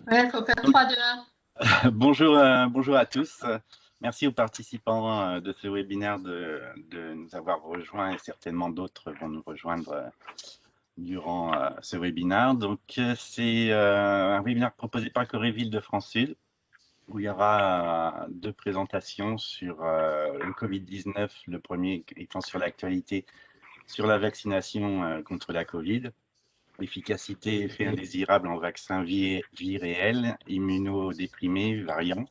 Ouais, il faut faire 3, 2, 1. Bonjour à tous. Merci aux participants de ce webinaire de nous avoir rejoints et certainement d'autres vont nous rejoindre durant ce webinaire. Donc, c'est un webinaire proposé par Coréville de France Sud où il y aura deux présentations sur le Covid-19, le premier étant sur l'actualité, sur la vaccination contre la Covid. Efficacité et effet indésirable en vaccin vie réelle, immunodéprimés, variants,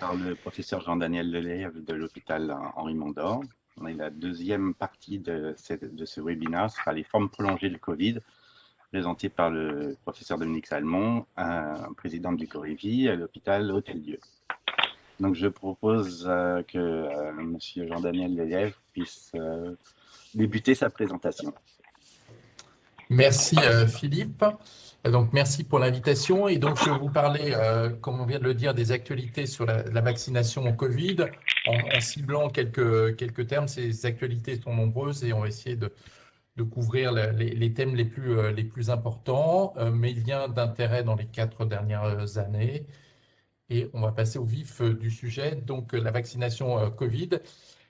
par le professeur Jean-Daniel Lelève de l'hôpital Henri Mondor. Et la deuxième partie de ce webinaire sera les formes prolongées de Covid, présentée par le professeur Dominique Salmon, président du Corévi à l'hôpital Hôtel-Dieu. Donc je propose que monsieur Jean-Daniel Lelève puisse débuter sa présentation. Merci Philippe. Donc merci pour l'invitation. Et donc je vais vous parler, comme on vient de le dire, des actualités sur la vaccination au Covid, en ciblant quelques termes. Ces actualités sont nombreuses et on va essayer de couvrir les thèmes les plus importants, mes liens d'intérêt dans les 4 dernières années. Et on va passer au vif du sujet, donc la vaccination Covid.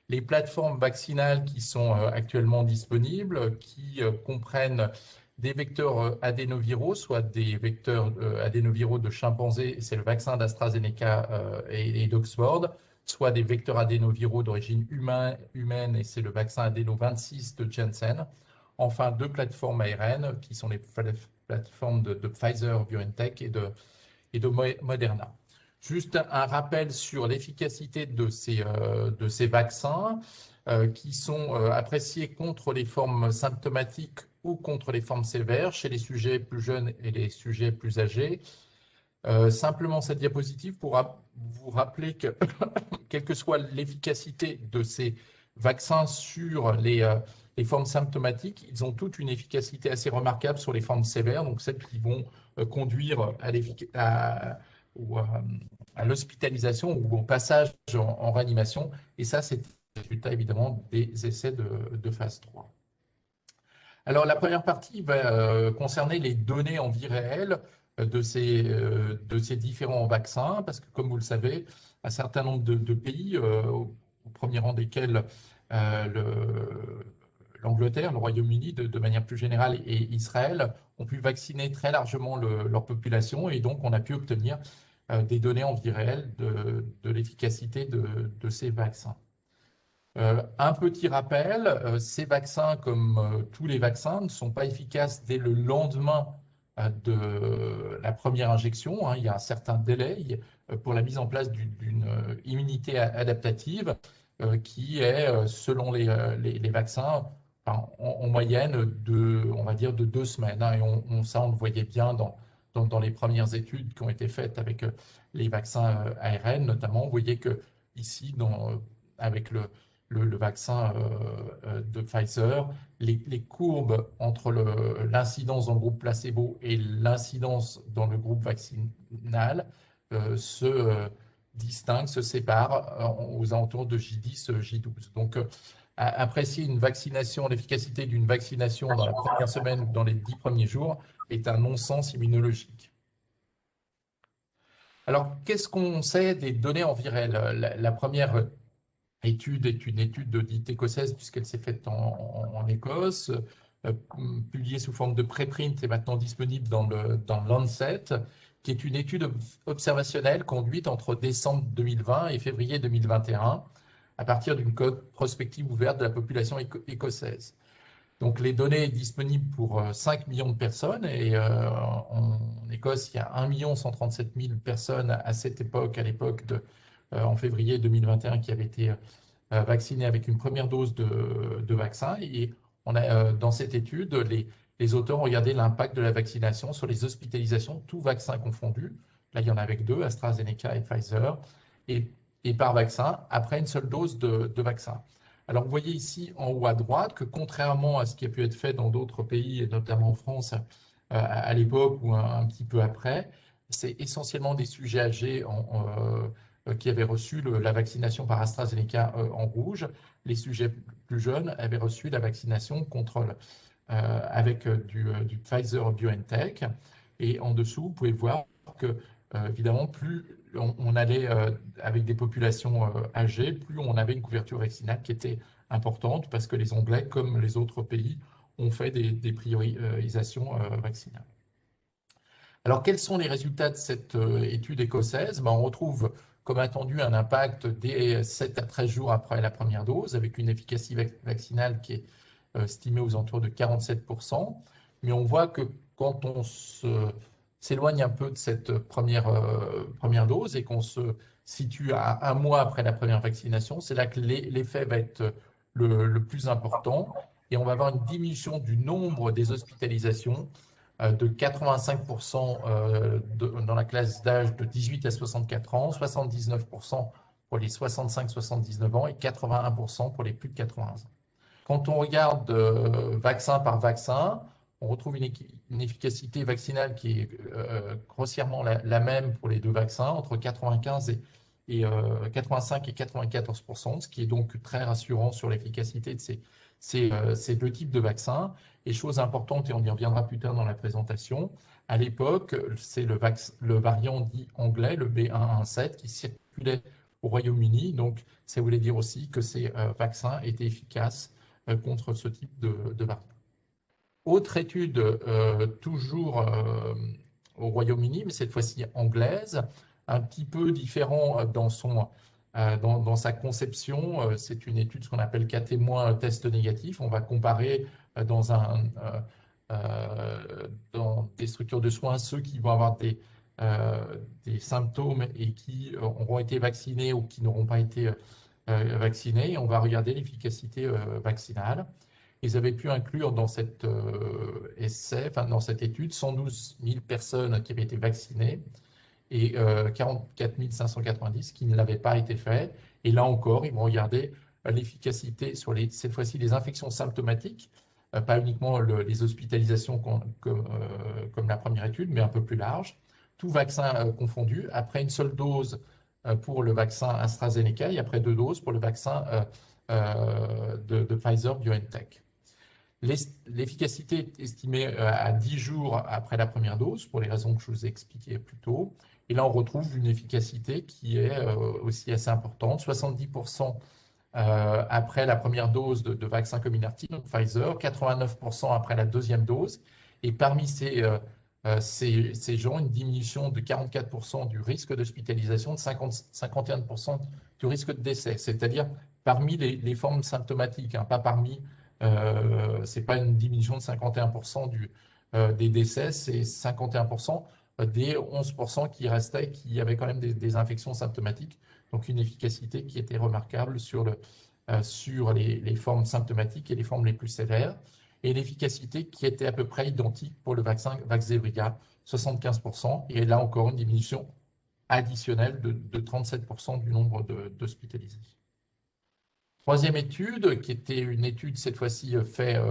Les plateformes vaccinales qui sont actuellement disponibles, qui comprennent des vecteurs adénoviraux, soit des vecteurs adénoviraux de chimpanzés, c'est le vaccin d'AstraZeneca et d'Oxford, soit des vecteurs adénoviraux d'origine humaine, et c'est le vaccin adéno 26 de Janssen. Enfin, deux plateformes ARN, qui sont les plateformes de Pfizer, BioNTech et de Moderna. Juste un rappel sur l'efficacité de ces vaccins qui sont appréciés contre les formes symptomatiques ou contre les formes sévères chez les sujets plus jeunes et les sujets plus âgés. Simplement cette diapositive pour vous rappeler que quelle que soit l'efficacité de ces vaccins sur les formes symptomatiques, ils ont toute une efficacité assez remarquable sur les formes sévères, donc celles qui vont conduire à l'hospitalisation ou au passage en réanimation. Et ça, c'est le résultat évidemment des essais de phase 3. Alors, la première partie va concerner les données en vie réelle de ces différents vaccins, parce que comme vous le savez, un certain nombre de pays, au premier rang desquels l'Angleterre, le Royaume-Uni de manière plus générale et Israël, ont pu vacciner très largement leur population et donc on a pu obtenir des données en vie réelle de l'efficacité de ces vaccins. Un petit rappel, ces vaccins, comme tous les vaccins, ne sont pas efficaces dès le lendemain de la première injection. Il y a un certain délai pour la mise en place d'une immunité adaptative qui est, selon les vaccins, en moyenne on va dire de 2 semaines. Et ça, on le voyait bien dans les premières études qui ont été faites avec les vaccins ARN, notamment. Vous voyez que ici, avec le vaccin de Pfizer, les courbes entre l'incidence dans le groupe placebo et l'incidence dans le groupe vaccinal se distinguent, se séparent aux alentours de J10, J12. Donc, apprécier une vaccination, l'efficacité d'une vaccination dans la première semaine ou dans les 10 premiers jours est un non-sens immunologique. Alors, qu'est-ce qu'on sait des données en vie réelle? La première étude est une étude dite écossaise puisqu'elle s'est faite en Écosse, publiée sous forme de préprint et maintenant disponible dans le Lancet, qui est une étude observationnelle conduite entre décembre 2020 et février 2021 à partir d'une cohorte prospective ouverte de la population écossaise. Donc les données sont disponibles pour 5 millions de personnes et en Écosse, il y a 1 137 000 personnes à cette époque, en février 2021, qui avaient été vaccinés avec une première dose de vaccin. Et dans cette étude, les auteurs ont regardé l'impact de la vaccination sur les hospitalisations, tous vaccins confondus. Là, il y en a avec 2, AstraZeneca et Pfizer, et par vaccin, après une seule dose de vaccin. Alors, vous voyez ici en haut à droite que contrairement à ce qui a pu être fait dans d'autres pays, et notamment en France à l'époque ou un petit peu après, c'est essentiellement des sujets âgés qui avaient reçu la vaccination par AstraZeneca en rouge. Les sujets plus jeunes avaient reçu la vaccination avec du Pfizer BioNTech. Et en dessous, vous pouvez voir que, évidemment, plus on allait avec des populations âgées, plus on avait une couverture vaccinale qui était importante, parce que les Anglais, comme les autres pays, ont fait des priorisations vaccinales. Alors, quels sont les résultats de cette étude écossaise? On retrouve, comme attendu, un impact dès 7 à 13 jours après la première dose, avec une efficacité vaccinale qui est estimée aux alentours de 47%. Mais on voit que quand on s'éloigne un peu de cette première dose et qu'on se situe à un mois après la première vaccination, c'est là que l'effet va être le plus important. Et on va avoir une diminution du nombre des hospitalisations de 85% dans la classe d'âge de 18 à 64 ans, 79% pour les 65-79 ans et 81% pour les plus de 80 ans. Quand on regarde vaccin par vaccin, on retrouve une efficacité vaccinale qui est grossièrement la même pour les deux vaccins, entre 85 et 94%, ce qui est donc très rassurant sur l'efficacité de ces deux types de vaccins. Et chose importante, et on y reviendra plus tard dans la présentation, à l'époque, c'est le variant dit anglais, le B117, qui circulait au Royaume-Uni. Donc, ça voulait dire aussi que ces vaccins étaient efficaces contre ce type de variant. Autre étude, toujours au Royaume-Uni, mais cette fois-ci anglaise, un petit peu différent dans sa conception. C'est une étude, ce qu'on appelle cas témoin test négatif. On va comparer dans des structures de soins ceux qui vont avoir des symptômes et qui auront été vaccinés ou qui n'auront pas été vaccinés. Et on va regarder l'efficacité vaccinale. Ils avaient pu inclure dans cet essai, enfin dans cette étude, 112 000 personnes qui avaient été vaccinées et 44 590 qui ne l'avaient pas été fait. Et là encore, ils vont regarder l'efficacité sur cette fois-ci les infections symptomatiques, pas uniquement les hospitalisations comme la première étude, mais un peu plus large, tout vaccin confondu, après une seule dose pour le vaccin AstraZeneca et après 2 doses pour le vaccin de Pfizer-BioNTech. L'efficacité est estimée à 10 jours après la première dose, pour les raisons que je vous ai expliquées plus tôt. Et là, on retrouve une efficacité qui est aussi assez importante, 70% après la première dose de vaccin Comirnaty, donc Pfizer, 89% après la deuxième dose. Et parmi ces gens, une diminution de 44% du risque d'hospitalisation, de 51% du risque de décès, c'est-à-dire parmi les formes symptomatiques, hein, pas parmi, c'est pas une diminution de 51% des décès, c'est 51% des 11% qui restaient, qui avaient quand même des infections symptomatiques. Donc une efficacité qui était remarquable sur les formes symptomatiques et les formes les plus sévères, et l'efficacité qui était à peu près identique pour le vaccin Vaxzevria, 75%, et là encore une diminution additionnelle de 37% du nombre d'hospitalisés. Troisième étude, qui était une étude cette fois-ci faite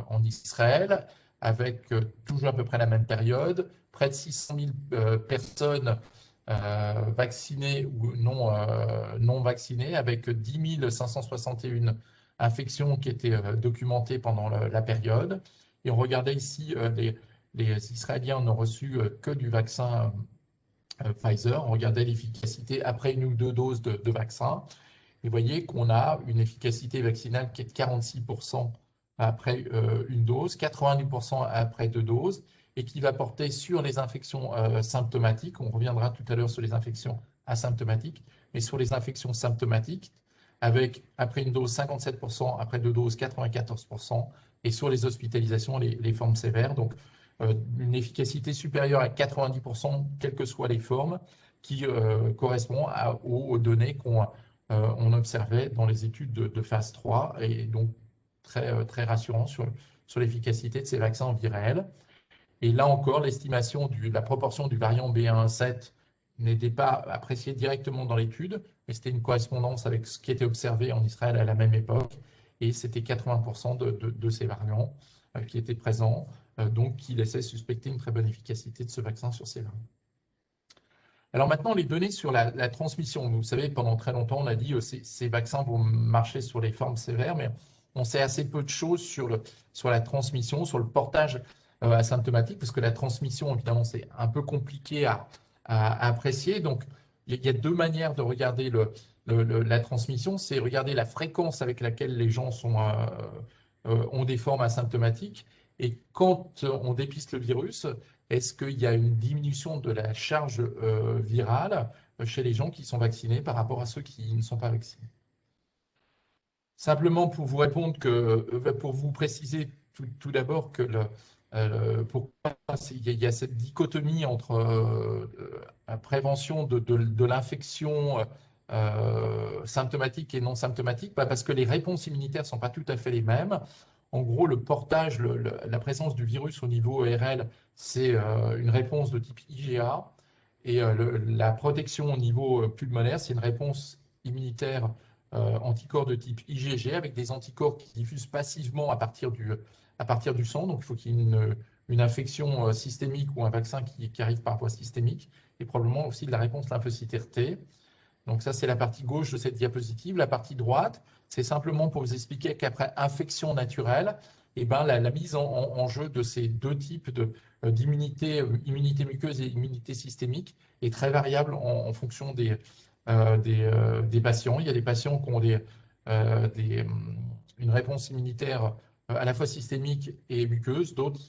en Israël, avec toujours à peu près la même période, près de 600 000 personnes vaccinées ou non vaccinées, avec 10 561 infections qui étaient documentées pendant la période. Et on regardait ici, les Israéliens n'ont reçu que du vaccin Pfizer. On regardait l'efficacité après 1 ou 2 doses de vaccin. Et vous voyez qu'on a une efficacité vaccinale qui est de 46% après une dose, 90% après 2 doses, et qui va porter sur les infections symptomatiques. On reviendra tout à l'heure sur les infections asymptomatiques, mais sur les infections symptomatiques, avec après une dose 57%, après 2 doses 94%, et sur les hospitalisations, les formes sévères. Donc, une efficacité supérieure à 90%, quelles que soient les formes, qui correspond aux données qu'on observait dans les études de phase 3, et donc très rassurant sur l'efficacité de ces vaccins en vie réelle. Et là encore, l'estimation de la proportion du variant B117 n'était pas appréciée directement dans l'étude, mais c'était une correspondance avec ce qui était observé en Israël à la même époque, et c'était 80% de ces variants qui étaient présents, donc qui laissaient suspecter une très bonne efficacité de ce vaccin sur ces variants. Alors maintenant, les données sur la transmission. Vous savez, pendant très longtemps, on a dit que ces vaccins vont marcher sur les formes sévères, mais on sait assez peu de choses sur la transmission, sur le portage asymptomatiques, parce que la transmission, évidemment, c'est un peu compliqué à apprécier. Donc, il y a deux manières de regarder la transmission. C'est regarder la fréquence avec laquelle les gens ont des formes asymptomatiques. Et quand on dépiste le virus, est-ce qu'il y a une diminution de la charge virale chez les gens qui sont vaccinés par rapport à ceux qui ne sont pas vaccinés? Simplement pour vous répondre pour vous préciser tout d'abord que pourquoi il y a cette dichotomie entre la prévention de l'infection symptomatique et non symptomatique, bah, parce que les réponses immunitaires ne sont pas tout à fait les mêmes. En gros, le portage, la présence du virus au niveau ORL, c'est une réponse de type IgA, et la protection au niveau pulmonaire, c'est une réponse immunitaire anticorps de type IgG avec des anticorps qui diffusent passivement à partir du sang. Donc, il faut qu'il y ait une infection systémique ou un vaccin qui arrive par voie systémique, et probablement aussi de la réponse lymphocytaire T. Donc ça, c'est la partie gauche de cette diapositive. La partie droite, c'est simplement pour vous expliquer qu'après infection naturelle, eh ben, la mise en jeu de ces deux types d'immunité, immunité muqueuse et immunité systémique, est très variable en fonction des patients. Il y a des patients qui ont une réponse immunitaire à la fois systémique et muqueuse, d'autres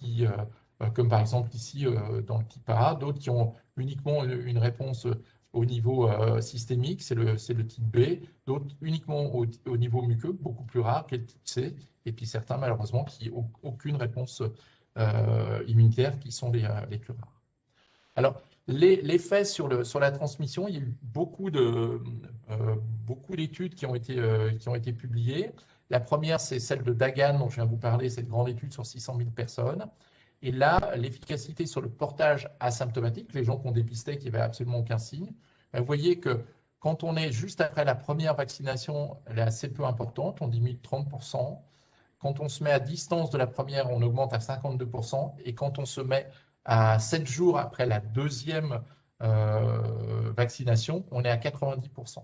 comme par exemple ici dans le type A, d'autres qui ont uniquement une réponse au niveau systémique, c'est le type B, d'autres uniquement au niveau muqueux, beaucoup plus rare, qui est le type C, et puis certains malheureusement qui n'ont aucune réponse immunitaire, qui sont les plus rares. Alors, l'effet sur la transmission, il y a eu beaucoup d'études qui ont été publiées. La première, c'est celle de Dagan, dont je viens de vous parler, cette grande étude sur 600 000 personnes. Et là, l'efficacité sur le portage asymptomatique, les gens qu'on dépistait qui n'avaient absolument aucun signe, vous voyez que quand on est juste après la première vaccination, elle est assez peu importante, on diminue de 30%. Quand on se met à distance de la première, on augmente à 52%. Et quand on se met à 7 jours après la deuxième vaccination, on est à 90%.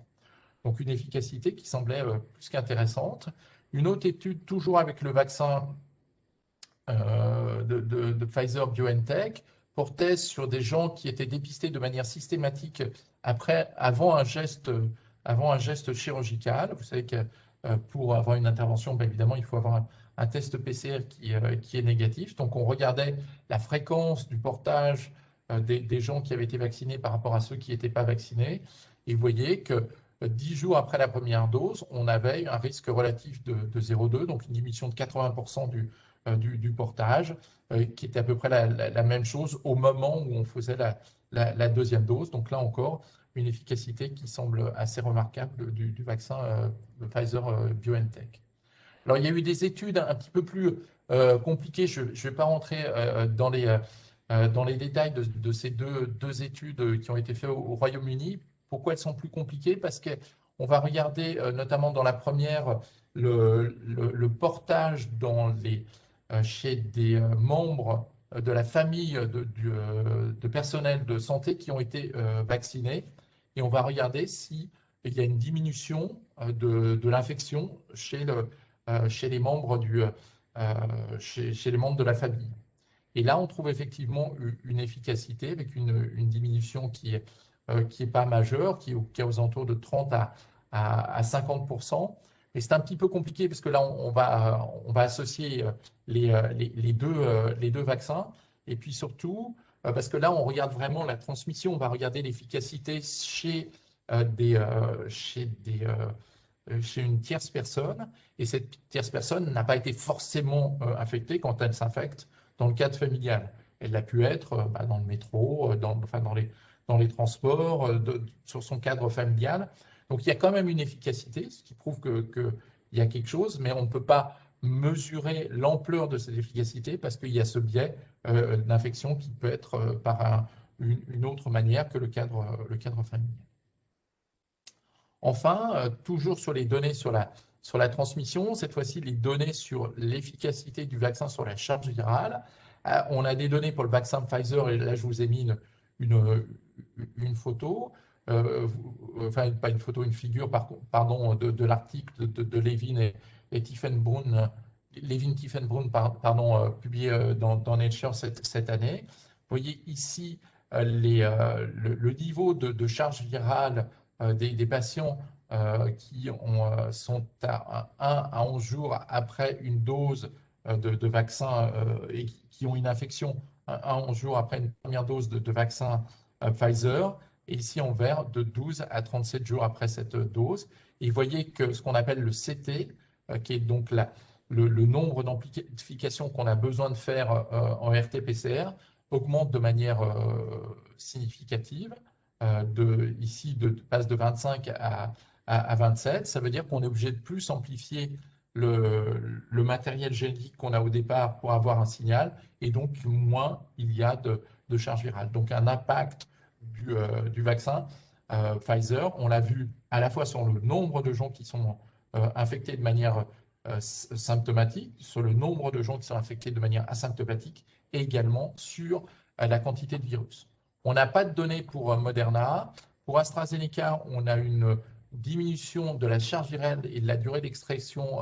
Donc une efficacité qui semblait plus qu'intéressante. Une autre étude, toujours avec le vaccin de Pfizer-BioNTech, portait sur des gens qui étaient dépistés de manière systématique avant un geste chirurgical. Vous savez que pour avoir une intervention, bien évidemment, il faut avoir un test PCR qui est négatif. Donc on regardait la fréquence du portage des gens qui avaient été vaccinés par rapport à ceux qui n'étaient pas vaccinés. Et vous voyez que 10 jours après la première dose, on avait un risque relatif de 0,2, donc une diminution de 80% du portage, qui était à peu près la même chose au moment où on faisait la deuxième dose. Donc là encore, une efficacité qui semble assez remarquable du vaccin de Pfizer-BioNTech. Alors, il y a eu des études un petit peu plus compliquées. Je ne vais pas rentrer dans les détails de ces deux études qui ont été faites au Royaume-Uni. Pourquoi elles sont plus compliquées? Parce qu'on va regarder, notamment dans la première, le portage chez des membres de la famille de personnel de santé qui ont été vaccinés. Et on va regarder s'il y a une diminution de l'infection chez les membres chez les membres de la famille. Et là, on trouve effectivement une efficacité avec une diminution qui est pas majeure, qui est aux alentours de 30 à 50%. Et c'est un petit peu compliqué parce que là, on va associer les deux vaccins. Et puis surtout, parce que là, on regarde vraiment la transmission, on va regarder l'efficacité chez une tierce personne, et cette tierce personne n'a pas été forcément infectée quand elle s'infecte dans le cadre familial. Elle a pu être dans le métro, enfin dans les transports, sur son cadre familial. Donc il y a quand même une efficacité, ce qui prouve qu'il y a quelque chose, mais on ne peut pas mesurer l'ampleur de cette efficacité parce qu'il y a ce biais d'infection qui peut être par une autre manière que le cadre familial. Enfin, toujours sur les données sur la transmission, cette fois-ci les données sur l'efficacité du vaccin sur la charge virale. On a des données pour le vaccin Pfizer, et là je vous ai mis une photo, enfin pas une photo, une figure, pardon, de l'article de Levin et Tiefenbrunn Levin Tiefenbrunn, publié dans Nature cette année. Vous voyez ici le niveau de charge virale des patients qui sont à 1 à 11 jours après une dose de vaccin et qui ont une infection 1 à 11 jours après une première dose de vaccin Pfizer, et ici en vert de 12 à 37 jours après cette dose. Et vous voyez que ce qu'on appelle le CT, qui est donc le nombre d'amplifications qu'on a besoin de faire en RT-PCR, augmente de manière significative. Ici, passe de 25 à 27. Ça veut dire qu'on est obligé de plus amplifier le matériel génétique qu'on a au départ pour avoir un signal, et donc moins il y a de charge virale. Donc un impact du vaccin Pfizer, on l'a vu à la fois sur le nombre de gens qui sont infectés de manière symptomatique, sur le nombre de gens qui sont infectés de manière asymptomatique, et également sur la quantité de virus. On n'a pas de données pour Moderna. Pour AstraZeneca, on a une diminution de la charge virale et de la durée d'extraction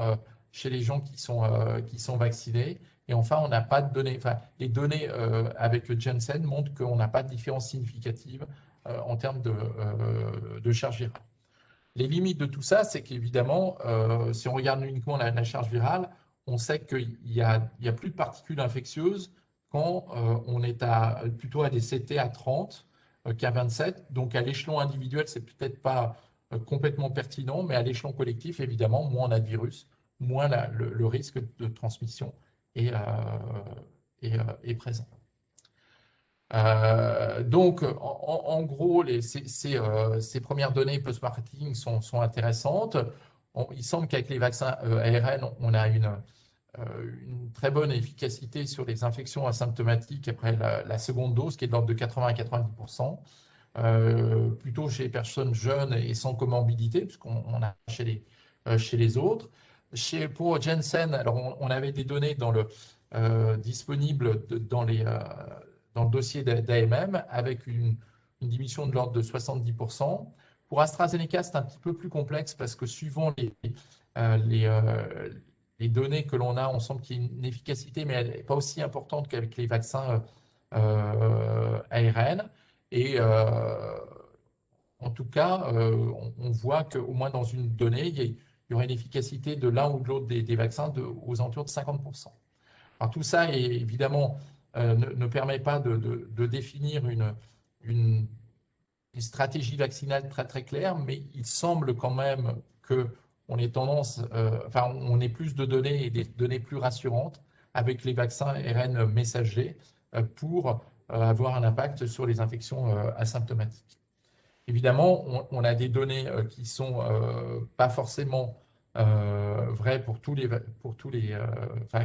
chez les gens qui sont vaccinés. Et enfin, on n'a pas de données. Enfin, les données avec Janssen montrent qu'on n'a pas de différence significative en termes de charge virale. Les limites de tout ça, c'est qu'évidemment, si on regarde uniquement la charge virale, on sait qu'il y a plus de particules infectieuses quand on est plutôt à des CT à 30 qu'à 27. Donc à l'échelon individuel, c'est peut-être pas complètement pertinent, mais à l'échelon collectif, évidemment, moins on a de virus, moins le risque de transmission est présent. Donc, en gros, ces premières données post-marketing sont intéressantes. Il semble qu'avec les vaccins ARN, on a une très bonne efficacité sur les infections asymptomatiques après la seconde dose, qui est de l'ordre de 80 à 90%, plutôt chez les personnes jeunes et sans comorbidité, puisqu'on a chez les autres. Pour Janssen, alors on avait des données disponibles dans le dossier d'AMM avec une diminution de l'ordre de 70%. Pour AstraZeneca, c'est un petit peu plus complexe parce que suivant les données que l'on a, on semble qu'il y ait une efficacité, mais elle n'est pas aussi importante qu'avec les vaccins ARN. Et en tout cas, on voit qu'au moins dans une donnée, il y aurait une efficacité de l'un ou de l'autre des vaccins aux alentours de 50%. Alors tout ça, évidemment, ne permet pas de définir une stratégie vaccinale très très claire, mais il semble quand même qu'on ait on ait plus de données et des données plus rassurantes avec les vaccins ARN messagers pour avoir un impact sur les infections asymptomatiques. Évidemment, on a des données qui sont pas forcément vraies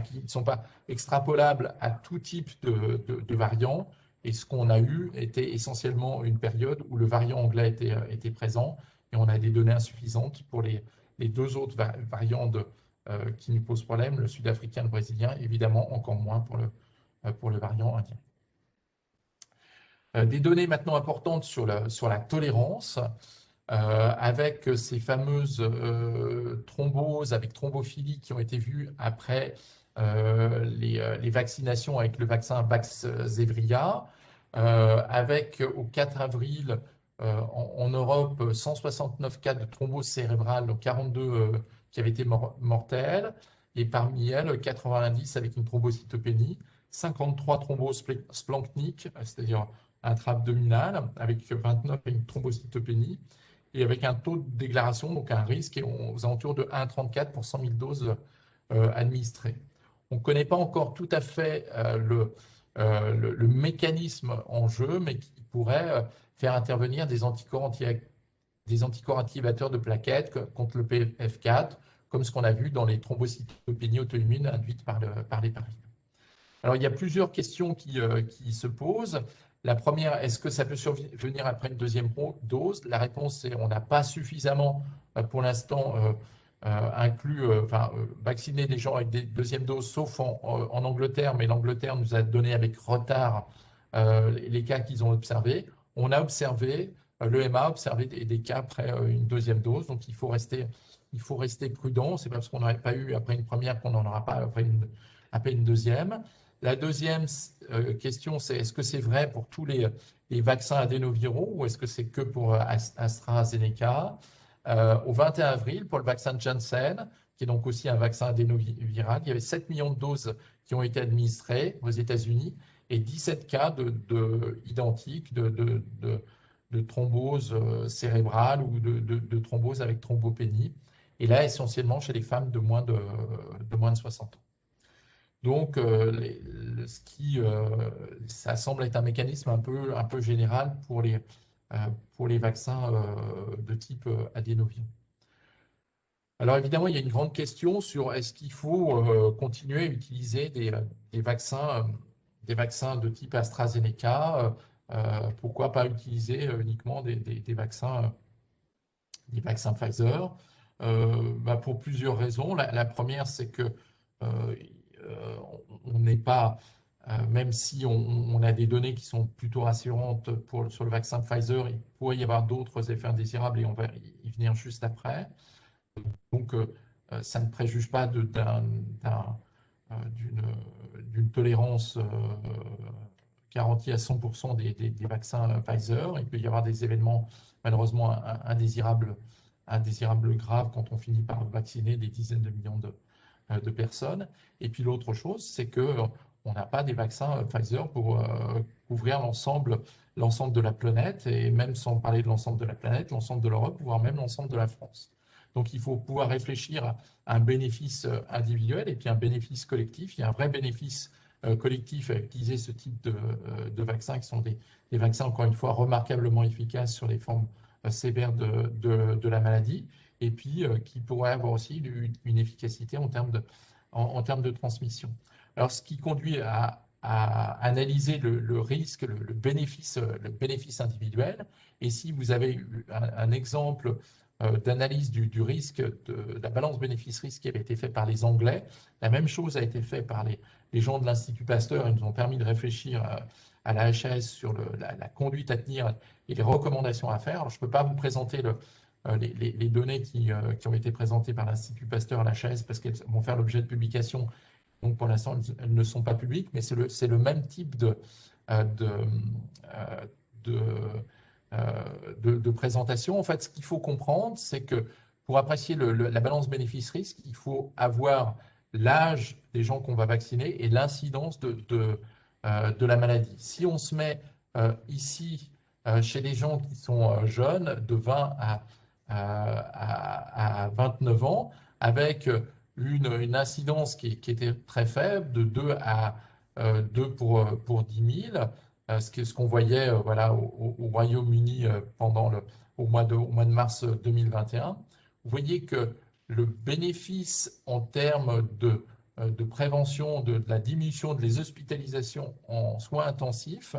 qui ne sont pas extrapolables à tout type de variants. Et ce qu'on a eu était essentiellement une période où le variant anglais était présent, et on a des données insuffisantes pour les deux autres variants qui nous posent problème, le sud-africain, le brésilien, évidemment encore moins pour le variant indien. Des données maintenant importantes sur la tolérance, avec ces fameuses thromboses avec thrombophilie qui ont été vues après les vaccinations avec le vaccin Vaxzevria, avec au 4 avril en Europe 169 cas de thrombose cérébrale, donc 42 qui avaient été mortelles, et parmi elles 90 avec une thrombocytopénie, 53 thromboses splanchniques, c'est-à-dire intra-abdominale, avec 29 avec une thrombocytopénie, et avec un taux de déclaration, donc un risque aux alentours de 1,34 pour 100 000 doses administrées. On ne connaît pas encore tout à fait le mécanisme en jeu, mais qui pourrait faire intervenir des anticorps activateurs de plaquettes contre le PF4, comme ce qu'on a vu dans les thrombocytopénies auto-immunes induites par les pariens. Alors, il y a plusieurs questions qui se posent. La première, est-ce que ça peut survenir après une deuxième dose? La réponse est on n'a pas suffisamment, pour l'instant, vacciné des gens avec des deuxièmes doses, sauf en Angleterre, mais l'Angleterre nous a donné avec retard les cas qu'ils ont observés. On a observé, l'EMA a observé des cas après une deuxième dose, donc il faut rester il faut rester prudent. C'est pas parce qu'on n'aurait pas eu après une première qu'on n'en aura pas après une deuxième. La deuxième question, c'est est-ce que c'est vrai pour tous les vaccins adénoviraux ou est-ce que c'est que pour AstraZeneca? Au 21 avril, pour le vaccin Janssen, qui est donc aussi un vaccin adénoviral, il y avait 7 millions de doses qui ont été administrées aux États-Unis et 17 cas identiques de thrombose cérébrale ou de thrombose avec thrombopénie. Et là, essentiellement chez les femmes de moins de 60 ans. Donc, ça semble être un mécanisme un peu général pour les vaccins de type adénovirus. Alors évidemment, il y a une grande question sur est-ce qu'il faut continuer à utiliser des vaccins de type AstraZeneca, pourquoi pas utiliser uniquement des vaccins Pfizer? Pour plusieurs raisons. La première, c'est que on n'est pas, même si on a des données qui sont plutôt rassurantes sur le vaccin Pfizer, il pourrait y avoir d'autres effets indésirables et on va y venir juste après. Donc, ça ne préjuge pas d'une tolérance garantie à 100% des vaccins Pfizer. Il peut y avoir des événements malheureusement indésirables graves quand on finit par vacciner des dizaines de millions de personnes. Et puis l'autre chose, c'est qu'on n'a pas des vaccins Pfizer pour couvrir l'ensemble de la planète, et même sans parler de l'ensemble de la planète, l'ensemble de l'Europe, voire même l'ensemble de la France. Donc il faut pouvoir réfléchir à un bénéfice individuel et puis un bénéfice collectif. Il y a un vrai bénéfice collectif à utiliser ce type de vaccins qui sont des vaccins, encore une fois, remarquablement efficaces sur les formes sévères de la maladie, et puis qui pourraient avoir aussi une efficacité en termes de transmission. Alors, ce qui conduit à analyser le risque, le bénéfice individuel. Et si vous avez un exemple d'analyse du risque, de la balance bénéfice-risque qui avait été fait par les Anglais, la même chose a été fait par les gens de l'Institut Pasteur. Ils nous ont permis de réfléchir à la HAS sur la conduite à tenir et les recommandations à faire. Alors, je ne peux pas vous présenter les données qui ont été présentées par l'Institut Pasteur à la HAS parce qu'elles vont faire l'objet de publications. Donc, pour l'instant, elles ne sont pas publiques, mais c'est le même type de présentation. En fait, ce qu'il faut comprendre, c'est que pour apprécier la balance bénéfice-risque, il faut avoir l'âge des gens qu'on va vacciner et l'incidence de la maladie. Si on se met ici chez les gens qui sont jeunes, de 20 à 29 ans, avec une incidence qui était très faible, de 2 pour 10 000, ce qu'on voyait voilà, au Royaume-Uni au mois de mars 2021. Vous voyez que le bénéfice en termes de prévention, de la diminution des hospitalisations en soins intensifs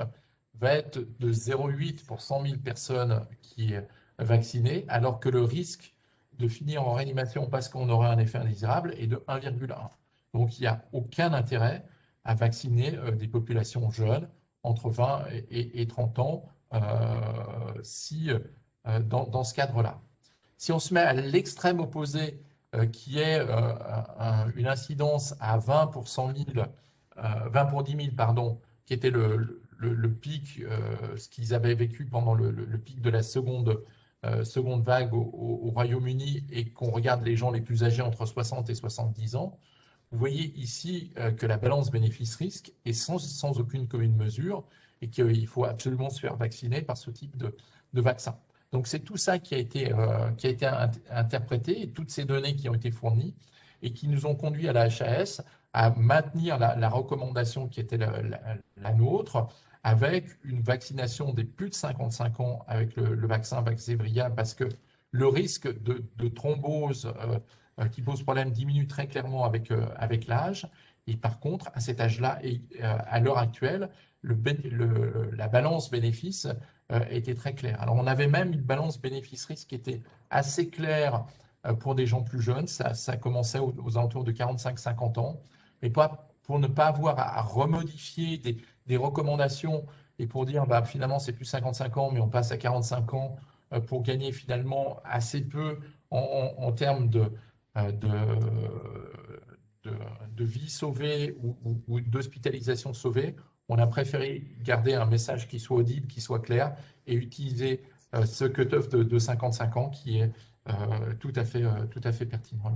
va être de 0,8 pour 100 000 personnes qui vaccinées, alors que le risque de finir en réanimation parce qu'on aurait un effet indésirable est de 1,1. Donc il n'y a aucun intérêt à vacciner des populations jeunes entre 20 et 30 ans dans ce cadre-là. Si on se met à l'extrême opposé, qui est une incidence à 20 pour 100 000, 20 pour 10 000, pardon, qui était le pic, ce qu'ils avaient vécu pendant le pic de la seconde vague au Royaume-Uni, et qu'on regarde les gens les plus âgés entre 60 et 70 ans, vous voyez ici que la balance bénéfice-risque est sans aucune commune mesure et qu'il faut absolument se faire vacciner par ce type de vaccin. Donc c'est tout ça qui a été interprété, et toutes ces données qui ont été fournies et qui nous ont conduit à la HAS à maintenir la recommandation qui était la nôtre, avec une vaccination des plus de 55 ans avec le vaccin Vaxzevria, parce que le risque de thrombose qui pose problème diminue très clairement avec l'âge. Et par contre, à cet âge-là, et à l'heure actuelle, la balance bénéfice était très claire. Alors, on avait même une balance bénéfice-risque qui était assez claire pour des gens plus jeunes. Ça commençait aux alentours de 45-50 ans. Mais pour ne pas avoir à remodifier des recommandations et pour dire finalement c'est plus 55 ans, mais on passe à 45 ans pour gagner finalement assez peu en termes euh, de, de, de vie sauvée ou d'hospitalisation sauvée, on a préféré garder un message qui soit audible, qui soit clair, et utiliser ce cut-off de 55 ans qui est tout à fait pertinent.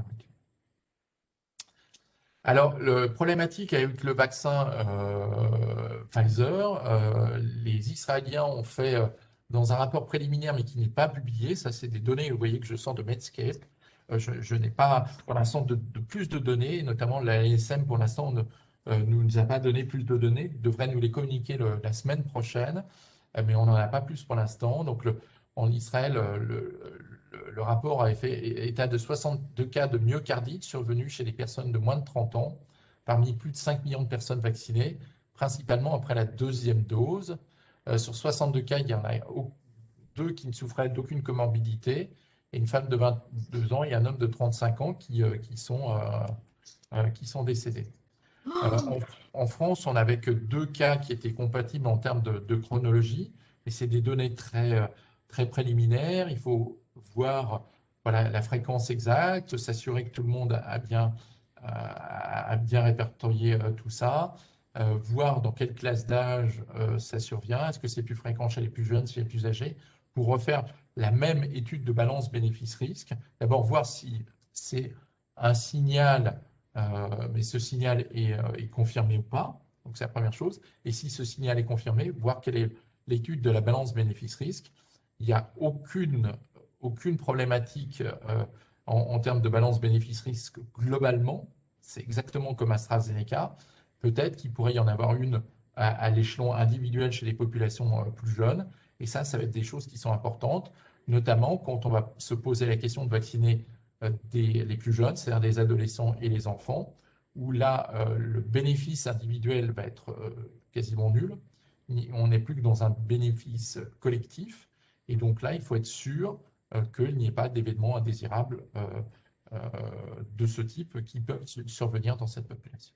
Alors, le problématique avec le vaccin Pfizer, les Israéliens ont fait dans un rapport préliminaire, mais qui n'est pas publié, ça c'est des données, vous voyez que je sors de Medscape, je n'ai pas pour l'instant de plus de données, notamment la l'ANSM pour l'instant ne nous a pas donné plus de données, devrait nous les communiquer la semaine prochaine, mais on n'en a pas plus pour l'instant. Donc en Israël, le rapport a fait état de 62 cas de myocardite survenus chez les personnes de moins de 30 ans, parmi plus de 5 millions de personnes vaccinées, principalement après la deuxième dose. Sur 62 cas, il y en a deux qui ne souffraient d'aucune comorbidité, et une femme de 22 ans et un homme de 35 ans qui sont décédés. En France, on n'avait que 2 cas qui étaient compatibles en termes de chronologie, mais c'est des données très préliminaires. Il faut voir voilà, la fréquence exacte, s'assurer que tout le monde a bien répertorié tout ça, voir dans quelle classe d'âge ça survient, est-ce que c'est plus fréquent chez les plus jeunes, chez les plus âgés, pour refaire la même étude de balance bénéfice-risque. D'abord, voir si c'est un signal mais ce signal est confirmé ou pas. Donc, c'est la première chose. Et si ce signal est confirmé, voir quelle est l'étude de la balance bénéfice-risque. Il n'y a aucune problématique en termes de balance bénéfice-risque globalement. C'est exactement comme AstraZeneca. Peut-être qu'il pourrait y en avoir une à l'échelon individuel chez les populations plus jeunes. Et ça va être des choses qui sont importantes, notamment quand on va se poser la question de vacciner les plus jeunes, c'est-à-dire les adolescents et les enfants, où là, le bénéfice individuel va être quasiment nul. On n'est plus que dans un bénéfice collectif. Et donc là, il faut être sûr qu'il n'y ait pas d'événements indésirables de ce type qui peuvent survenir dans cette population.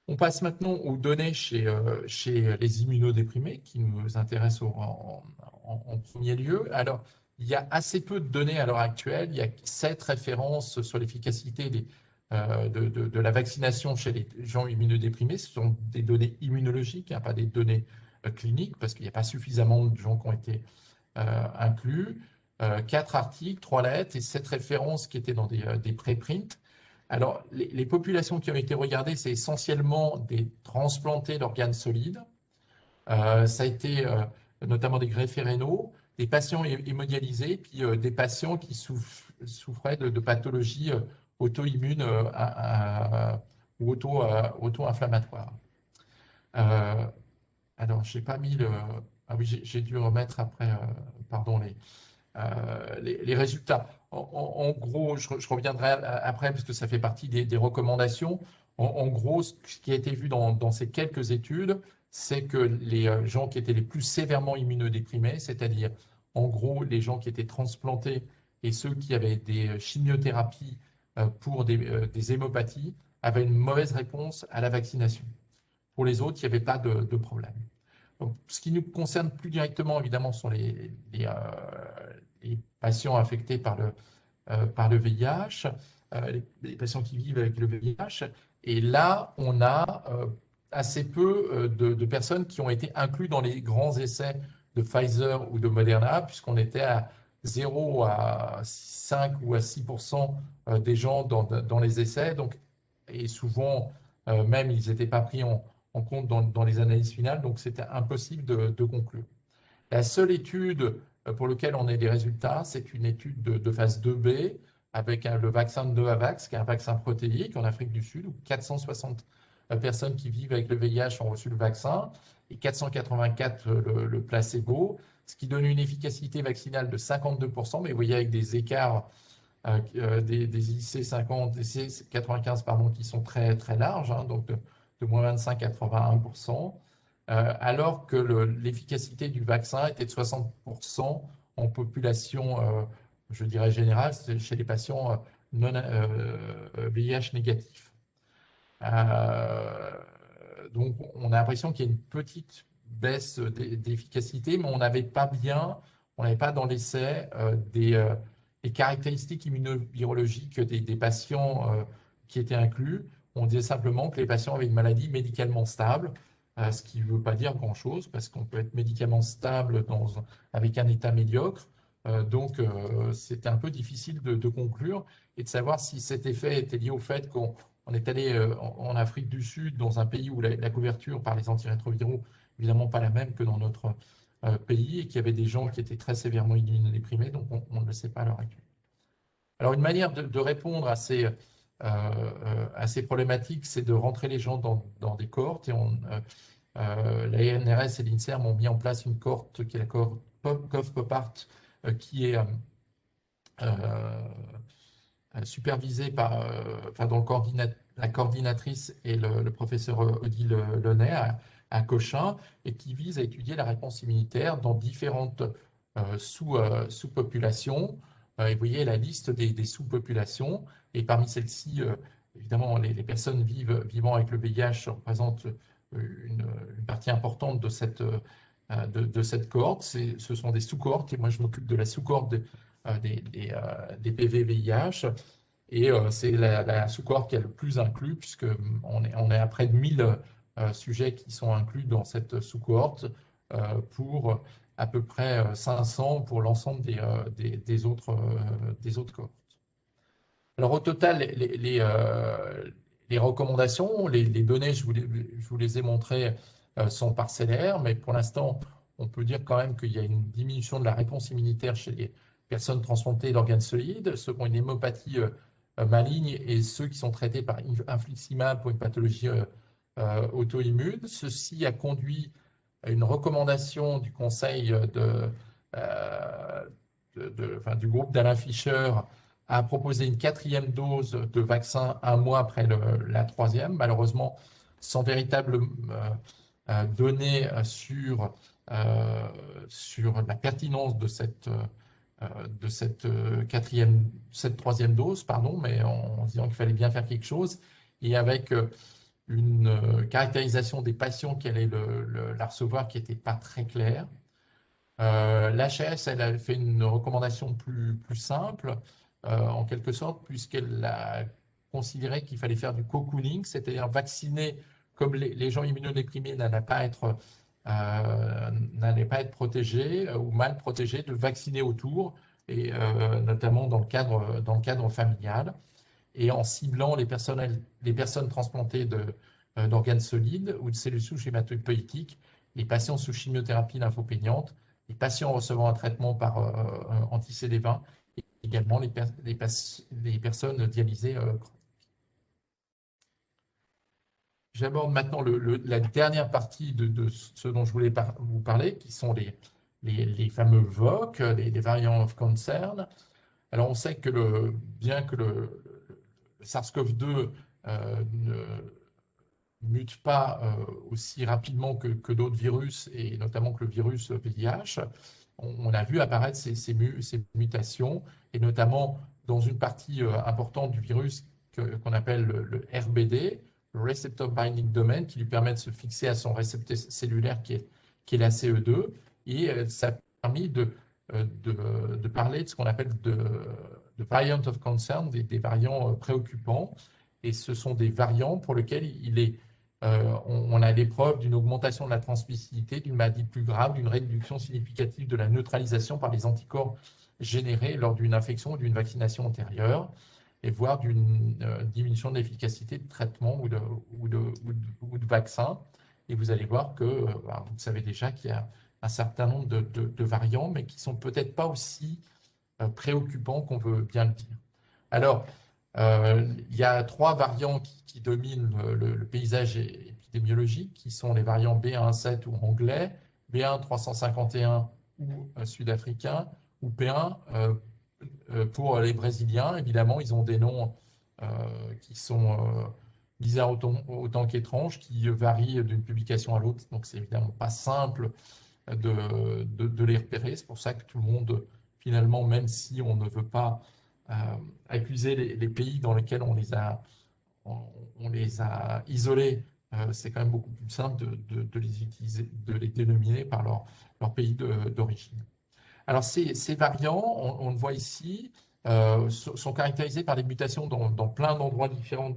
On passe maintenant aux données chez les immunodéprimés qui nous intéressent en premier lieu. Alors, il y a assez peu de données à l'heure actuelle. Il y a 7 références sur l'efficacité de la vaccination chez les gens immunodéprimés. Ce sont des données immunologiques, hein, pas des données cliniques, parce qu'il n'y a pas suffisamment de gens qui ont été inclus. 4 articles, 3 lettres et 7 références qui étaient dans des préprints. Alors, les populations qui ont été regardées, c'est essentiellement des transplantés d'organes solides. Ça a été notamment des greffés rénaux, des patients hémodialysés, puis des patients qui souffraient de pathologies auto-immunes ou auto-inflammatoires. Alors, je n'ai pas mis le... Ah oui, j'ai dû remettre après, pardon, les résultats. En gros, je reviendrai après parce que ça fait partie des recommandations. En gros, ce qui a été vu dans ces quelques études, c'est que les gens qui étaient les plus sévèrement immunodéprimés, c'est-à-dire en gros les gens qui étaient transplantés et ceux qui avaient des chimiothérapies pour des hémopathies, avaient une mauvaise réponse à la vaccination. Pour les autres, il n'y avait pas de problème. Donc, ce qui nous concerne plus directement, évidemment, sont les patients affectés par le VIH, les patients qui vivent avec le VIH. Et là, on a assez peu de personnes qui ont été incluses dans les grands essais de Pfizer ou de Moderna, puisqu'on était à 0 à 5 ou à 6% des gens dans les essais. Donc, et souvent, même, ils n'étaient pas pris en compte dans les analyses finales, donc c'était impossible de conclure. La seule étude pour laquelle on a des résultats, c'est une étude de phase 2B avec le vaccin de Novavax, qui est un vaccin protéique en Afrique du Sud, où 460 personnes qui vivent avec le VIH ont reçu le vaccin et 484 le placebo, ce qui donne une efficacité vaccinale de 52%, mais vous voyez avec des écarts des IC50, des IC95 pardon, qui sont très larges, hein, donc de moins 25 à 81%, alors que l'efficacité du vaccin était de 60% en population, je dirais générale, chez les patients non VIH négatifs. Donc, on a l'impression qu'il y a une petite baisse d'efficacité, mais on n'avait pas bien on n'avait pas dans l'essai des caractéristiques immunovirologiques des patients qui étaient inclus. On disait simplement que les patients avaient une maladie médicalement stable, ce qui ne veut pas dire grand-chose, parce qu'on peut être médicalement stable avec un état médiocre. Donc, c'était un peu difficile de conclure et de savoir si cet effet était lié au fait qu'on est allé en Afrique du Sud, dans un pays où la couverture par les antirétroviraux, évidemment pas la même que dans notre pays, et qu'il y avait des gens qui étaient très sévèrement immunodéprimés, donc on ne le sait pas à l'heure actuelle. Alors, une manière de répondre à ces problématiques, c'est de rentrer les gens dans des cohortes. Et la NRS et l'INSERM ont mis en place une cohorte qui est la cohorte COV-POPART, qui est supervisée dont la coordinatrice est le professeur Odile Launay à Cochin, et qui vise à étudier la réponse immunitaire dans différentes sous-populations. Et vous voyez la liste des sous-populations. Et parmi celles-ci, évidemment, les personnes vivant avec le VIH représentent une partie importante de cette cohorte. Ce sont des sous-cohortes, et moi je m'occupe de la sous-cohorte des PV VIH. Et c'est la sous-cohorte qui a le plus inclus, puisqu'on est à près de 1000 sujets qui sont inclus dans cette sous-cohorte, pour à peu près 500 pour l'ensemble des autres cohortes. Alors au total, les recommandations, les données, je vous les ai montrées, sont parcellaires, mais pour l'instant, on peut dire quand même qu'il y a une diminution de la réponse immunitaire chez les personnes transplantées d'organes solides, ceux qui ont une hémopathie maligne et ceux qui sont traités par infliximab pour une pathologie auto-immune. Ceci a conduit à une recommandation du conseil du groupe d'Alain Fischer à proposer une 4e dose de vaccin un mois après la 3e, malheureusement sans véritable données sur la pertinence de cette 3e dose, pardon, mais en disant qu'il fallait bien faire quelque chose, et avec une caractérisation des patients qui allaient la recevoir qui n'était pas très claire. L'HAS, elle a fait une recommandation plus simple, en quelque sorte, puisqu'elle a considéré qu'il fallait faire du cocooning, c'est-à-dire vacciner comme les gens immunodéprimés n'allaient pas être protégés ou mal protégés, de vacciner autour, et notamment dans le cadre familial, et en ciblant les personnes transplantées d'organes solides ou de cellules souches hématopoïétiques, les patients sous chimiothérapie lymphopéniante, les patients recevant un traitement par anti-CD20, et également les personnes dialysées chroniques. J'aborde maintenant la dernière partie de ce dont je voulais vous parler, qui sont les fameux VOC, les variants of concern. Alors, on sait que bien que le SARS-CoV-2 ne mute pas aussi rapidement que d'autres virus, et notamment que le virus VIH, on a vu apparaître ces mutations, et notamment dans une partie importante du virus qu'on appelle le RBD, le Receptor Binding Domain, qui lui permet de se fixer à son récepteur cellulaire qui est la CE2, et ça a permis de parler de ce qu'on appelle de variant of concern, des variants préoccupants, et ce sont des variants pour lesquels on a des preuves d'une augmentation de la transmissibilité, d'une maladie plus grave, d'une réduction significative de la neutralisation par les anticorps générés lors d'une infection ou d'une vaccination antérieure, et voire d'une diminution de l'efficacité de traitement ou de vaccin. Et vous allez voir que vous savez déjà qu'il y a un certain nombre de variants, mais qui ne sont peut-être pas aussi préoccupants qu'on veut bien le dire. Alors, il y a 3 variants qui dominent le paysage épidémiologique, qui sont les variants B117 ou anglais, B1-351 ou sud-africain, ou P1 pour les Brésiliens. Évidemment, ils ont des noms qui sont bizarres autant qu'étranges, qui varient d'une publication à l'autre, donc c'est évidemment pas simple de les repérer. C'est pour ça que tout le monde, finalement, même si on ne veut pas accuser les pays dans lesquels on les a isolés, c'est quand même beaucoup plus simple de les utiliser, de les dénominer par leur pays d'origine. Alors, ces variants, on le voit ici, sont caractérisés par des mutations dans plein d'endroits différents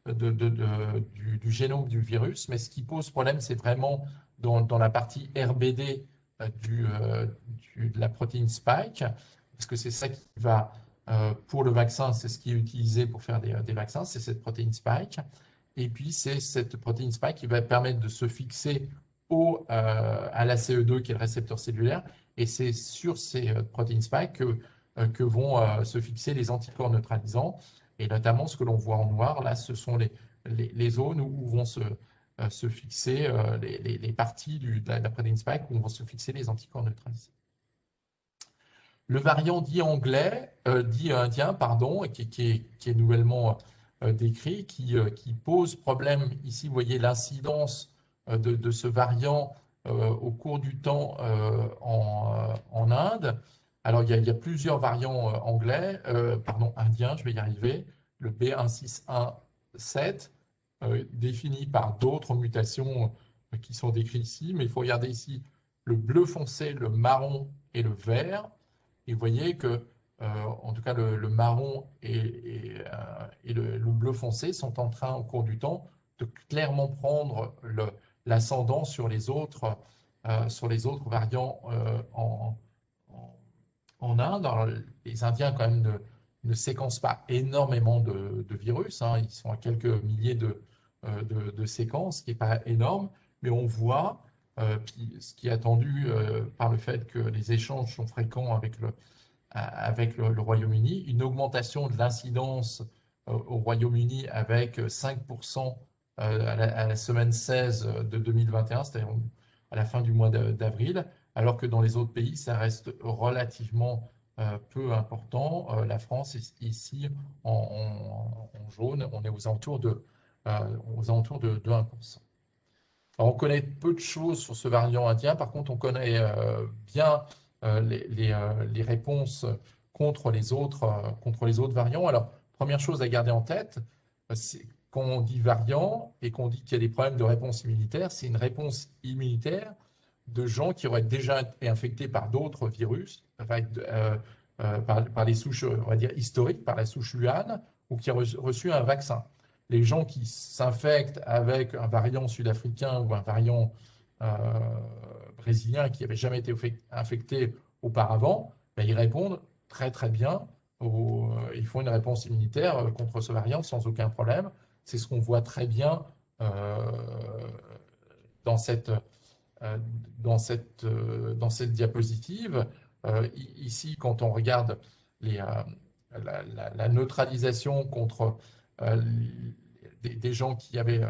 du génome du virus, mais ce qui pose problème, c'est vraiment dans la partie RBD de la protéine spike, parce que c'est ça qui va, pour le vaccin, c'est ce qui est utilisé pour faire des vaccins, c'est cette protéine spike. Et puis, c'est cette protéine spike qui va permettre de se fixer à la CE2, qui est le récepteur cellulaire, et c'est sur ces protéines spike que vont se fixer les anticorps neutralisants. Et notamment, ce que l'on voit en noir, là, ce sont les zones où vont se fixer les parties de la protéine spike où vont se fixer les anticorps neutralisés. Le variant dit anglais, dit indien, pardon, qui est nouvellement décrit, qui pose problème. Ici, vous voyez l'incidence de ce variant au cours du temps en Inde. Alors, il y a plusieurs variants anglais, pardon, indiens, je vais y arriver. Le B1617, défini par d'autres mutations qui sont décrites ici, mais il faut regarder ici le bleu foncé, le marron et le vert. Et vous voyez que, en tout cas, le marron et le bleu foncé sont en train, au cours du temps, de clairement prendre l'ascendant sur les autres variants en Inde. Alors, les Indiens, quand même, ne séquencent pas énormément de virus, hein. Ils sont à quelques milliers de séquences, ce qui n'est pas énorme, mais on voit, puis ce qui est attendu par le fait que les échanges sont fréquents avec le Royaume-Uni, une augmentation de l'incidence au Royaume-Uni avec 5% à la semaine 16 de 2021, c'est-à-dire à la fin du mois d'avril, alors que dans les autres pays, ça reste relativement peu important. La France, ici, en jaune, on est aux alentours de 1%. Alors, on connaît peu de choses sur ce variant indien. Par contre, on connaît bien les réponses contre les autres variants. Alors, première chose à garder en tête, c'est quand on dit variant et qu'on dit qu'il y a des problèmes de réponse immunitaire, c'est une réponse immunitaire de gens qui auraient déjà été infectés par d'autres virus, par les souches, on va dire, historiques, par la souche Wuhan, ou qui ont reçu un vaccin. Les gens qui s'infectent avec un variant sud-africain ou un variant brésilien qui n'avait jamais été infecté auparavant, ben, ils répondent très très bien. Ils font une réponse immunitaire contre ce variant sans aucun problème. C'est ce qu'on voit très bien euh, dans cette, euh, dans cette diapositive. Ici, quand on regarde les, la neutralisation contre des gens qui avaient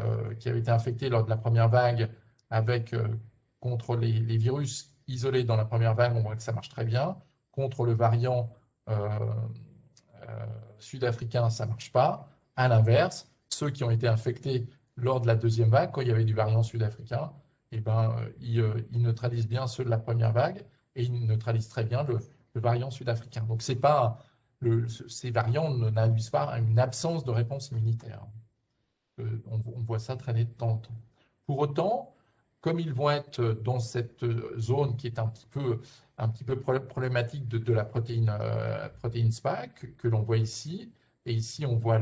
été infectés lors de la première vague contre les virus isolés dans la première vague, on voit que ça marche très bien. Contre le variant sud-africain, ça ne marche pas. À l'inverse, ceux qui ont été infectés lors de la deuxième vague, quand il y avait du variant sud-africain, eh ben, ils neutralisent bien ceux de la première vague et ils neutralisent très bien le variant sud-africain. Donc, ces variants n'induisent pas une absence de réponse immunitaire. On voit ça traîner de temps en temps. Pour autant, comme ils vont être dans cette zone qui est un petit peu problématique de la protéine spike que l'on voit ici, et ici on voit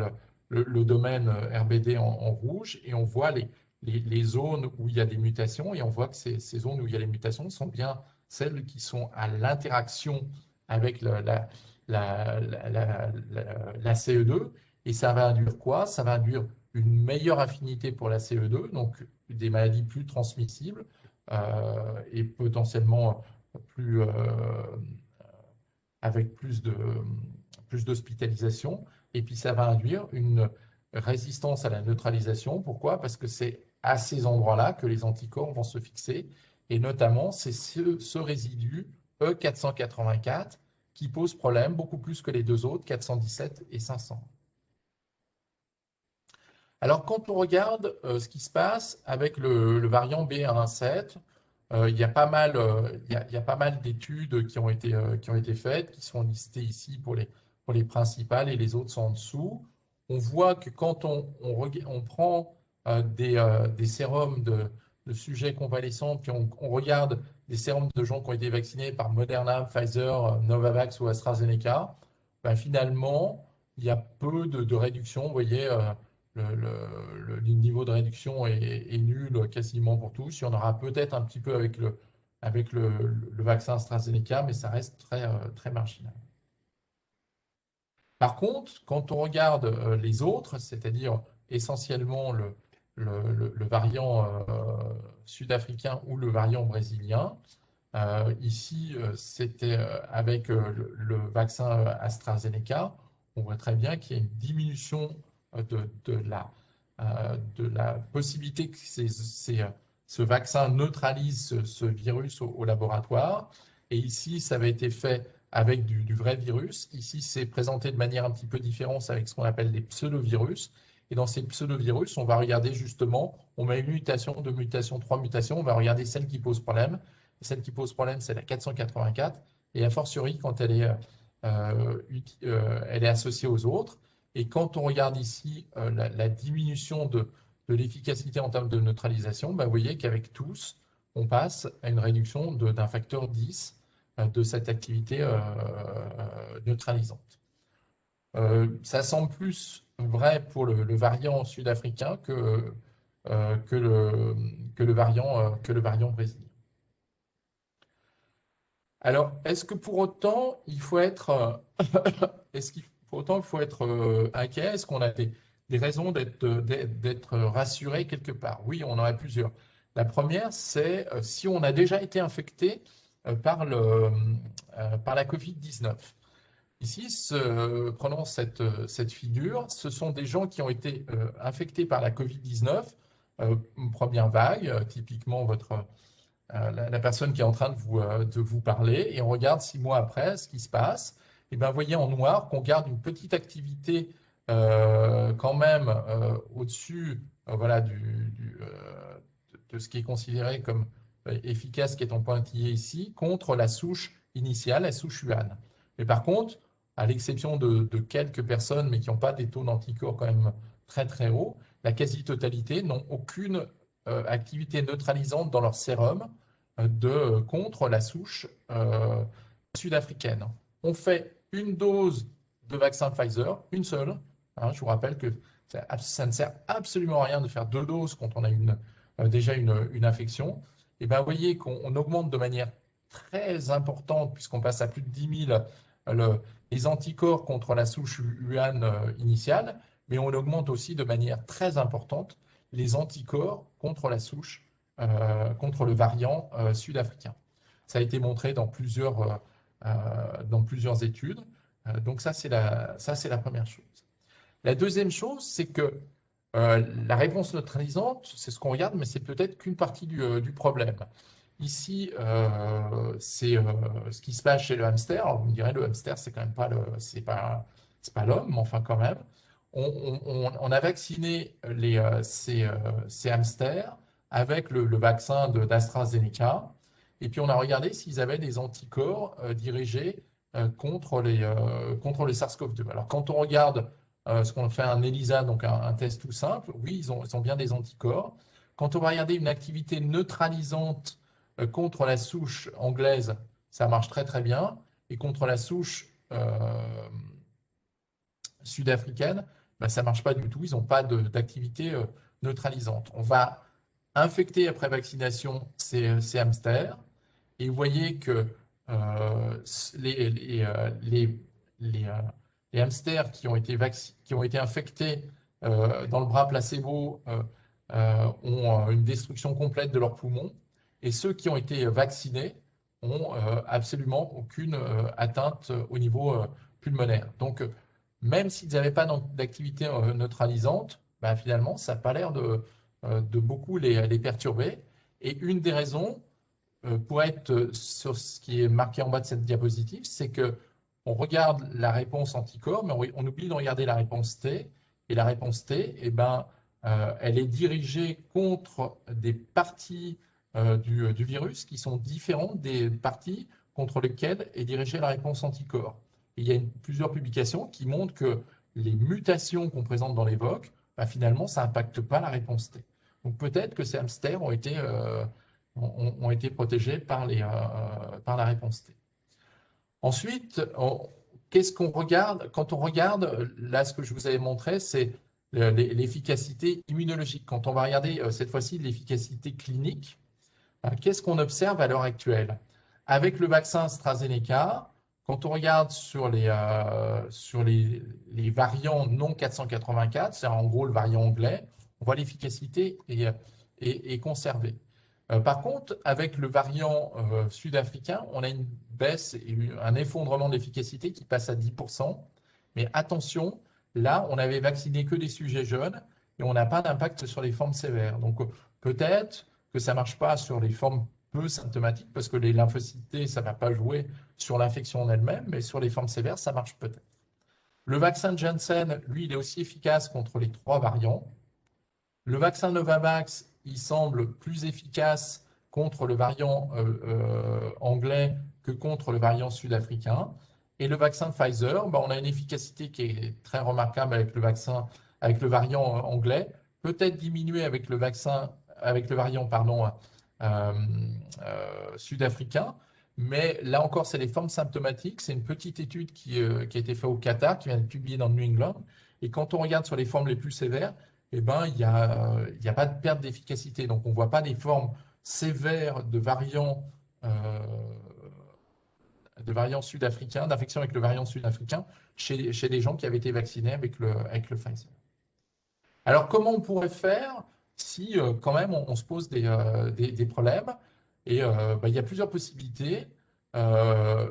le domaine RBD en rouge, et on voit les zones où il y a des mutations, et on voit que ces zones où il y a les mutations sont bien celles qui sont à l'interaction avec la CE2, et ça va induire quoi? Ça va induire une meilleure affinité pour la CE2, donc des maladies plus transmissibles et potentiellement avec plus d'hospitalisation. Et puis ça va induire une résistance à la neutralisation. Pourquoi? Parce que c'est à ces endroits-là que les anticorps vont se fixer. Et notamment, c'est ce résidu E484 qui pose problème beaucoup plus que les deux autres, 417 et 500. Alors, quand on regarde ce qui se passe avec le variant B117, il y a pas mal, il y a pas mal d'études qui ont été faites, qui sont listées ici pour les principales et les autres sont en dessous. On voit que quand on prend des sérums de de sujets convalescents, puis on regarde des sérums de gens qui ont été vaccinés par Moderna, Pfizer, Novavax ou AstraZeneca, ben finalement, il y a peu de réduction. Vous voyez, le niveau de réduction est nul quasiment pour tous. Il y en aura peut-être un petit peu avec le vaccin AstraZeneca, mais ça reste très marginal. Par contre, quand on regarde les autres, c'est-à-dire essentiellement le variant sud-africain ou le variant brésilien, ici, c'était avec le vaccin AstraZeneca, on voit très bien qu'il y a une diminution de la possibilité que ce vaccin neutralise ce virus au laboratoire. Et ici, ça avait été fait avec du vrai virus. Ici, c'est présenté de manière un petit peu différente avec ce qu'on appelle des pseudovirus. Et dans ces pseudovirus, on va regarder justement, on met une mutation, deux mutations, trois mutations, on va regarder celle qui pose problème. Celle qui pose problème, c'est la 484, et a fortiori quand elle est associée aux autres. Et quand on regarde ici la diminution de l'efficacité en termes de neutralisation, ben, vous voyez qu'avec tous, on passe à une réduction d'un facteur 10 de cette activité neutralisante. Ça semble plus vrai pour le variant sud-africain que le variant brésilien. Alors, est-ce que pour autant, il faut être, inquiet? Est-ce qu'on a des raisons d'être rassuré quelque part? Oui, on en a plusieurs. La première, c'est si on a déjà été infecté par la Covid-19. Ici, prenons cette figure, ce sont des gens qui ont été infectés par la Covid-19, première vague, typiquement la personne qui est en train de vous parler, et on regarde 6 mois après ce qui se passe. Et bien, vous voyez en noir qu'on garde une petite activité quand même au-dessus voilà, de ce qui est considéré comme efficace, qui est en pointillé ici, contre la souche initiale, la souche Wuhan. Mais par contre, à l'exception de quelques personnes, mais qui n'ont pas des taux d'anticorps quand même très hauts, la quasi-totalité n'ont aucune activité neutralisante dans leur sérum contre la souche sud-africaine. On fait une dose de vaccin Pfizer, une seule. Hein, je vous rappelle que ça ne sert absolument à rien de faire 2 doses quand on a déjà une infection. Et bien, vous voyez qu'on augmente de manière très importante, puisqu'on passe à plus de 10 000 les anticorps contre la souche Wuhan initiale, mais on augmente aussi de manière très importante les anticorps contre la souche, contre le variant sud-africain. Ça a été montré dans plusieurs études. Donc ça, c'est la première chose. La deuxième chose, c'est que la réponse neutralisante, c'est ce qu'on regarde, mais c'est peut-être qu'une partie du problème. Ici, c'est ce qui se passe chez le hamster. Alors, vous me direz, le hamster, c'est quand même c'est pas l'homme, mais enfin quand même. On a vacciné ces hamsters avec le vaccin d'AstraZeneca, et puis on a regardé s'ils avaient des anticorps dirigés contre le SARS-CoV-2. Alors, quand on regarde ce qu'on fait un ELISA, donc un test tout simple, oui, ils ont bien des anticorps. Quand on va regarder une activité neutralisante contre la souche anglaise, ça marche très bien. Et contre la souche sud-africaine, ben, ça ne marche pas du tout. Ils n'ont pas d'activité neutralisante. On va infecter après vaccination ces hamsters. Et vous voyez que les hamsters qui ont été infectés dans le bras placebo ont une destruction complète de leurs poumons. Et ceux qui ont été vaccinés ont absolument aucune atteinte au niveau pulmonaire. Donc, même s'ils n'avaient pas d'activité neutralisante, ben, finalement, ça n'a pas l'air de beaucoup les perturber. Et une des raisons, pour être sur ce qui est marqué en bas de cette diapositive, c'est que on regarde la réponse anticorps, mais on oublie de regarder la réponse T. Et la réponse T, eh ben, elle est dirigée contre des parties du virus qui sont différentes des parties contre lesquelles est dirigée la réponse anticorps. Et il y a plusieurs publications qui montrent que les mutations qu'on présente dans les VOC, ben, finalement, ça n'impacte pas la réponse T. Donc peut-être que ces hamsters ont été protégés par la réponse T. Ensuite, qu'est-ce qu'on regarde? Quand on regarde, là, ce que je vous avais montré, c'est l'efficacité immunologique. Quand on va regarder cette fois-ci l'efficacité clinique, qu'est-ce qu'on observe à l'heure actuelle? Avec le vaccin AstraZeneca, quand on regarde sur les variants non 484, c'est en gros le variant anglais, on voit l'efficacité est conservée. Par contre, avec le variant sud-africain, on a une baisse et un effondrement de l'efficacité qui passe à 10%. Mais attention, là, on avait vacciné que des sujets jeunes et on n'a pas d'impact sur les formes sévères. Donc peut-être que ça ne marche pas sur les formes peu symptomatiques parce que les lymphocytes T, ça ne va pas jouer sur l'infection en elle-même, mais sur les formes sévères, ça marche peut-être. Le vaccin de Janssen, lui, il est aussi efficace contre les 3 variants. Le vaccin Novavax, il semble plus efficace contre le variant anglais que contre le variant sud-africain. Et le vaccin Pfizer, on a une efficacité qui est très remarquable avec le variant anglais, peut-être diminuée avec le variant sud-africain. Mais là encore, c'est les formes symptomatiques. C'est une petite étude qui a été faite au Qatar, qui vient d'être publiée dans le New England. Et quand on regarde sur les formes les plus sévères, il n'y a pas de perte d'efficacité. Donc, on ne voit pas des formes sévères euh, de variants sud-africains, d'infection avec le variant sud-africain chez les gens qui avaient été vaccinés avec le Pfizer. Alors, comment on pourrait faire si quand même on se pose des problèmes? Et il y a plusieurs possibilités.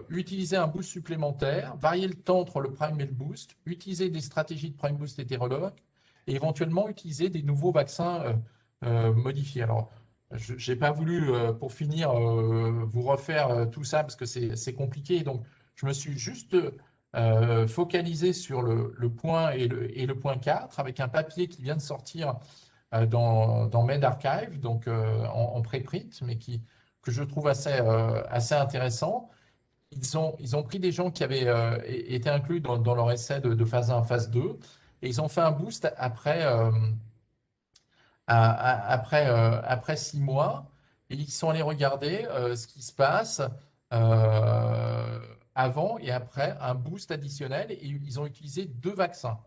Utiliser un boost supplémentaire, varier le temps entre le prime et le boost, utiliser des stratégies de prime boost hétérologue et éventuellement utiliser des nouveaux vaccins modifiés. Alors, je n'ai pas voulu, pour finir, vous refaire tout ça parce que c'est compliqué. Donc, je me suis juste focalisé sur le point et le point 4 avec un papier qui vient de sortir dans medRxiv, donc en préprint, mais que je trouve assez intéressant. Ils ont pris des gens qui avaient été inclus dans leur essai de phase 1, phase 2, et ils ont fait un boost après 6 mois, et ils sont allés regarder ce qui se passe avant et après un boost additionnel, et ils ont utilisé 2 vaccins.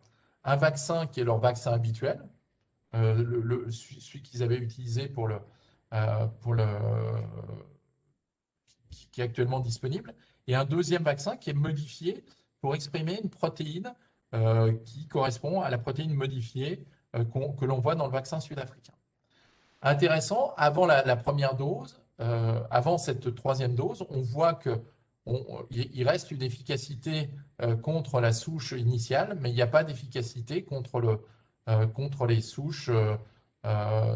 Un vaccin qui est leur vaccin habituel, celui qu'ils avaient utilisé pour le, qui est actuellement disponible, et un deuxième vaccin qui est modifié pour exprimer une protéine qui correspond à la protéine modifiée que l'on voit dans le vaccin sud-africain. Intéressant, avant la première dose, avant cette troisième dose, on voit qu'il reste une efficacité contre la souche initiale, mais il n'y a pas d'efficacité contre les souches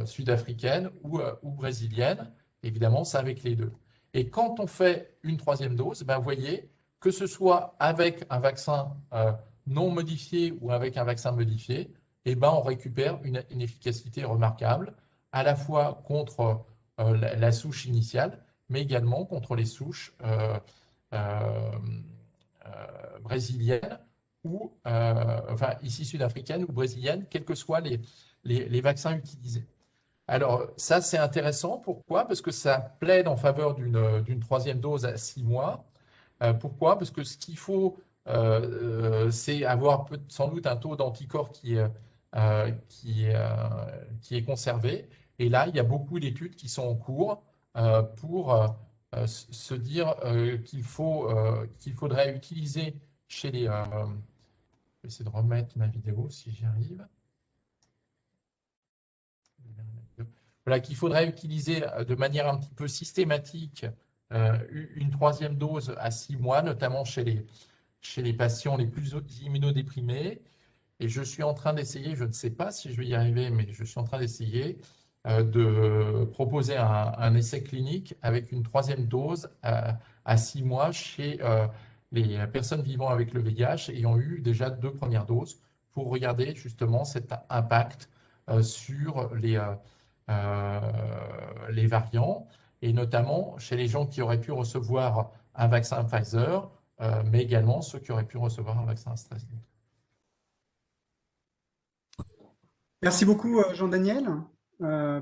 sud-africaines ou brésiliennes. Évidemment, c'est avec les deux. Et quand on fait une troisième dose, vous voyez que ce soit avec un vaccin non modifié ou avec un vaccin modifié, on récupère une efficacité remarquable, à la fois contre la souche initiale, mais également contre les souches brésiliennes ou, enfin ici sud-africaines ou brésiliennes, quels que soient les vaccins utilisés. Alors ça, c'est intéressant. Pourquoi? Parce que ça plaide en faveur d'une troisième dose à 6 mois. Pourquoi? Parce que ce qu'il faut, c'est avoir sans doute un taux d'anticorps qui est conservé. Et là, il y a beaucoup d'études qui sont en cours pour se dire qu'il faudrait utiliser chez les... je vais essayer de remettre ma vidéo si j'y arrive. Voilà, qu'il faudrait utiliser de manière un petit peu systématique une troisième dose à 6 mois, notamment chez les patients les plus immunodéprimés. Et je suis en train d'essayer, je ne sais pas si je vais y arriver, mais je suis en train d'essayer de proposer un essai clinique avec une troisième dose à 6 mois chez les personnes vivant avec le VIH ayant eu déjà 2 premières doses pour regarder justement cet impact sur les variants et notamment chez les gens qui auraient pu recevoir un vaccin Pfizer, mais également ceux qui auraient pu recevoir un vaccin AstraZeneca. Merci beaucoup, Jean-Daniel.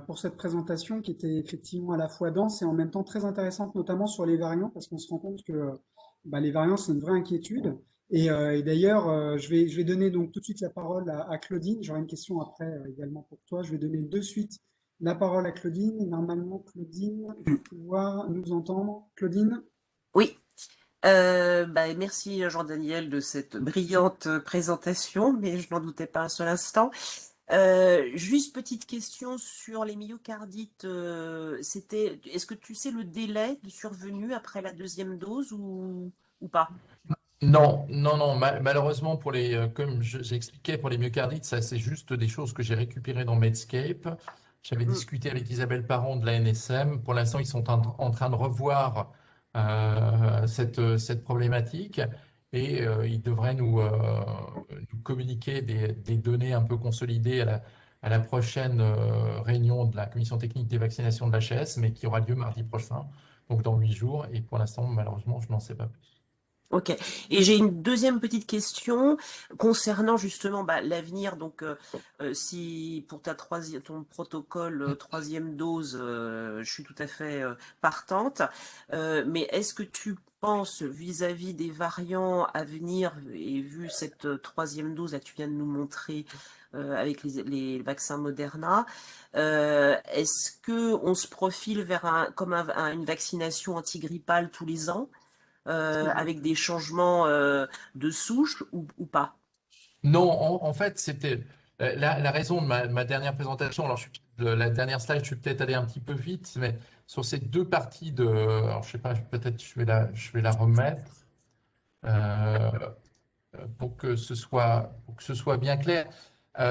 pour cette présentation qui était effectivement à la fois dense et en même temps très intéressante, notamment sur les variants, parce qu'on se rend compte que bah, les variants, c'est une vraie inquiétude. Et d'ailleurs, je vais donner donc tout de suite la parole à Claudine. J'aurai une question après également pour toi. Je vais donner de suite la parole à Claudine. Et normalement, Claudine va pouvoir nous entendre. Claudine? Oui, merci Jean-Daniel de cette brillante présentation, mais je n'en doutais pas un seul instant. Juste petite question sur les myocardites. Est-ce que tu sais le délai de survenue après la deuxième dose ou pas? Non, non, non. Malheureusement, comme j'expliquais, pour les myocardites, ça, c'est juste des choses que j'ai récupérées dans Medscape. J'avais Mm. discuté avec Isabelle Parent de la NSM. Pour l'instant, ils sont en train de revoir cette problématique et ils devraient nous communiquer des données un peu consolidées à la prochaine réunion de la commission technique des vaccinations de l'HS, mais qui aura lieu mardi prochain, donc dans 8 jours. Et pour l'instant, malheureusement, je n'en sais pas plus. Ok. Et j'ai une deuxième petite question concernant justement l'avenir. Donc, si pour ton protocole troisième dose, je suis tout à fait partante. Mais est-ce que tu penses vis-à-vis des variants à venir et vu cette troisième dose là que tu viens de nous montrer avec les vaccins Moderna, est-ce que on se profile vers une vaccination antigrippale tous les ans? Avec des changements de souche ou pas? Non, en fait, c'était la raison de ma dernière présentation. Alors, de la dernière slide, je suis peut-être allé un petit peu vite, mais sur ces deux parties alors, je sais pas, peut-être je vais la remettre euh, pour que ce soit bien clair.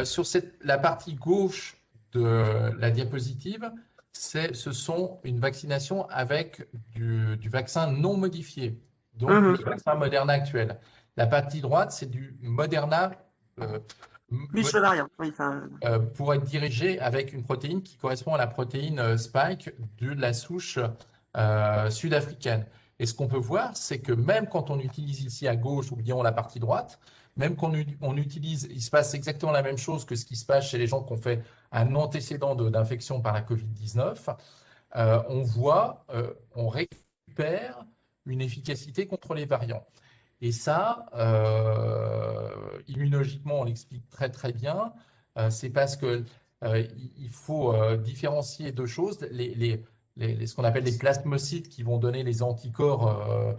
Sur la partie gauche de la diapositive, ce sont une vaccination avec du vaccin non modifié, donc le Mhm. vaccin Moderna actuel. La partie droite, c'est du Moderna euh, Plus le variant, oui, enfin, pour être dirigé avec une protéine qui correspond à la protéine spike de la souche sud-africaine. Et ce qu'on peut voir, c'est que même quand on utilise ici à gauche, oublions la partie droite, même quand on utilise, il se passe exactement la même chose que ce qui se passe chez les gens qui ont fait un antécédent d'infection par la Covid-19. On récupère une efficacité contre les variants. Et ça, immunologiquement, on l'explique très très bien. C'est parce que il faut différencier deux choses. Ce qu'on appelle les plasmocytes qui vont donner les anticorps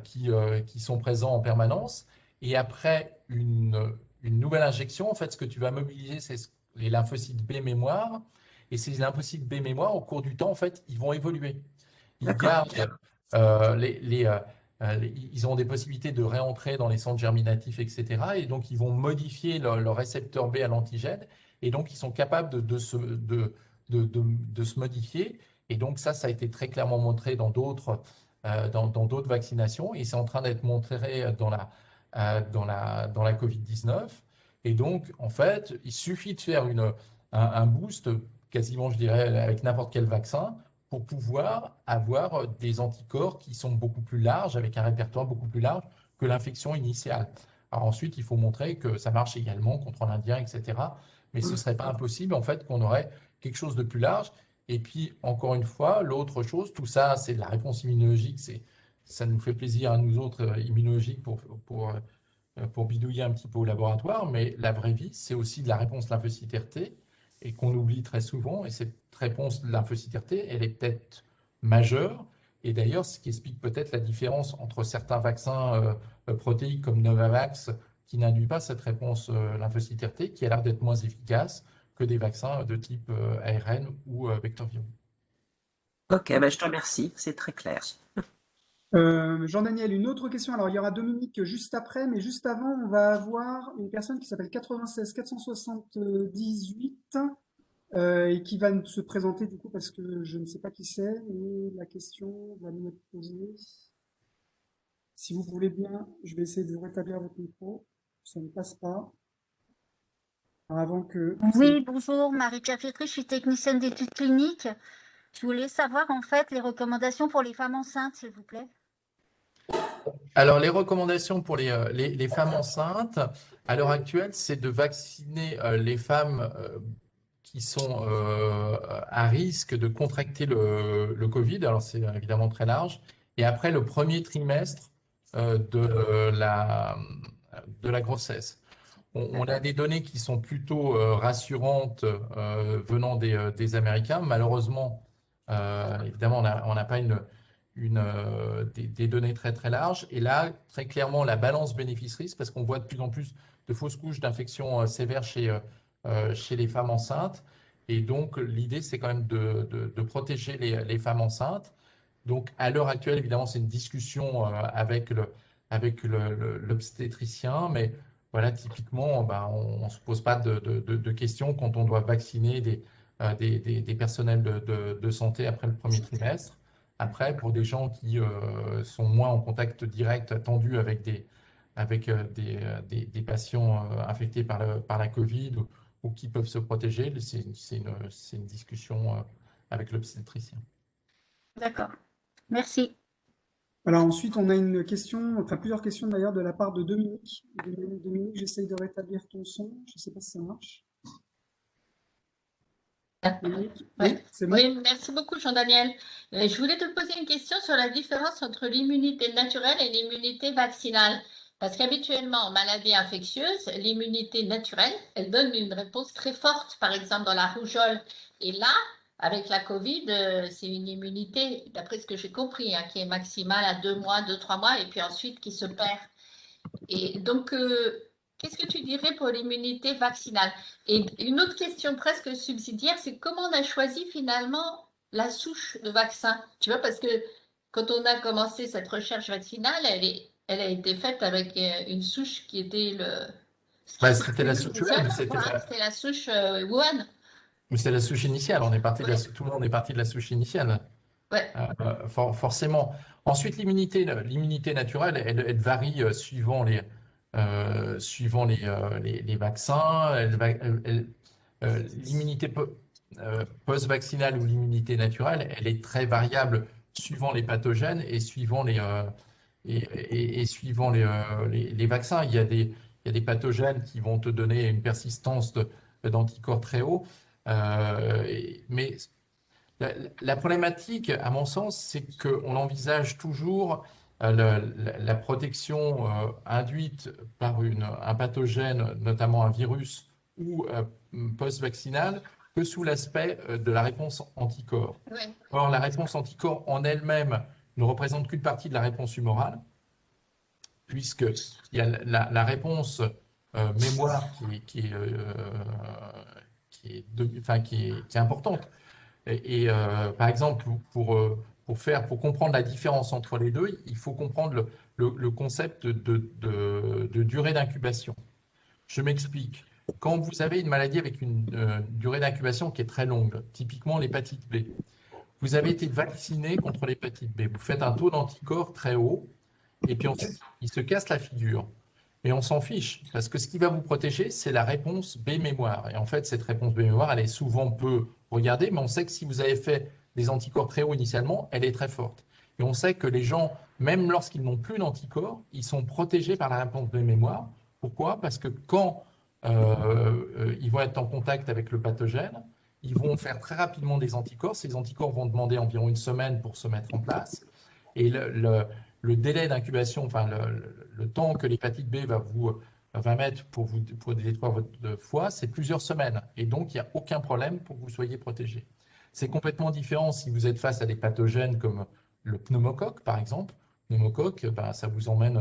qui sont présents en permanence. Et après une nouvelle injection, en fait, ce que tu vas mobiliser, c'est les lymphocytes B mémoire. Et ces lymphocytes B mémoire, au cours du temps, en fait, ils vont évoluer. Ils d'accord. gardent ils ont des possibilités de réentrer dans les centres germinatifs, etc. Et donc, ils vont modifier leur récepteur B à l'antigène. Et donc, ils sont capables de se modifier. Et donc, ça a été très clairement montré dans d'autres vaccinations. Et c'est en train d'être montré dans la Covid-19. Et donc, en fait, il suffit de faire un boost, quasiment, je dirais, avec n'importe quel vaccin pour pouvoir avoir des anticorps qui sont beaucoup plus larges, avec un répertoire beaucoup plus large que l'infection initiale. Alors ensuite, il faut montrer que ça marche également contre l'Indien, etc. Mais ce ne Mm. serait pas impossible, en fait, qu'on aurait quelque chose de plus large. Et puis, encore une fois, l'autre chose, tout ça, c'est de la réponse immunologique. Ça nous fait plaisir à nous autres immunologiques pour bidouiller un petit peu au laboratoire, mais la vraie vie, c'est aussi de la réponse lymphocytaire T, et qu'on oublie très souvent. Et cette réponse lymphocytaire T, elle est peut-être majeure. Et d'ailleurs, ce qui explique peut-être la différence entre certains vaccins protéiques comme Novavax, qui n'induit pas cette réponse lymphocytaire T, qui a l'air d'être moins efficace que des vaccins de type ARN ou vecteur virus. Ok, je te remercie, c'est très clair. Jean-Daniel, une autre question. Alors, il y aura Dominique juste après, mais juste avant, on va avoir une personne qui s'appelle 96 478 et qui va se présenter du coup parce que je ne sais pas qui c'est et la question va nous être posée. Si vous voulez bien, je vais essayer de rétablir votre micro. Ça ne passe pas. Alors, avant que Oui, bonjour, Marie-Pierre Fétry, je suis technicienne d'études cliniques. Je voulais savoir en fait les recommandations pour les femmes enceintes, s'il vous plaît. Alors, les recommandations pour les femmes enceintes, à l'heure actuelle, c'est de vacciner les femmes qui sont à risque de contracter le Covid. Alors, c'est évidemment très large. Et après le premier trimestre de la grossesse. On a des données qui sont plutôt rassurantes venant des Américains. Malheureusement, évidemment, on n'a pas des données très très larges. Et là, très clairement, la balance bénéfice-risque, parce qu'on voit de plus en plus de fausses couches d'infections sévères chez les femmes enceintes. Et donc, l'idée, c'est quand même de protéger les femmes enceintes. Donc, à l'heure actuelle, évidemment, c'est une discussion avec l'obstétricien, mais voilà, typiquement, ben, on ne se pose pas de questions quand on doit vacciner des personnels de santé après le premier trimestre. Après, pour des gens qui sont moins en contact direct attendu avec des patients infectés par la Covid ou qui peuvent se protéger, c'est une discussion avec l'obstétricien. D'accord. Merci. Alors ensuite, on a une question, enfin plusieurs questions d'ailleurs de la part de Dominique. Dominique, j'essaye de rétablir ton son. Je ne sais pas si ça marche. Dominique, Ouais. oui, c'est bon. Oui, merci beaucoup, Jean-Daniel. Je voulais te poser une question sur la différence entre l'immunité naturelle et l'immunité vaccinale. Parce qu'habituellement, en maladie infectieuse, l'immunité naturelle, elle donne une réponse très forte, par exemple dans la rougeole. Et là, avec la Covid, c'est une immunité, d'après ce que j'ai compris, hein, qui est maximale à 2 mois, 2-3 mois, et puis ensuite qui se perd. Et donc, qu'est-ce que tu dirais pour l'immunité vaccinale? Et une autre question presque subsidiaire, c'est comment on a choisi finalement la souche de vaccin? Tu vois, parce que quand on a commencé cette recherche vaccinale, elle a été faite avec une souche qui était ce qui Bah, c'était la circulait souche humaine, initialement, quoi, hein. C'était la souche Wuhan. c'est la souche initiale. On est parti Ouais, tout le monde est parti de la souche initiale, ouais, forcément. Ensuite, l'immunité naturelle, elle varie suivant les vaccins. L'immunité post-vaccinale ou l'immunité naturelle, elle est très variable suivant les pathogènes et suivant les vaccins. Il y a des pathogènes qui vont te donner une persistance d'anticorps très haut. Mais la problématique, à mon sens, c'est qu'on envisage toujours la protection induite par un pathogène, notamment un virus ou post-vaccinal, que sous l'aspect de la réponse anticorps. ouais. Or, la réponse anticorps en elle-même ne représente qu'une partie de la réponse humorale, puisqu'il y a la réponse mémoire qui est importante. Par exemple, pour comprendre la différence entre les deux, il faut comprendre le concept de durée d'incubation. Je m'explique. Quand vous avez une maladie avec une durée d'incubation qui est très longue, typiquement l'hépatite B, vous avez été vacciné contre l'hépatite B, vous faites un taux d'anticorps très haut, et puis ensuite, il se casse la figure. Mais on s'en fiche, parce que ce qui va vous protéger, c'est la réponse B mémoire. Et en fait, cette réponse B mémoire, elle est souvent peu regardée, mais on sait que si vous avez fait des anticorps très hauts initialement, elle est très forte. Et on sait que les gens, même lorsqu'ils n'ont plus d'anticorps, ils sont protégés par la réponse B mémoire. Pourquoi? Parce que quand ils vont être en contact avec le pathogène, ils vont faire très rapidement des anticorps. Ces anticorps vont demander environ une semaine pour se mettre en place. Et le délai d'incubation, enfin le temps que l'hépatite B va mettre pour détruire votre foie, c'est plusieurs semaines. Et donc, il n'y a aucun problème pour que vous soyez protégé. C'est complètement différent si vous êtes face à des pathogènes comme le pneumocoque, par exemple. Pneumocoque, ben, ça vous emmène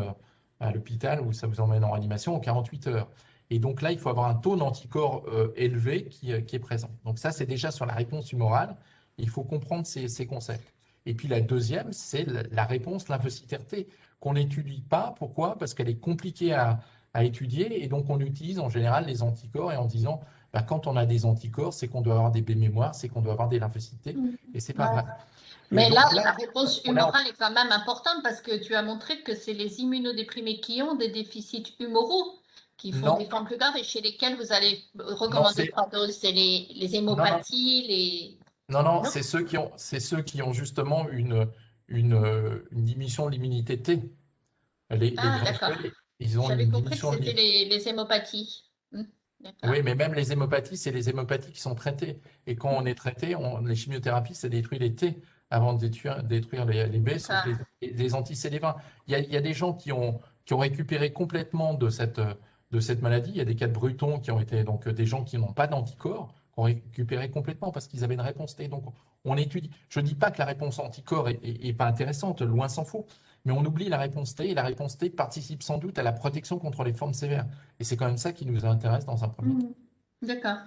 à l'hôpital ou ça vous emmène en réanimation en 48 heures. Et donc là, il faut avoir un taux d'anticorps élevé qui est présent. Donc ça, c'est déjà sur la réponse humorale. Il faut comprendre ces concepts. Et puis la deuxième, c'est la réponse lymphocytaire T qu'on n'étudie pas. Pourquoi? Parce qu'elle est compliquée à étudier et donc on utilise en général les anticorps et en disant bah, quand on a des anticorps, c'est qu'on doit avoir des B mémoires, c'est qu'on doit avoir des lymphocytes T et c'est pas Ouais. vrai. Mais donc là, là, la réponse on a- humorale est quand même importante parce que tu as montré que c'est les immunodéprimés qui ont des déficits humoraux qui font non, des formes plus graves et chez lesquels vous allez non, recommander 3 doses. C'est les non, non, hémopathies, non, Non? c'est ceux qui ont justement une diminution de l'immunité T. Les Ah, d'accord. gradués, ils ont J'avais une compris que diminution de c'était les hémopathies. D'accord. Oui, mais même les hémopathies, c'est les hémopathies qui sont traitées. Et quand on est traité, les chimiothérapies, ça détruit les T avant de détruire les B, sauf D'accord. les anti-CD20. Il y a des gens qui ont récupéré complètement de cette maladie. Il y a des cas de Bruton qui ont été donc des gens qui n'ont pas d'anticorps, qui ont récupéré complètement parce qu'ils avaient une réponse T. Donc on étudie. Je ne dis pas que la réponse anticorps est pas intéressante, loin s'en faut, mais on oublie la réponse T et la réponse T participe sans doute à la protection contre les formes sévères. Et c'est quand même ça qui nous intéresse dans un premier temps. D'accord.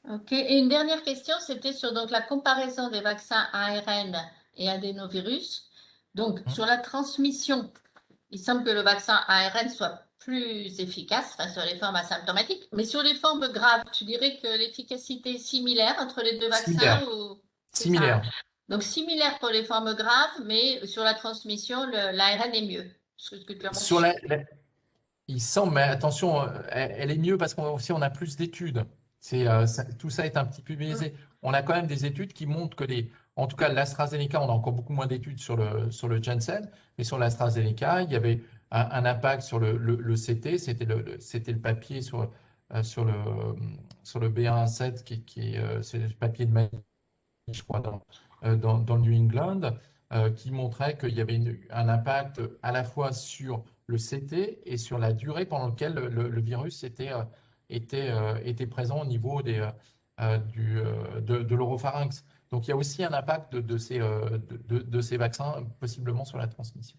OK. Et une dernière question, c'était sur donc, la comparaison des vaccins ARN et adénovirus. Donc, sur la transmission, il semble que le vaccin ARN soit plus efficace, enfin, sur les formes asymptomatiques, mais sur les formes graves, tu dirais que l'efficacité est similaire entre les deux vaccins Similaire. ou c'est ça? Similaire. Donc, similaire pour les formes graves, mais sur la transmission, l'ARN est mieux. Ce que tu as Sur mentionné. il semble, mais attention, elle est mieux parce qu'on aussi on a plus d'études. Tout ça est un petit peu biaisé. On a quand même des études qui montrent que en tout cas l'AstraZeneca, on a encore beaucoup moins d'études sur le Janssen, mais sur l'AstraZeneca, il y avait un impact sur le CT, c'était le papier sur le, sur le B1.7 c'est le papier de Mani, je crois, dans le New England, qui montrait qu'il y avait un impact à la fois sur le CT et sur la durée pendant laquelle le virus était présent au niveau de l'oropharynx. Donc il y a aussi un impact de ces vaccins possiblement sur la transmission.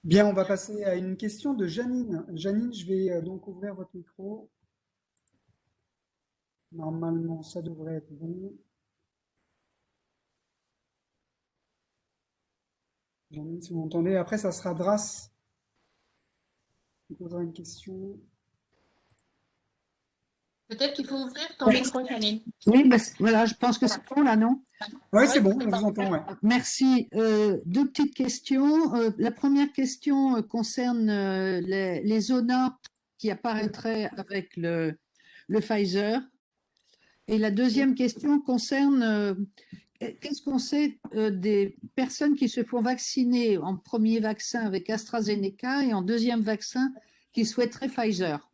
Bien, on va passer à une question de Janine. Janine, je vais donc ouvrir votre micro. Normalement, ça devrait être bon. Janine, si vous m'entendez. Après, ça sera Dras qui posera une question. Peut-être qu'il faut ouvrir ton micro, Janine. Oui, voilà, je pense que c'est bon là, non? Oui, c'est bon, on vous entend, ouais. Merci. Deux petites questions. La première question concerne les zonas qui apparaîtraient avec le Pfizer. Et la deuxième question concerne qu'est-ce qu'on sait des personnes qui se font vacciner en premier vaccin avec AstraZeneca et en deuxième vaccin qui souhaiteraient Pfizer?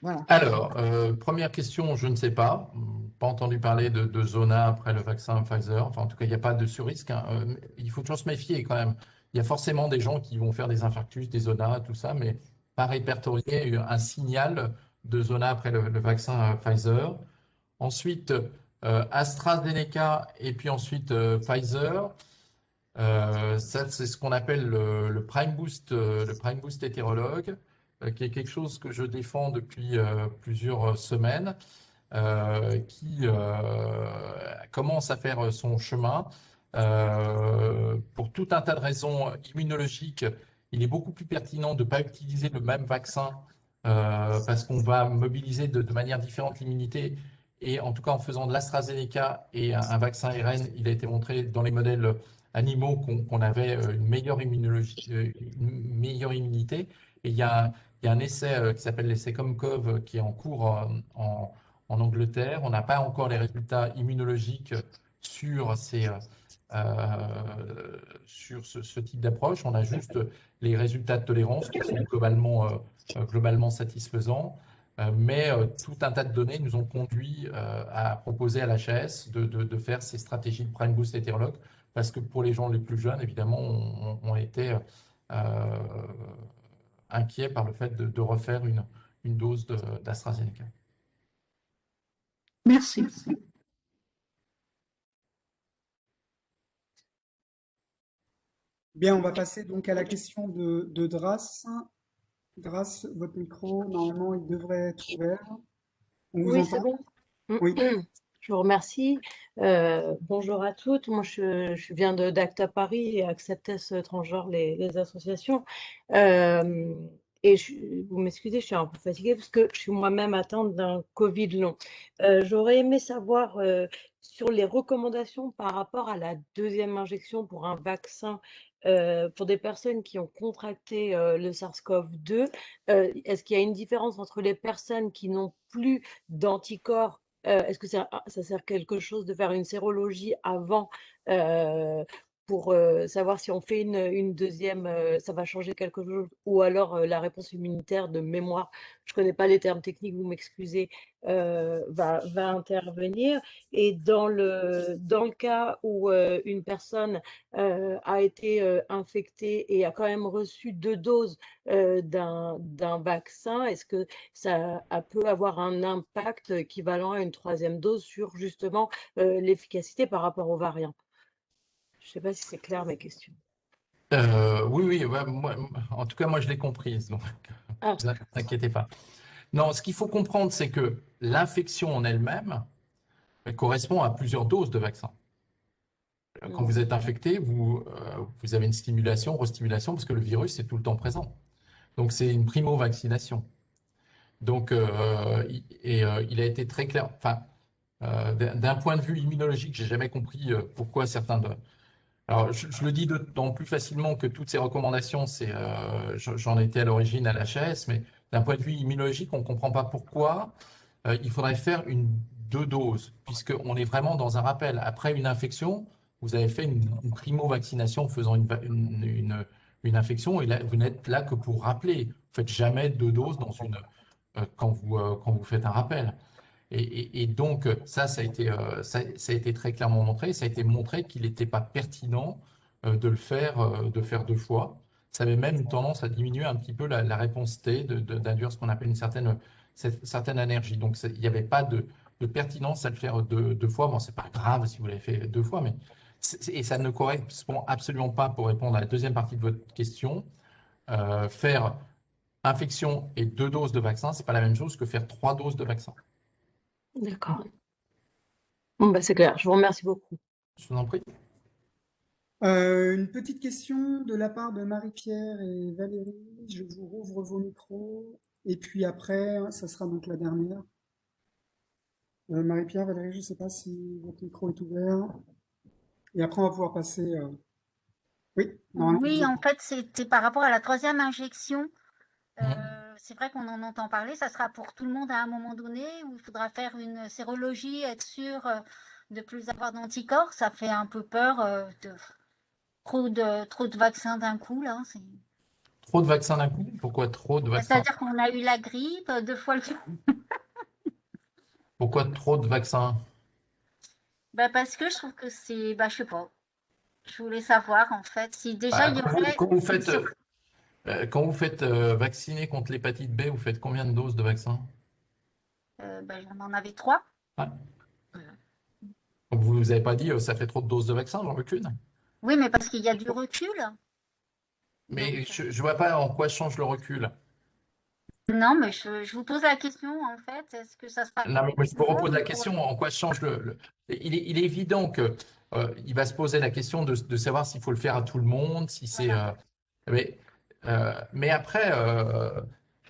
Voilà. Alors, première question, je ne sais pas. Pas entendu parler de zona après le vaccin Pfizer. Enfin, en tout cas, il n'y a pas de sur-risque, hein. Il faut toujours se méfier quand même. Il y a forcément des gens qui vont faire des infarctus, des zonas, tout ça, mais pas répertorié un signal de zona après le vaccin Pfizer. Ensuite, AstraZeneca et puis ensuite Pfizer. Ça, c'est ce qu'on appelle le Prime Boost hétérologue, qui est quelque chose que je défends depuis plusieurs semaines, qui commence à faire son chemin. Pour tout un tas de raisons immunologiques, il est beaucoup plus pertinent de ne pas utiliser le même vaccin parce qu'on va mobiliser de manière différente l'immunité. Et en tout cas, en faisant de l'AstraZeneca et un vaccin ARN, il a été montré dans les modèles animaux qu'on avait une meilleure immunité. Et il y a un essai qui s'appelle l'essai Comcov qui est en cours en Angleterre. On n'a pas encore les résultats immunologiques sur ce type d'approche. On a juste les résultats de tolérance qui sont globalement satisfaisants. Mais tout un tas de données nous ont conduit à proposer à l'HAS de faire ces stratégies de prime boost hétérologue parce que pour les gens les plus jeunes, évidemment, on était inquiets par le fait de refaire une dose d'AstraZeneca. Merci. Bien, on va passer donc à la question de Dras. Dras, votre micro, normalement, il devrait être ouvert. On vous Oui, c'est entend? bon. Oui. Je vous remercie. Bonjour à toutes. Moi, je viens d'Acta Paris et Acceptance Transgenre, les associations. Et vous m'excusez, je suis un peu fatiguée parce que je suis moi-même atteinte d'un Covid long. J'aurais aimé savoir sur les recommandations par rapport à la deuxième injection pour un vaccin pour des personnes qui ont contracté le SARS-CoV-2. Est-ce qu'il y a une différence entre les personnes qui n'ont plus d'anticorps? Est-ce que ça sert quelque chose de faire une sérologie avant pour savoir si on fait une deuxième, ça va changer quelque chose, ou alors la réponse immunitaire de mémoire, je ne connais pas les termes techniques, vous m'excusez, va intervenir. Et dans le cas où une personne a été infectée et a quand même reçu 2 doses d'un vaccin, est-ce que ça peut avoir un impact équivalent à une 3e dose sur justement l'efficacité par rapport aux variants? Je ne sais pas si c'est clair mes questions. Oui, oui, ouais, en tout cas, moi, je l'ai comprise, donc Ah, ne vous inquiétez pas. Non, ce qu'il faut comprendre, c'est que l'infection en elle-même correspond à plusieurs doses de vaccin. Quand vous êtes infecté, vous avez une stimulation, restimulation, parce que le virus est tout le temps présent. Donc, c'est une primo-vaccination. Donc, il a été très clair. Enfin, d'un point de vue immunologique, j'ai jamais compris pourquoi certains de. Alors, je le dis d'autant plus facilement que toutes ces recommandations, j'en étais à l'origine à l'HAS, mais d'un point de vue immunologique, on ne comprend pas pourquoi il faudrait faire 2 doses, puisqu'on est vraiment dans un rappel. Après une infection, vous avez fait une primo-vaccination en faisant une infection, et là, vous n'êtes là que pour rappeler. Vous ne faites jamais 2 doses quand vous faites un rappel. Et donc, ça a été très clairement montré. Ça a été montré qu'il n'était pas pertinent de faire 2 fois. Ça avait même une tendance à diminuer un petit peu la réponse T, d'induire ce qu'on appelle une certaine énergie. Donc, il n'y avait pas de pertinence à le faire 2 fois. Bon, c'est pas grave si vous l'avez fait 2 fois, mais et ça ne correspond absolument pas, pour répondre à la deuxième partie de votre question, faire infection et 2 doses de vaccin, c'est pas la même chose que faire 3 doses de vaccin. d'accord. Bon, bah, c'est clair. Je vous remercie beaucoup. Je vous en prie. Une petite question de la part de Marie-Pierre et Valérie. Je vous rouvre vos micros. Et puis après, ça sera donc la dernière. Marie-Pierre, Valérie, je ne sais pas si votre micro est ouvert. Et après, on va pouvoir passer. Oui, normalement, Oui, vous êtes- en fait, c'était par rapport à la 3e injection. Mhm. C'est vrai qu'on en entend parler. Ça sera pour tout le monde à un moment donné où il faudra faire une sérologie, être sûr de plus avoir d'anticorps. Ça fait un peu peur de trop de vaccins d'un coup là. Trop de vaccins d'un coup? Pourquoi trop de vaccins? C'est-à-dire qu'on a eu la grippe 2 fois le. Pourquoi trop de vaccins? Bah parce que je trouve que c'est, bah je sais pas. Je voulais savoir en fait si déjà Bah, il y aurait quand vous une faites, vacciner contre l'hépatite B, vous faites combien de doses de vaccin? bah, j'en en avais 3. Ah. Donc vous n'avez pas dit ça fait trop de doses de vaccin, j'en veux qu'une. Oui, mais parce qu'il y a du recul. Mais Donc, je ne vois pas en quoi change le recul. non, mais je vous pose la question en fait. Est-ce que ça sera Non, mais je vous nouveau repose la ou pour. question, en quoi change il est évident que il va se poser la question de savoir s'il faut le faire à tout le monde, si c'est. Voilà. Mais après,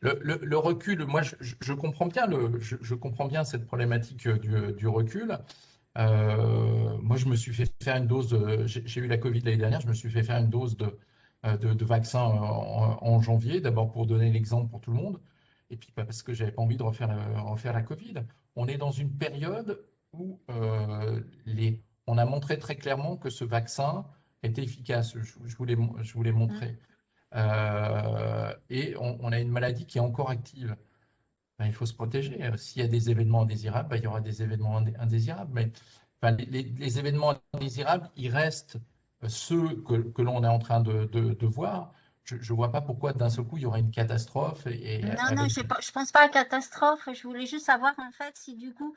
le recul, moi, je comprends bien je comprends bien cette problématique du recul. Moi, je me suis fait faire une dose. J'ai eu la Covid l'année dernière. Je me suis fait faire une dose de vaccin en janvier. D'abord pour donner l'exemple pour tout le monde, et puis parce que j'avais pas envie de refaire la Covid. On est dans une période où on a montré très clairement que ce vaccin était efficace. Je vous l'ai Mm. montré. Et on a une maladie qui est encore active. Ben, il faut se protéger. S'il y a des événements indésirables, ben, il y aura des événements indésirables. Mais enfin, les événements indésirables, ils restent ceux que l'on est en train de voir. Je ne vois pas pourquoi d'un seul coup il y aurait une catastrophe. Non, non, je pense pas à catastrophe. Je voulais juste savoir en fait si du coup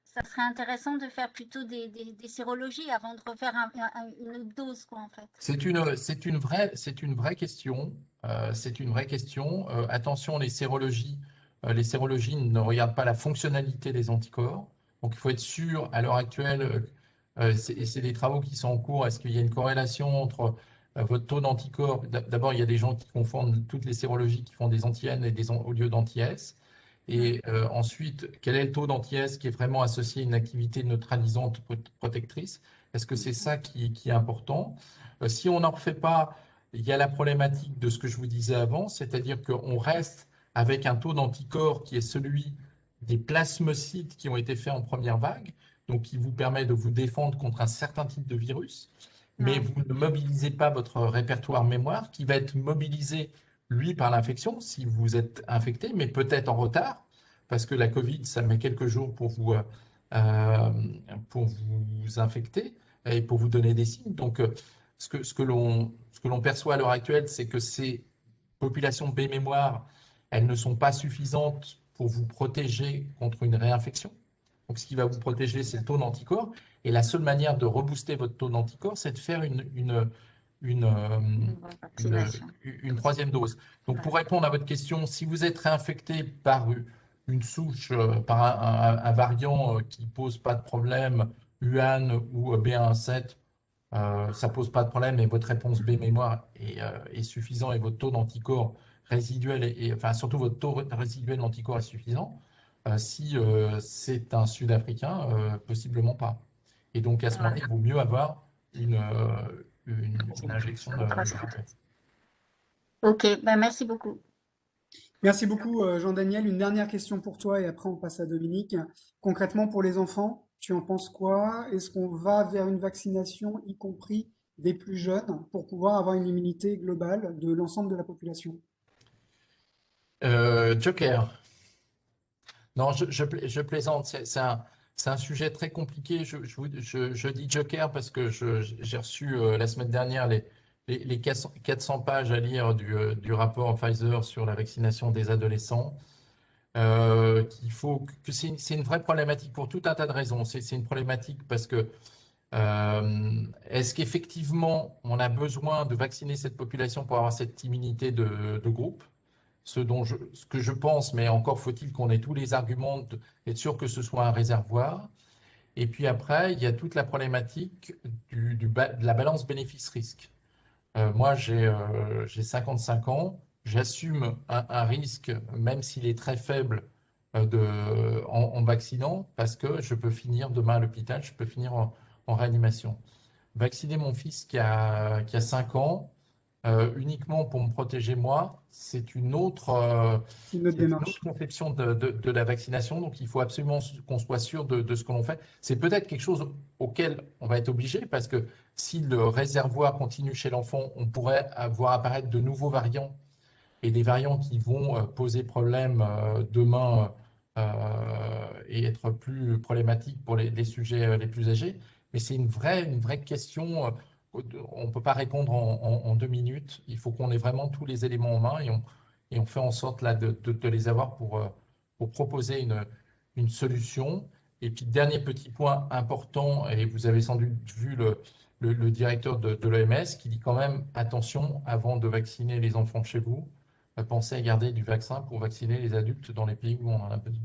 ça serait intéressant de faire plutôt des sérologies avant de refaire une autre dose, quoi, en fait. C'est une vraie question. C'est une vraie question. Attention, les sérologies ne regardent pas la fonctionnalité des anticorps. Donc, il faut être sûr, à l'heure actuelle, et c'est des travaux qui sont en cours, est-ce qu'il y a une corrélation entre votre taux d'anticorps? D'abord, il y a des gens qui confondent toutes les sérologies qui font des anti-N au lieu d'anti-S. Mm. Et ensuite, quel est le taux d'anti-S qui est vraiment associé à une activité neutralisante protectrice? Est-ce que c'est ça qui est important? Si on n'en refait pas, il y a la problématique de ce que je vous disais avant, c'est-à-dire qu'on reste avec un taux d'anticorps qui est celui des plasmocytes qui ont été faits en première vague, donc qui vous permet de vous défendre contre un certain type de virus. mais Non. vous ne mobilisez pas votre répertoire mémoire qui va être mobilisé, lui, par l'infection, si vous êtes infecté, mais peut-être en retard, parce que la Covid, ça met quelques jours euh, pour vous infecter et pour vous donner des signes. Donc, ce que l'on perçoit à l'heure actuelle, c'est que ces populations B mémoire, elles ne sont pas suffisantes pour vous protéger contre une réinfection. Donc, ce qui va vous protéger, c'est le taux d'anticorps. Et la seule manière de rebooster votre taux d'anticorps, c'est de faire une, euh, Une bonne vaccination. une troisième dose. Donc, pour répondre à votre question, si vous êtes réinfecté par une souche, par un variant qui ne pose pas de problème, UAN ou B117, ça ne pose pas de problème et votre réponse B mémoire est suffisant et votre taux d'anticorps résiduel, enfin surtout votre taux résiduel d'anticorps est suffisant. Si c'est un Sud-Africain, possiblement pas. Et donc à ce moment-là, Voilà. il vaut mieux avoir une injection de Troisième rappel. Ok, ben merci beaucoup. Merci beaucoup, Jean-Daniel. Une dernière question pour toi et après on passe à Dominique. Concrètement, pour les enfants, tu en penses quoi? Est-ce qu'on va vers une vaccination, y compris des plus jeunes, pour pouvoir avoir une immunité globale de l'ensemble de la population? Joker. Non, je plaisante. C'est un sujet très compliqué. Je dis Joker parce que j'ai reçu la semaine dernière les 400 pages à lire du rapport Pfizer sur la vaccination des adolescents. Qu'il faut que c'est une vraie problématique pour tout un tas de raisons. C'est une problématique parce que est-ce qu'effectivement on a besoin de vacciner cette population pour avoir cette immunité de groupe? Ce que je pense, mais encore faut-il qu'on ait tous les arguments, être sûr que ce soit un réservoir. Et puis après, il y a toute la problématique de la balance bénéfice-risque. Moi, j'ai 55 ans, j'assume un risque, même s'il est très faible, en vaccinant, parce que je peux finir demain à l'hôpital, je peux finir en réanimation. Vacciner mon fils qui a 5 ans, uniquement pour me protéger moi, C'est notre c'est une autre démarche. conception de la vaccination. Donc, il faut absolument qu'on soit sûr de ce que l'on fait. C'est peut-être quelque chose auquel on va être obligé, parce que si le réservoir continue chez l'enfant, on pourrait voir apparaître de nouveaux variants et des variants qui vont poser problème demain et être plus problématiques pour les sujets les plus âgés. Mais c'est une vraie question. On ne peut pas répondre en 2 minutes. Il faut qu'on ait vraiment tous les éléments en main et on fait en sorte là, de les avoir pour proposer une solution. Et puis, dernier petit point important, et vous avez sans doute vu le directeur de l'OMS qui dit quand même attention avant de vacciner les enfants chez vous, pensez à garder du vaccin pour vacciner les adultes dans les pays où on en a besoin.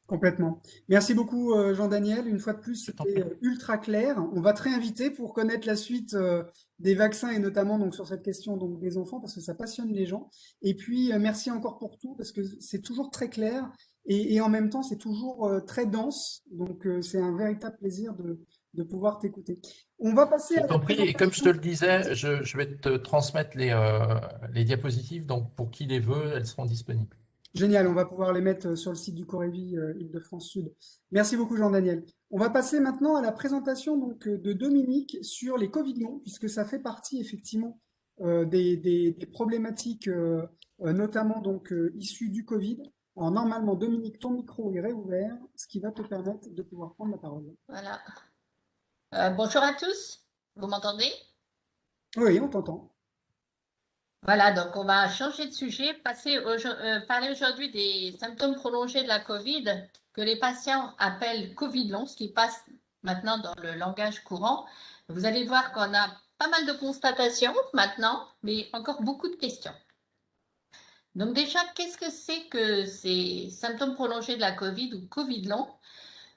Complètement. Merci beaucoup, Jean-Daniel. Une fois de plus, Je t'en c'était prie. ultra clair. On va te réinviter pour connaître la suite des vaccins et notamment donc sur cette question donc des enfants parce que ça passionne les gens. Et puis merci encore pour tout parce que c'est toujours très clair et en même temps c'est toujours très dense. Donc c'est un véritable plaisir de pouvoir t'écouter. On va passer Je à la t'en prie. Et comme je te présentation. le disais, je vais te transmettre les diapositives. Donc, pour qui les veut, elles seront disponibles. Génial, on va pouvoir les mettre sur le site du Corévi Île-de-France Sud. Merci beaucoup Jean-Daniel. On va passer maintenant à la présentation donc de Dominique sur les Covid longs, puisque ça fait partie effectivement des problématiques notamment donc issues du Covid. Alors normalement Dominique, ton micro est réouvert, ce qui va te permettre de pouvoir prendre la parole. Voilà. Bonjour à tous. Vous m'entendez? Oui, on t'entend. Voilà, donc on va changer de sujet, parler aujourd'hui des symptômes prolongés de la Covid que les patients appellent Covid long, ce qui passe maintenant dans le langage courant. Vous allez voir qu'on a pas mal de constatations maintenant, mais encore beaucoup de questions. Donc déjà, qu'est-ce que c'est que ces symptômes prolongés de la Covid ou Covid long?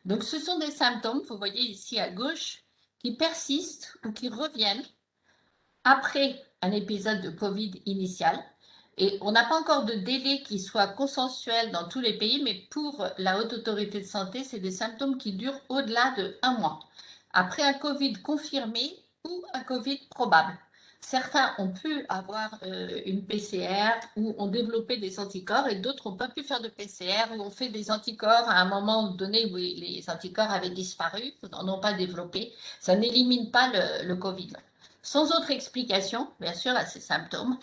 Donc ce sont des symptômes, vous voyez ici à gauche, qui persistent ou qui reviennent après un épisode de Covid initial. Et on n'a pas encore de délai qui soit consensuel dans tous les pays, mais pour la Haute Autorité de Santé, c'est des symptômes qui durent au-delà de 1 mois, après un Covid confirmé ou un Covid probable. Certains ont pu avoir une PCR ou ont développé des anticorps et d'autres n'ont pas pu faire de PCR ou ont fait des anticorps à un moment donné où les anticorps avaient disparu, n'en ont pas développé. Ça n'élimine pas le Covid. sans autre explication, bien sûr, à ces symptômes.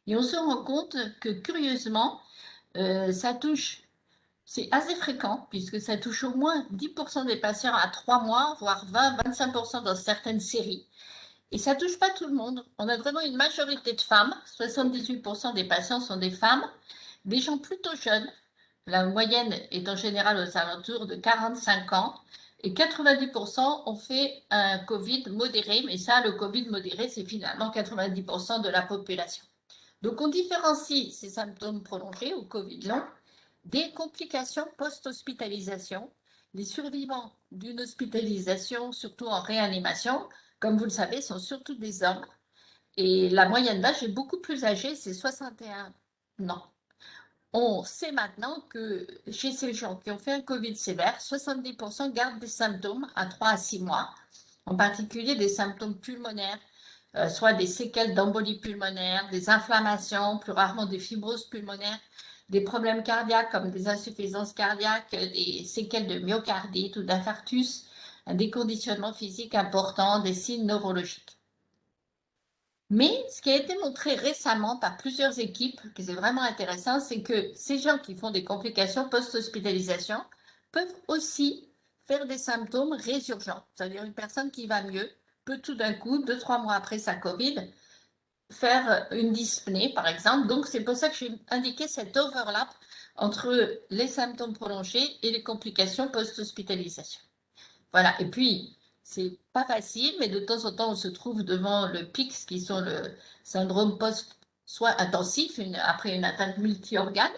Et on se rend compte que, curieusement, ça touche, c'est assez fréquent, puisque ça touche au moins 10% des patients à 3 mois, voire 20-25% dans certaines séries. Et ça ne touche pas tout le monde. On a vraiment une majorité de femmes, 78% des patients sont des femmes, des gens plutôt jeunes. La moyenne est en général aux alentours de 45 ans. Et 90% ont fait un Covid modéré, mais ça, le Covid modéré, c'est finalement 90% de la population. Donc, on différencie ces symptômes prolongés ou Covid long des complications post-hospitalisation. Les survivants d'une hospitalisation, surtout en réanimation, comme vous le savez, sont surtout des hommes. Et la moyenne d'âge est beaucoup plus âgée, c'est 61 ans. On sait maintenant que chez ces gens qui ont fait un Covid sévère, 70% gardent des symptômes à 3 à 6 mois, en particulier des symptômes pulmonaires, soit des séquelles d'embolie pulmonaire, des inflammations, plus rarement des fibroses pulmonaires, des problèmes cardiaques comme des insuffisances cardiaques, des séquelles de myocardite ou d'infarctus, des conditionnements physiques importants, des signes neurologiques. Mais ce qui a été montré récemment par plusieurs équipes, qui c'est vraiment intéressant, c'est que ces gens qui font des complications post-hospitalisation peuvent aussi faire des symptômes résurgents. C'est-à-dire une personne qui va mieux peut tout d'un coup, 2-3 mois après sa Covid, faire une dyspnée, par exemple. Donc, c'est pour ça que j'ai indiqué cet overlap entre les symptômes prolongés et les complications post-hospitalisation. Voilà. Et puis, c'est pas facile, mais de temps en temps, on se trouve devant le PICS, qui sont le syndrome post-soin intensif, après une atteinte multi-organes,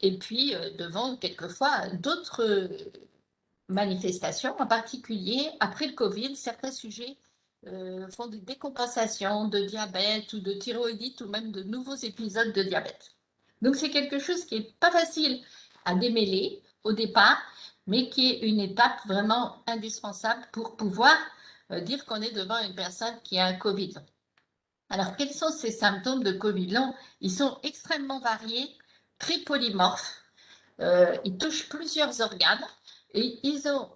et puis devant quelquefois d'autres manifestations, en particulier après le Covid, certains sujets font des décompensations de diabète ou de thyroïdite ou même de nouveaux épisodes de diabète. Donc c'est quelque chose qui n'est pas facile à démêler au départ, mais qui est une étape vraiment indispensable pour pouvoir dire qu'on est devant une personne qui a un Covid. Alors, quels sont ces symptômes de Covid long? Ils sont extrêmement variés, très polymorphes. Ils touchent plusieurs organes et ils ont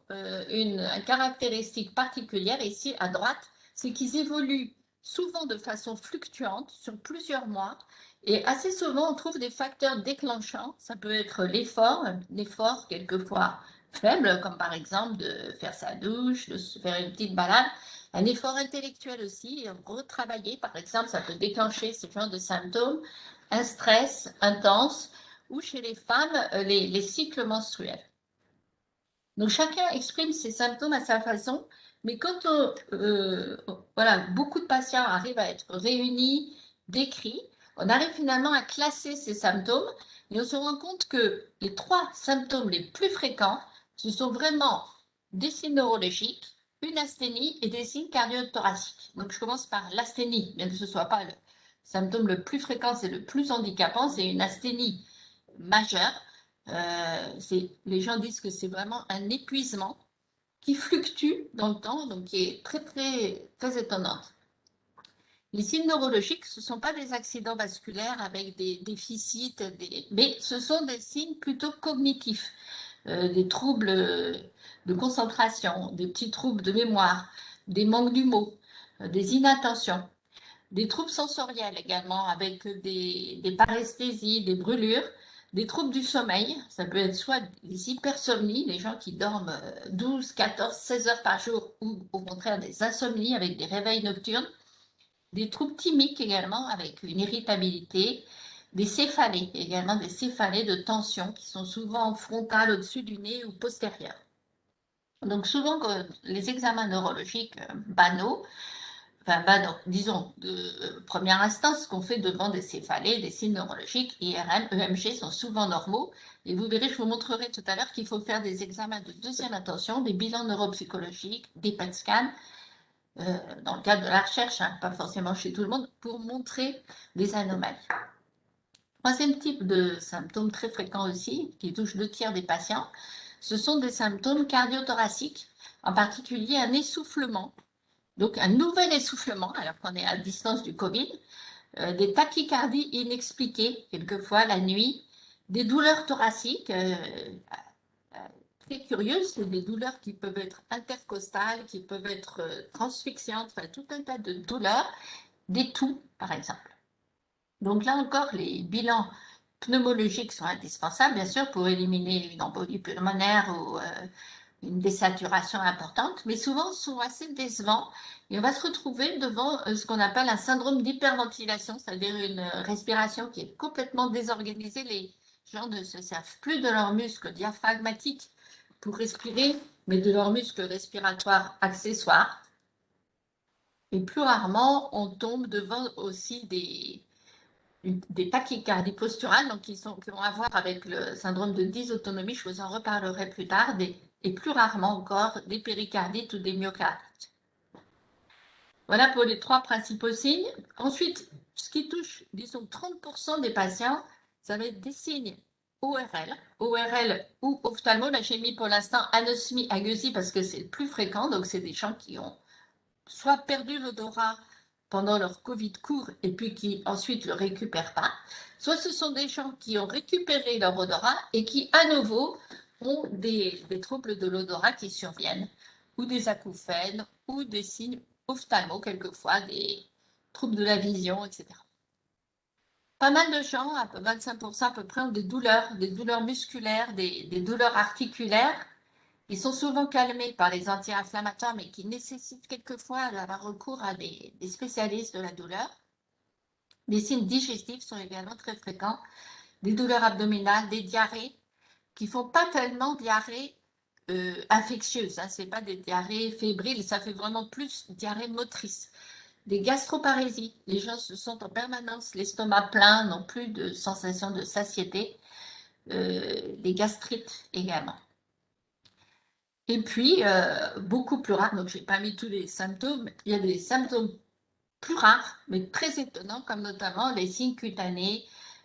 une caractéristique particulière ici à droite, c'est qu'ils évoluent souvent de façon fluctuante sur plusieurs mois et assez souvent on trouve des facteurs déclenchants. Ça peut être l'effort quelquefois faible, comme par exemple de faire sa douche, de se faire une petite balade. Un effort intellectuel aussi, retravailler par exemple, ça peut déclencher ce genre de symptômes. Un stress intense, ou chez les femmes, les cycles menstruels. Donc, chacun exprime ses symptômes à sa façon, mais quand voilà, beaucoup de patients arrivent à être réunis, décrits, on arrive finalement à classer ces symptômes et on se rend compte que les 3 symptômes les plus fréquents, ce sont vraiment des signes neurologiques, une asthénie et des signes cardio-thoraciques. Donc, je commence par l'asthénie, bien que ce ne soit pas le symptôme le plus fréquent, c'est le plus handicapant, c'est une asthénie majeure. Les gens disent que c'est vraiment un épuisement qui fluctue dans le temps, donc qui est très, très, très étonnante. Les signes neurologiques, ce ne sont pas des accidents vasculaires avec des déficits, mais ce sont des signes plutôt cognitifs, des troubles de concentration, des petits troubles de mémoire, des manques du mot, des inattentions, des troubles sensoriels également avec des paresthésies, des brûlures, des troubles du sommeil. Ça peut être soit des hypersomnies, les gens qui dorment 12, 14, 16 heures par jour, ou au contraire des insomnies avec des réveils nocturnes, des troubles thymiques également avec une irritabilité, des céphalées également, des céphalées de tension qui sont souvent frontales au-dessus du nez ou postérieures. Donc souvent, les examens neurologiques banaux, disons, de première instance, ce qu'on fait devant des céphalées, des signes neurologiques, IRM, EMG sont souvent normaux. Et vous verrez, je vous montrerai tout à l'heure qu'il faut faire des examens de deuxième intention, des bilans neuropsychologiques, des PET scans, dans le cadre de la recherche, pas forcément chez tout le monde, pour montrer des anomalies. Troisième type de symptômes très fréquents aussi, qui touche 2/3 des patients, ce sont des symptômes cardio-thoraciques, en particulier un essoufflement. Donc, un nouvel essoufflement, alors qu'on est à distance du Covid, des tachycardies inexpliquées, quelquefois la nuit, des douleurs thoraciques, très curieuses. C'est des douleurs qui peuvent être intercostales, qui peuvent être transfixiantes, enfin tout un tas de douleurs, des toux par exemple. Donc là encore, les bilans pneumologiques sont indispensables, bien sûr, pour éliminer une embolie pulmonaire ou une désaturation importante, mais souvent sont assez décevants. Et on va se retrouver devant ce qu'on appelle un syndrome d'hyperventilation, c'est-à-dire une respiration qui est complètement désorganisée. Les gens ne se servent plus de leurs muscles diaphragmatiques pour respirer, mais de leurs muscles respiratoires accessoires. Et plus rarement, on tombe devant aussi des tachycardies posturales, donc qui vont avoir avec le syndrome de dysautonomie, je vous en reparlerai plus tard, et plus rarement encore des péricardites ou des myocardites. Voilà pour les 3 principaux signes. Ensuite, ce qui touche, disons, 30% des patients, ça va être des signes ORL ou ophtalmo. Là, j'ai mis pour l'instant anosmie, agueusie parce que c'est le plus fréquent, donc c'est des gens qui ont soit perdu l'odorat pendant leur Covid court et puis qui ensuite ne le récupèrent pas, soit ce sont des gens qui ont récupéré leur odorat et qui à nouveau ont des troubles de l'odorat qui surviennent, ou des acouphènes, ou des signes ophtalmo, quelquefois des troubles de la vision, etc. Pas mal de gens, à peu 25% à peu près, ont des douleurs musculaires, des douleurs articulaires. Ils sont souvent calmés par les anti-inflammatoires, mais qui nécessitent quelquefois d'avoir recours à des spécialistes de la douleur. Les signes digestifs sont également très fréquents, des douleurs abdominales, des diarrhées, qui ne font pas tellement diarrhée infectieuse, hein, ce n'est pas des diarrhées fébriles, ça fait vraiment plus diarrhée motrice. Des gastroparésies, les gens se sentent en permanence l'estomac plein, n'ont plus de sensation de satiété, des gastrites également. Et puis, beaucoup plus rare, donc je n'ai pas mis tous les symptômes, il y a des symptômes plus rares, mais très étonnants, comme notamment les signes cutanés,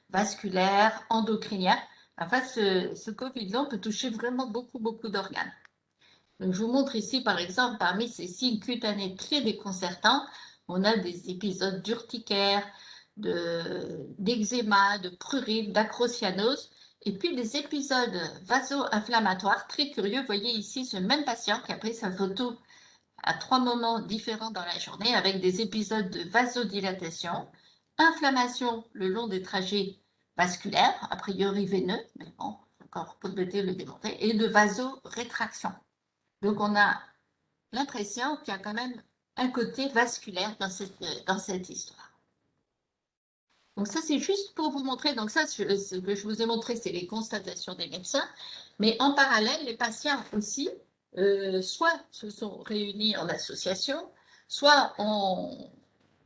vasculaires, endocriniens. Enfin, ce Covid-là peut toucher vraiment beaucoup d'organes. Donc, je vous montre ici, par exemple, parmi ces signes cutanés très déconcertants, on a des épisodes d'urticaire, d'eczéma, de prurite, d'acrocyanose, et puis des épisodes vaso-inflammatoires très curieux. Vous voyez ici ce même patient qui a pris sa photo à 3 moments différents dans la journée avec des épisodes de vasodilatation, inflammation le long des trajets vasculaires, a priori veineux, mais bon, encore peut-être le démontrer, et de vasorétraction. Donc on a l'impression qu'il y a quand même un côté vasculaire dans cette histoire. Donc ça, c'est juste pour vous montrer. Donc ça, ce que je vous ai montré, c'est les constatations des médecins. Mais en parallèle, les patients aussi, soit se sont réunis en association, soit ont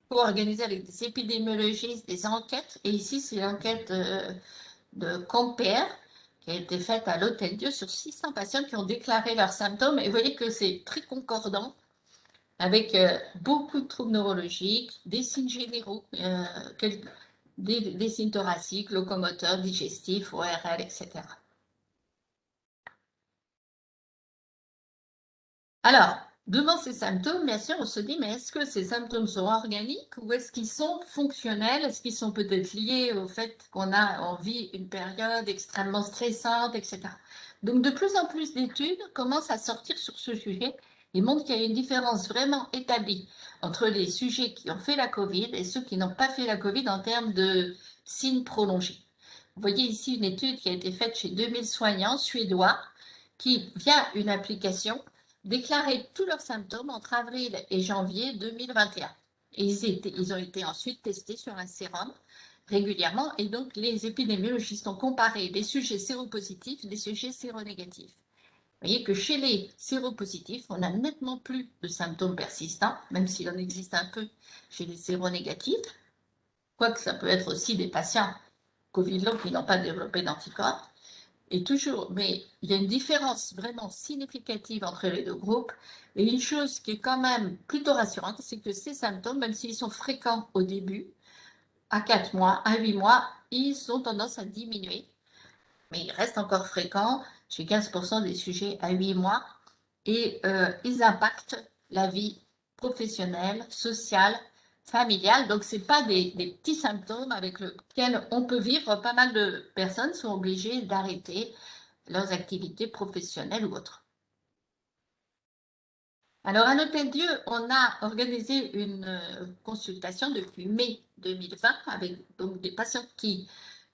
co-organisé avec des épidémiologistes des enquêtes. Et ici, c'est l'enquête de Compère qui a été faite à l'Hôtel-Dieu sur 600 patients qui ont déclaré leurs symptômes. Et vous voyez que c'est très concordant avec beaucoup de troubles neurologiques, des signes généraux, des signes thoraciques, locomoteurs, digestifs, ORL, etc. Alors, devant ces symptômes, bien sûr, on se dit, mais est-ce que ces symptômes sont organiques ou est-ce qu'ils sont fonctionnels? Est-ce qu'ils sont peut-être liés au fait qu'on vit une période extrêmement stressante, etc. Donc, de plus en plus d'études commencent à sortir sur ce sujet et montrent qu'il y a une différence vraiment établie entre les sujets qui ont fait la Covid et ceux qui n'ont pas fait la Covid en termes de signes prolongés. Vous voyez ici une étude qui a été faite chez 2000 soignants suédois qui, via une application, déclaraient tous leurs symptômes entre avril et janvier 2021. Et ils ont été ensuite testés sur un sérum régulièrement et donc les épidémiologistes ont comparé les sujets séropositifs et les sujets séronégatifs. Vous voyez que chez les séropositifs, on a nettement plus de symptômes persistants, même s'il en existe un peu chez les séronégatifs, quoique ça peut être aussi des patients Covid long qui n'ont pas développé d'anticorps. Et toujours, mais il y a une différence vraiment significative entre les deux groupes. Et une chose qui est quand même plutôt rassurante, c'est que ces symptômes, même s'ils sont fréquents au début, à 4 mois, à 8 mois, ils ont tendance à diminuer. Mais ils restent encore fréquents chez 15% des sujets à 8 mois. Et ils impactent la vie professionnelle, sociale, familiale. Donc, ce n'est pas des petits symptômes avec lesquels on peut vivre. Pas mal de personnes sont obligées d'arrêter leurs activités professionnelles ou autres. Alors, à l'Hôtel-Dieu, on a organisé une consultation depuis mai 2020 avec donc, des patients qui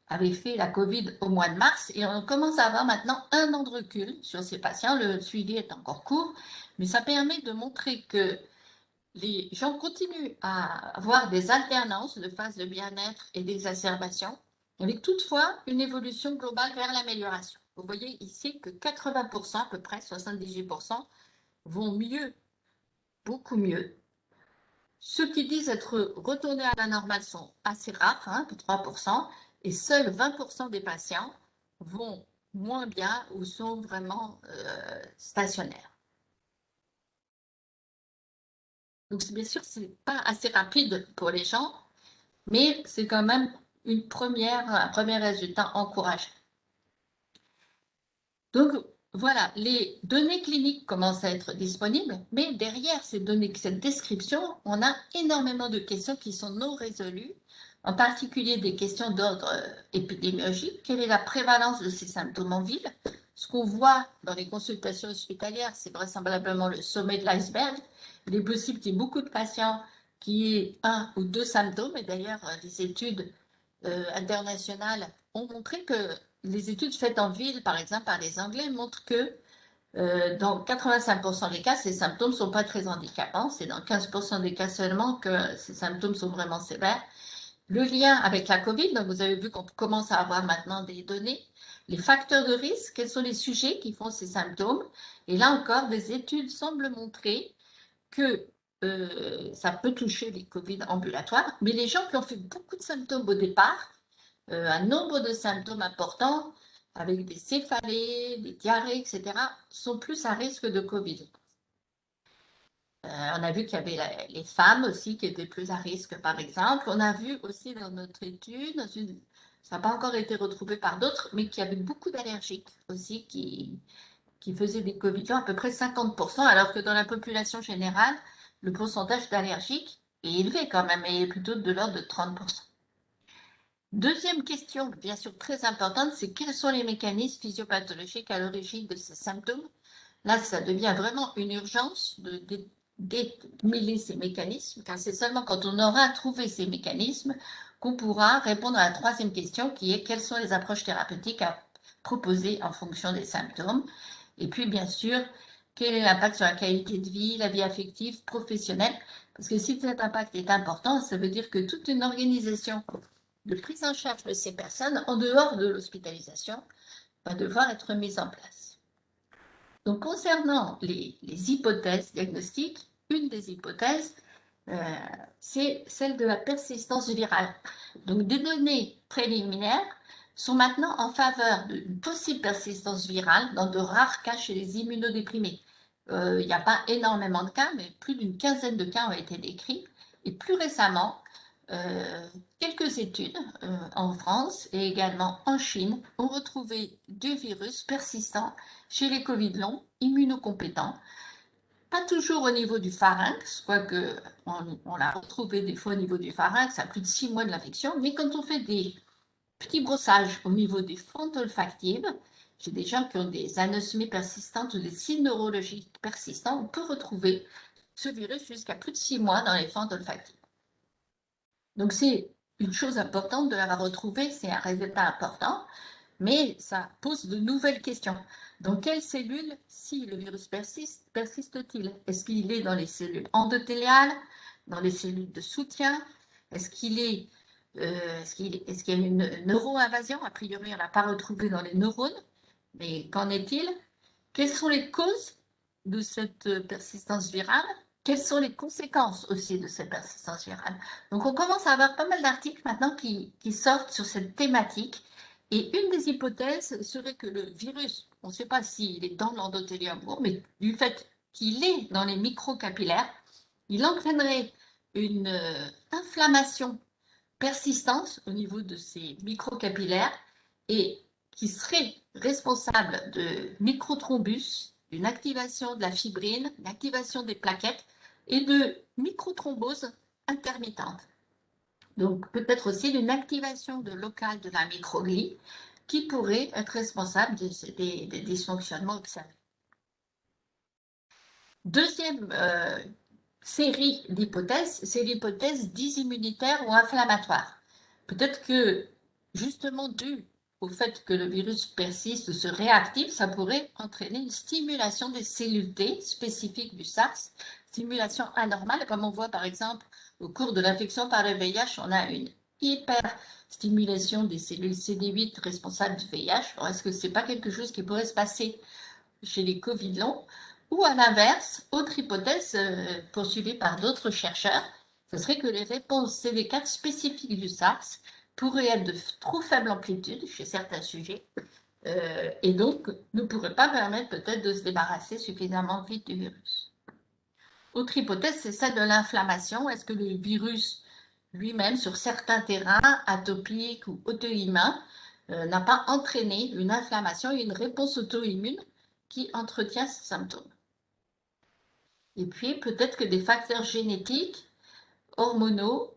avaient fait la Covid au mois de mars et on commence à avoir maintenant 1 an de recul sur ces patients. Le suivi est encore court, mais ça permet de montrer que les gens continuent à avoir des alternances de phases de bien-être et d'exacerbation, avec toutefois une évolution globale vers l'amélioration. Vous voyez ici que 80%, à peu près 78%, vont mieux, beaucoup mieux. Ceux qui disent être retournés à la normale sont assez rares, hein, 3%, et seuls 20% des patients vont moins bien ou sont vraiment stationnaires. Donc, bien sûr, ce n'est pas assez rapide pour les gens, mais c'est quand même un premier résultat encourageant. Donc, voilà, les données cliniques commencent à être disponibles, mais derrière ces données, cette description, on a énormément de questions qui sont non résolues, en particulier des questions d'ordre épidémiologique. Quelle est la prévalence de ces symptômes en ville? Ce qu'on voit dans les consultations hospitalières, c'est vraisemblablement le sommet de l'iceberg. Il est possible qu'il y ait beaucoup de patients qui aient 1 ou 2 symptômes, et d'ailleurs, les études internationales ont montré que les études faites en ville, par exemple par les Anglais, montrent que dans 85% des cas, ces symptômes ne sont pas très handicapants. C'est dans 15% des cas seulement que ces symptômes sont vraiment sévères. Le lien avec la Covid, donc vous avez vu qu'on commence à avoir maintenant des données. Les facteurs de risque, quels sont les sujets qui font ces symptômes? Et là encore, des études semblent montrer que ça peut toucher les Covid ambulatoires, mais les gens qui ont fait beaucoup de symptômes au départ, un nombre de symptômes importants, avec des céphalées, des diarrhées, etc., sont plus à risque de Covid. On a vu qu'il y avait les femmes aussi qui étaient plus à risque, par exemple. On a vu aussi dans notre étude, ça n'a pas encore été retrouvé par d'autres, mais qu'il y avait beaucoup d'allergiques aussi qui faisaient des Covid longs, à peu près 50%, alors que dans la population générale, le pourcentage d'allergiques est élevé quand même, et plutôt de l'ordre de 30%. Deuxième question, bien sûr très importante, c'est quels sont les mécanismes physiopathologiques à l'origine de ces symptômes? Là, ça devient vraiment une urgence de démêler ces mécanismes, car c'est seulement quand on aura trouvé ces mécanismes qu'on pourra répondre à la troisième question qui est quelles sont les approches thérapeutiques à proposer en fonction des symptômes. Et puis, bien sûr, quel est l'impact sur la qualité de vie, la vie affective, professionnelle? Parce que si cet impact est important, ça veut dire que toute une organisation de prise en charge de ces personnes en dehors de l'hospitalisation va devoir être mise en place. Donc, concernant les hypothèses diagnostiques, une des hypothèses, c'est celle de la persistance virale. Donc, des données préliminaires sont maintenant en faveur d'une possible persistance virale dans de rares cas chez les immunodéprimés. Il n'y a pas énormément de cas, mais plus d'une quinzaine de cas ont été décrits. Et plus récemment, quelques études en France et également en Chine ont retrouvé du virus persistant chez les Covid longs immunocompétents. Pas toujours au niveau du pharynx, quoique on l'a retrouvé des fois au niveau du pharynx à plus de 6 mois de l'infection, mais quand on fait des petits brossages au niveau des fentes olfactives, chez des gens qui ont des anosmies persistantes ou des signes neurologiques persistants, on peut retrouver ce virus jusqu'à plus de 6 mois dans les fentes olfactives. Donc, c'est une chose importante de l'avoir retrouvé, c'est un résultat important, mais ça pose de nouvelles questions. Dans quelles cellules, si le virus persiste-t-il? Est-ce qu'il est dans les cellules endothéliales, dans les cellules de soutien? Est-ce qu'il y a une neuroinvasion? A priori, on n'a pas retrouvé dans les neurones, mais qu'en est-il? Quelles sont les causes de cette persistance virale? Quelles sont les conséquences aussi de cette persistance virale? Donc, on commence à avoir pas mal d'articles maintenant qui sortent sur cette thématique. Et une des hypothèses serait que le virus, on ne sait pas s'il est dans l'endothélium, mais du fait qu'il est dans les microcapillaires, il entraînerait une inflammation persistante au niveau de ces microcapillaires et qui serait responsable de microthrombus, d'une activation de la fibrine, d'une activation des plaquettes et de microthrombose intermittente. Donc peut-être aussi d'une activation locale de la microglie qui pourraient être responsables des dysfonctionnements observés. Deuxième série d'hypothèses, c'est l'hypothèse dysimmunitaire ou inflammatoire. Peut-être que, justement, dû au fait que le virus persiste, se réactive, ça pourrait entraîner une stimulation des cellules T spécifiques du SARS, stimulation anormale, comme on voit par exemple au cours de l'infection par le VIH, on a une hyperstimulation des cellules CD8 responsables du VIH. Alors, est-ce que ce n'est pas quelque chose qui pourrait se passer chez les Covid longs? Ou à l'inverse, autre hypothèse poursuivie par d'autres chercheurs, ce serait que les réponses CD4 spécifiques du SARS pourraient être de trop faible amplitude chez certains sujets et donc ne pourraient pas permettre peut-être de se débarrasser suffisamment vite du virus. Autre hypothèse, c'est celle de l'inflammation. Est-ce que le virus lui-même, sur certains terrains atopiques ou auto-immuns, n'a pas entraîné une inflammation et une réponse auto-immune qui entretient ces symptômes? Et puis, peut-être que des facteurs génétiques, hormonaux,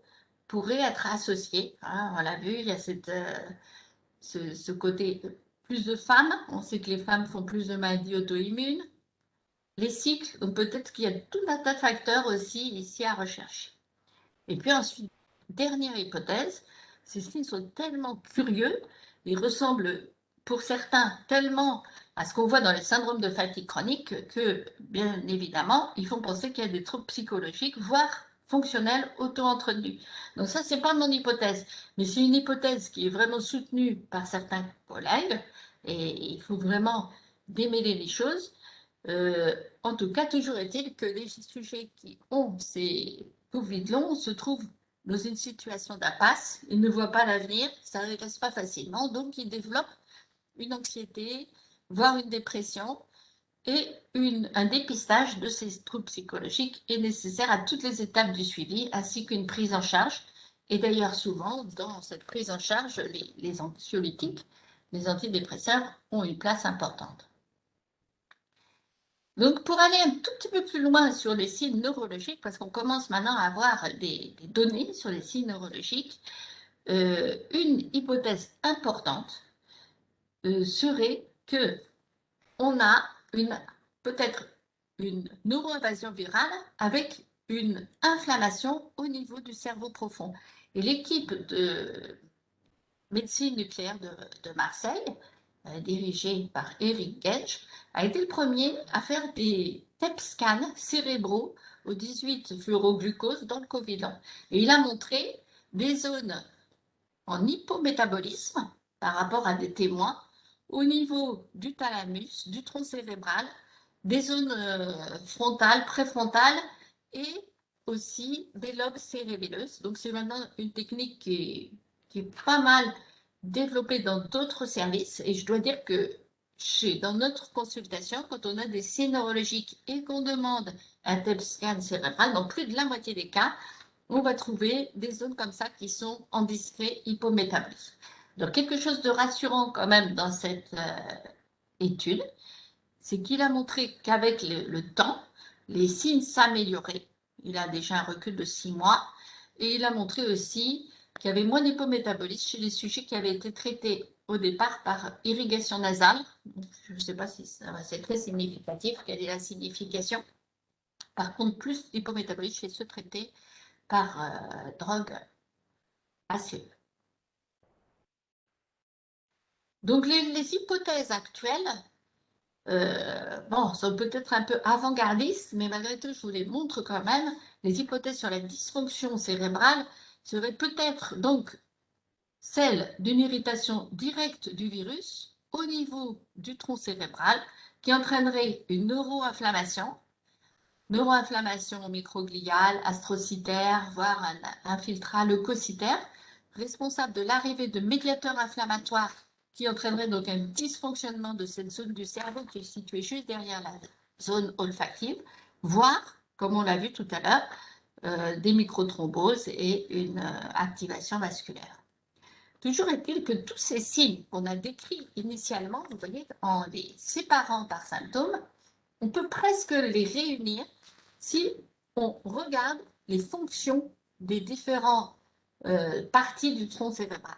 pourraient être associés. Hein, on l'a vu, il y a ce côté plus de femmes. On sait que les femmes font plus de maladies auto-immunes. Les cycles, donc peut-être qu'il y a tout un tas de facteurs aussi ici à rechercher. Et puis ensuite, dernière hypothèse, ces signes sont tellement curieux, ils ressemblent pour certains tellement à ce qu'on voit dans les syndromes de fatigue chronique que, bien évidemment, ils font penser qu'il y a des troubles psychologiques, voire fonctionnels auto-entretenus. Donc ça, c'est pas mon hypothèse, mais c'est une hypothèse qui est vraiment soutenue par certains collègues, et il faut vraiment démêler les choses. En tout cas, toujours est-il que les sujets qui ont ces Covid longs se trouvent dans une situation d'impasse, ils ne voient pas l'avenir, ça ne reste pas facilement, donc ils développent une anxiété, voire une dépression, et un dépistage de ces troubles psychologiques est nécessaire à toutes les étapes du suivi, ainsi qu'une prise en charge. Et d'ailleurs, souvent, dans cette prise en charge, les anxiolytiques, les antidépresseurs ont une place importante. Donc, pour aller un tout petit peu plus loin sur les signes neurologiques, parce qu'on commence maintenant à avoir des données sur les signes neurologiques, une hypothèse importante serait que on a peut-être une neuroinvasion virale avec une inflammation au niveau du cerveau profond. Et l'équipe de médecine nucléaire de Marseille, dirigé par Eric Genge, a été le premier à faire des TEP scans cérébraux au 18-fluoroglucose dans le Covid long. Et il a montré des zones en hypométabolisme par rapport à des témoins au niveau du thalamus, du tronc cérébral, des zones frontales, préfrontales et aussi des lobes cérébelleux. Donc c'est maintenant une technique qui est pas mal développé dans d'autres services. Et je dois dire que dans notre consultation, quand on a des signes neurologiques et qu'on demande un TEP scan cérébral, dans plus de la moitié des cas, on va trouver des zones comme ça qui sont en discret hypométabolisme. Donc quelque chose de rassurant quand même dans cette étude, c'est qu'il a montré qu'avec le temps, les signes s'amélioraient. Il a déjà un recul de 6 mois. Et il a montré aussi qu'il y avait moins d'hypométabolisme chez les sujets qui avaient été traités au départ par irrigation nasale. Je ne sais pas si c'est très significatif, quelle est la signification. Par contre, plus d'hypométabolisme chez ceux traités par drogue ACE. Donc les hypothèses actuelles sont peut-être un peu avant-gardistes, mais malgré tout, je vous les montre quand même. Les hypothèses sur la dysfonction cérébrale seraient peut-être donc celles d'une irritation directe du virus au niveau du tronc cérébral qui entraînerait une neuroinflammation microgliale, astrocytaire, voire un infiltrat leucocytaire, responsable de l'arrivée de médiateurs inflammatoires qui entraînerait donc un dysfonctionnement de cette zone du cerveau qui est située juste derrière la zone olfactive, voire, comme on l'a vu tout à l'heure, des microthromboses et une activation vasculaire. Toujours est-il que tous ces signes qu'on a décrits initialement, vous voyez, en les séparant par symptômes, on peut presque les réunir si on regarde les fonctions des différentes parties du tronc cérébral.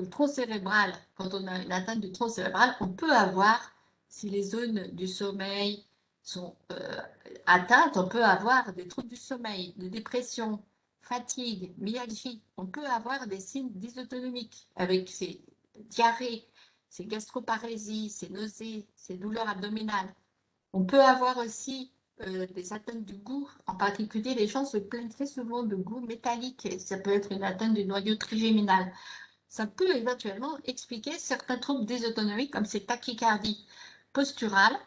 le tronc cérébral, quand on a une atteinte du tronc cérébral, on peut avoir, si les zones du sommeil sont atteintes, on peut avoir des troubles du sommeil, des dépressions, fatigue, myalgie. On peut avoir des signes dysautonomiques avec ces diarrhées, ces gastroparésies, ces nausées, ces douleurs abdominales. On peut avoir aussi des atteintes du goût. En particulier, les gens se plaignent très souvent de goût métallique. Et ça peut être une atteinte du noyau trigéminal. Ça peut éventuellement expliquer certains troubles dysautonomiques comme ces tachycardies posturales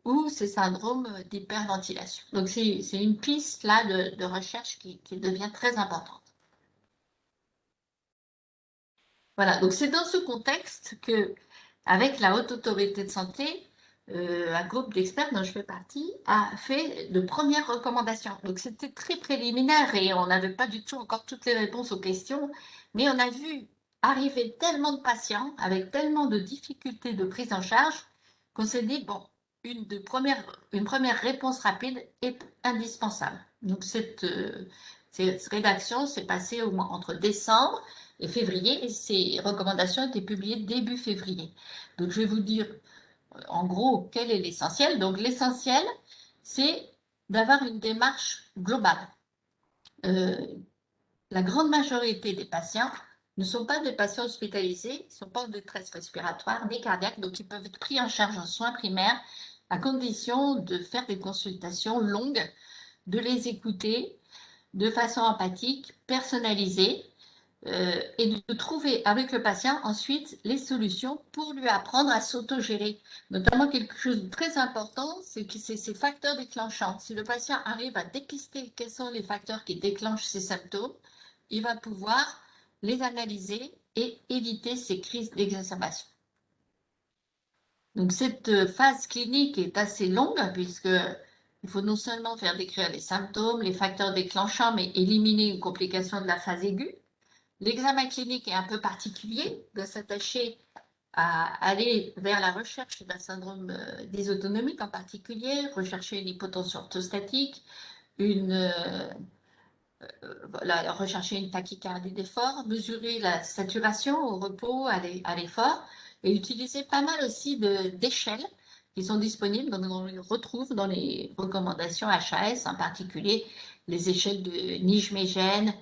ou ces syndromes d'hyperventilation. Donc, c'est une piste là de recherche qui devient très importante. Voilà, donc c'est dans ce contexte que, avec la Haute Autorité de Santé, un groupe d'experts dont je fais partie a fait de premières recommandations. Donc c'était très préliminaire et on n'avait pas du tout encore toutes les réponses aux questions, mais on a vu arriver tellement de patients avec tellement de difficultés de prise en charge qu'on s'est dit, bon, une première réponse rapide est indispensable. Donc cette rédaction s'est passée entre décembre et février, et ces recommandations ont été publiées début février. Donc, je vais vous dire, en gros, quel est l'essentiel. Donc, l'essentiel, c'est d'avoir une démarche globale. La grande majorité des patients ne sont pas des patients hospitalisés, ils ne sont pas en détresse respiratoire ni cardiaque, donc ils peuvent être pris en charge en soins primaires à condition de faire des consultations longues, de les écouter de façon empathique, personnalisée, et de trouver avec le patient ensuite les solutions pour lui apprendre à s'autogérer. Notamment quelque chose de très important, c'est que c'est ces facteurs déclenchants. Si le patient arrive à dépister quels sont les facteurs qui déclenchent ces symptômes, il va pouvoir les analyser et éviter ces crises d'exacerbation. Donc cette phase clinique est assez longue puisque il faut non seulement faire décrire les symptômes, les facteurs déclenchants, mais éliminer une complication de la phase aiguë. L'examen clinique est un peu particulier, doit s'attacher à aller vers la recherche d'un syndrome dysautonomique en particulier, rechercher une hypotension orthostatique, rechercher une tachycardie d'effort, mesurer la saturation au repos, à l'effort, et utiliser pas mal aussi d'échelles qui sont disponibles, donc on les retrouve dans les recommandations HAS, en particulier les échelles de Nijmegen,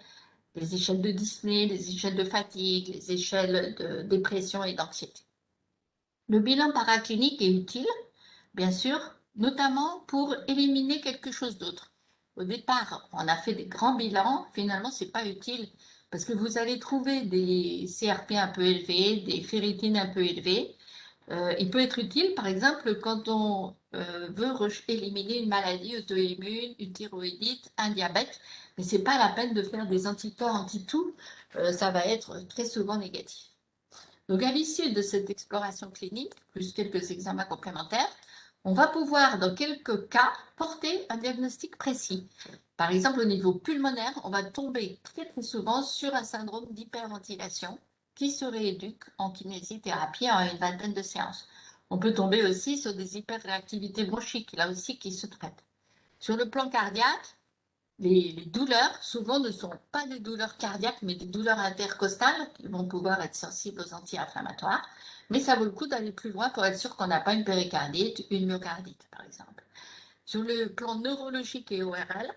les échelles de Disney, les échelles de fatigue, les échelles de dépression et d'anxiété. Le bilan paraclinique est utile, bien sûr, notamment pour éliminer quelque chose d'autre. Au départ, on a fait des grands bilans, finalement, ce n'est pas utile parce que vous allez trouver des CRP un peu élevés, des ferritines un peu élevées. Il peut être utile, par exemple, quand on veut éliminer une maladie auto-immune, une thyroïdite, un diabète, mais ce n'est pas la peine de faire des anticorps anti-tout, ça va être très souvent négatif. Donc, à l'issue de cette exploration clinique, plus quelques examens complémentaires, on va pouvoir, dans quelques cas, porter un diagnostic précis. Par exemple, au niveau pulmonaire, on va tomber très souvent sur un syndrome d'hyperventilation qui se rééduque en kinésithérapie en une vingtaine de séances. On peut tomber aussi sur des hyperréactivités bronchiques, là aussi, qui se traitent. Sur le plan cardiaque, les douleurs, souvent, ne sont pas des douleurs cardiaques, mais des douleurs intercostales qui vont pouvoir être sensibles aux anti-inflammatoires. Mais ça vaut le coup d'aller plus loin pour être sûr qu'on n'a pas une péricardite, une myocardite, par exemple. Sur le plan neurologique et ORL,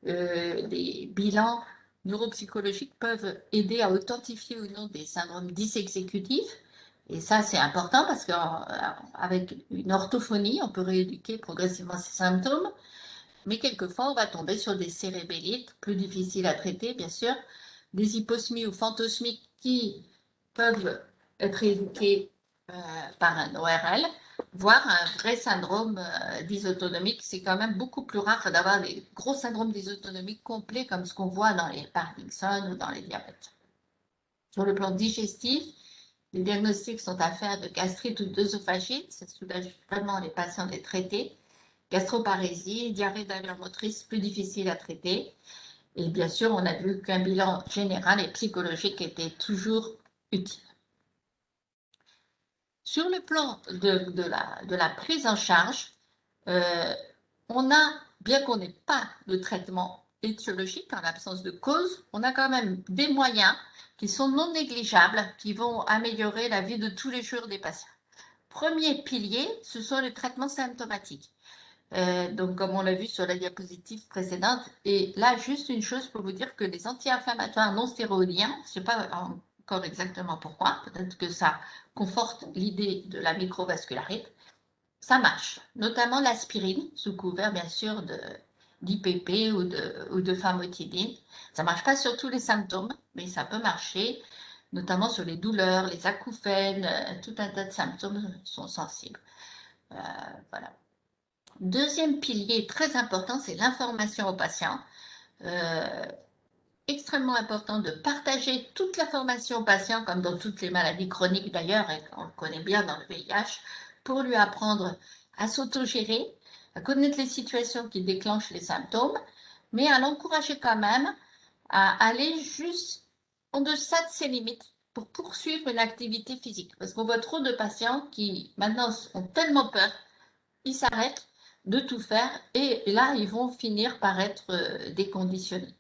les bilans neuropsychologiques peuvent aider à authentifier ou non des syndromes dysexécutifs. Et ça, c'est important parce qu'avec une orthophonie, on peut rééduquer progressivement ces symptômes. Mais quelquefois, on va tomber sur des cérébellites, plus difficiles à traiter, bien sûr, des hyposmies ou phantosmies qui peuvent être éduquées par un ORL, voire un vrai syndrome dysautonomique. C'est quand même beaucoup plus rare d'avoir des gros syndromes dysautonomiques complets comme ce qu'on voit dans les Parkinson ou dans les diabètes. Sur le plan digestif, les diagnostics sont à faire de gastrite ou d'œsophagite. Ça soulage vraiment les patients des traités. Gastroparésie, diarrhée d'allure motrice, plus difficile à traiter. Et bien sûr, on a vu qu'un bilan général et psychologique était toujours utile. Sur le plan de la prise en charge, on a, bien qu'on n'ait pas de traitement étiologique, en l'absence de cause, on a quand même des moyens qui sont non négligeables, qui vont améliorer la vie de tous les jours des patients. Premier pilier, ce sont les traitements symptomatiques. Donc, comme on l'a vu sur la diapositive précédente, et là, juste une chose pour vous dire que les anti-inflammatoires non stéroïdiens, je ne sais pas encore exactement pourquoi, peut-être que ça conforte l'idée de la microvascularite, ça marche, notamment l'aspirine, sous couvert bien sûr d'IPP ou de famotidine. Ça ne marche pas sur tous les symptômes, mais ça peut marcher, notamment sur les douleurs, les acouphènes, tout un tas de symptômes sont sensibles. Voilà. Deuxième pilier très important, c'est l'information aux patients. Extrêmement important de partager toute l'information aux patients, comme dans toutes les maladies chroniques d'ailleurs, et on le connaît bien dans le VIH, pour lui apprendre à s'autogérer, à connaître les situations qui déclenchent les symptômes, mais à l'encourager quand même à aller juste en deçà de ses limites pour poursuivre une activité physique. Parce qu'on voit trop de patients qui maintenant ont tellement peur, ils s'arrêtent de tout faire et là, ils vont finir par être déconditionnés.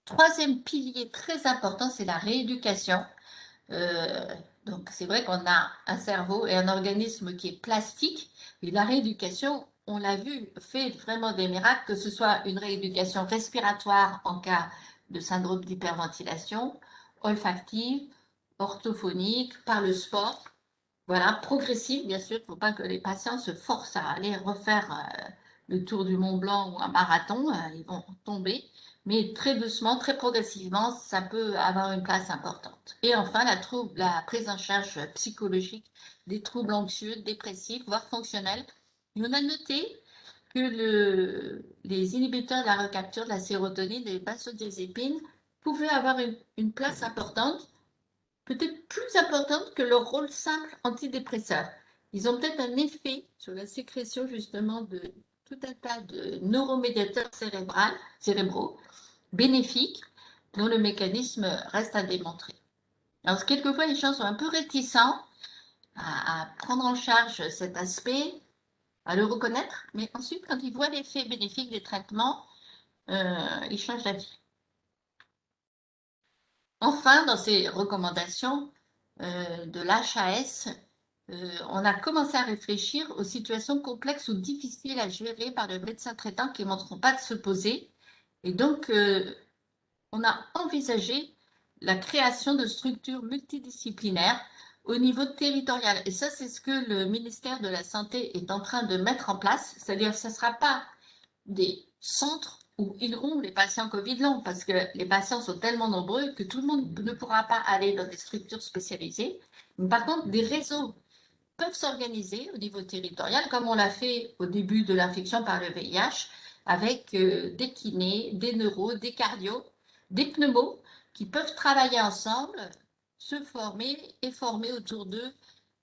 Troisième pilier très important, c'est la rééducation. Donc, c'est vrai qu'on a un cerveau et un organisme qui est plastique, et la rééducation, on l'a vu, fait vraiment des miracles, que ce soit une rééducation respiratoire en cas de syndrome d'hyperventilation, olfactive, orthophonique, par le sport. Voilà, progressive, bien sûr, il ne faut pas que les patients se forcent à aller refaire le tour du Mont Blanc ou un marathon, ils vont tomber, mais très doucement, très progressivement, ça peut avoir une place importante. Et enfin, la prise en charge psychologique des troubles anxieux, dépressifs, voire fonctionnels. Et on a noté que les inhibiteurs de la recapture de la sérotonine et les benzodiazépines pouvaient avoir une place importante, peut-être plus importante que leur rôle simple antidépresseur. Ils ont peut-être un effet sur la sécrétion justement de tout un tas de neuromédiateurs cérébraux bénéfiques dont le mécanisme reste à démontrer. Alors, quelquefois, les gens sont un peu réticents à prendre en charge cet aspect, à le reconnaître, mais ensuite, quand ils voient l'effet bénéfique des traitements, ils changent d'avis. Enfin, dans ces recommandations de l'HAS, on a commencé à réfléchir aux situations complexes ou difficiles à gérer par le médecin traitant qui ne manqueront pas de se poser. Et donc, on a envisagé la création de structures multidisciplinaires au niveau territorial. Et ça, c'est ce que le ministère de la Santé est en train de mettre en place. C'est-à-dire que ce ne sera pas des centres où iront les patients Covid long, parce que les patients sont tellement nombreux que tout le monde ne pourra pas aller dans des structures spécialisées. Mais par contre, des réseaux peuvent s'organiser au niveau territorial, comme on l'a fait au début de l'infection par le VIH, avec des kinés, des neuros, des cardios, des pneumos, qui peuvent travailler ensemble, se former et former autour d'eux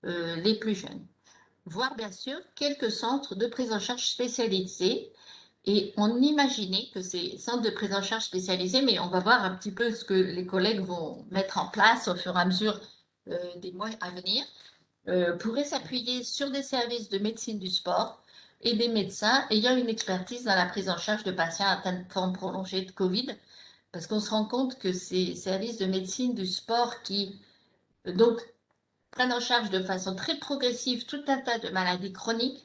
les plus jeunes. Voire bien sûr quelques centres de prise en charge spécialisés. Et on imaginait que ces centres de prise en charge spécialisés, mais on va voir un petit peu ce que les collègues vont mettre en place au fur et à mesure des mois à venir, pourraient s'appuyer sur des services de médecine du sport et des médecins ayant une expertise dans la prise en charge de patients atteints de forme prolongée de Covid, parce qu'on se rend compte que ces services de médecine du sport qui donc prennent en charge de façon très progressive tout un tas de maladies chroniques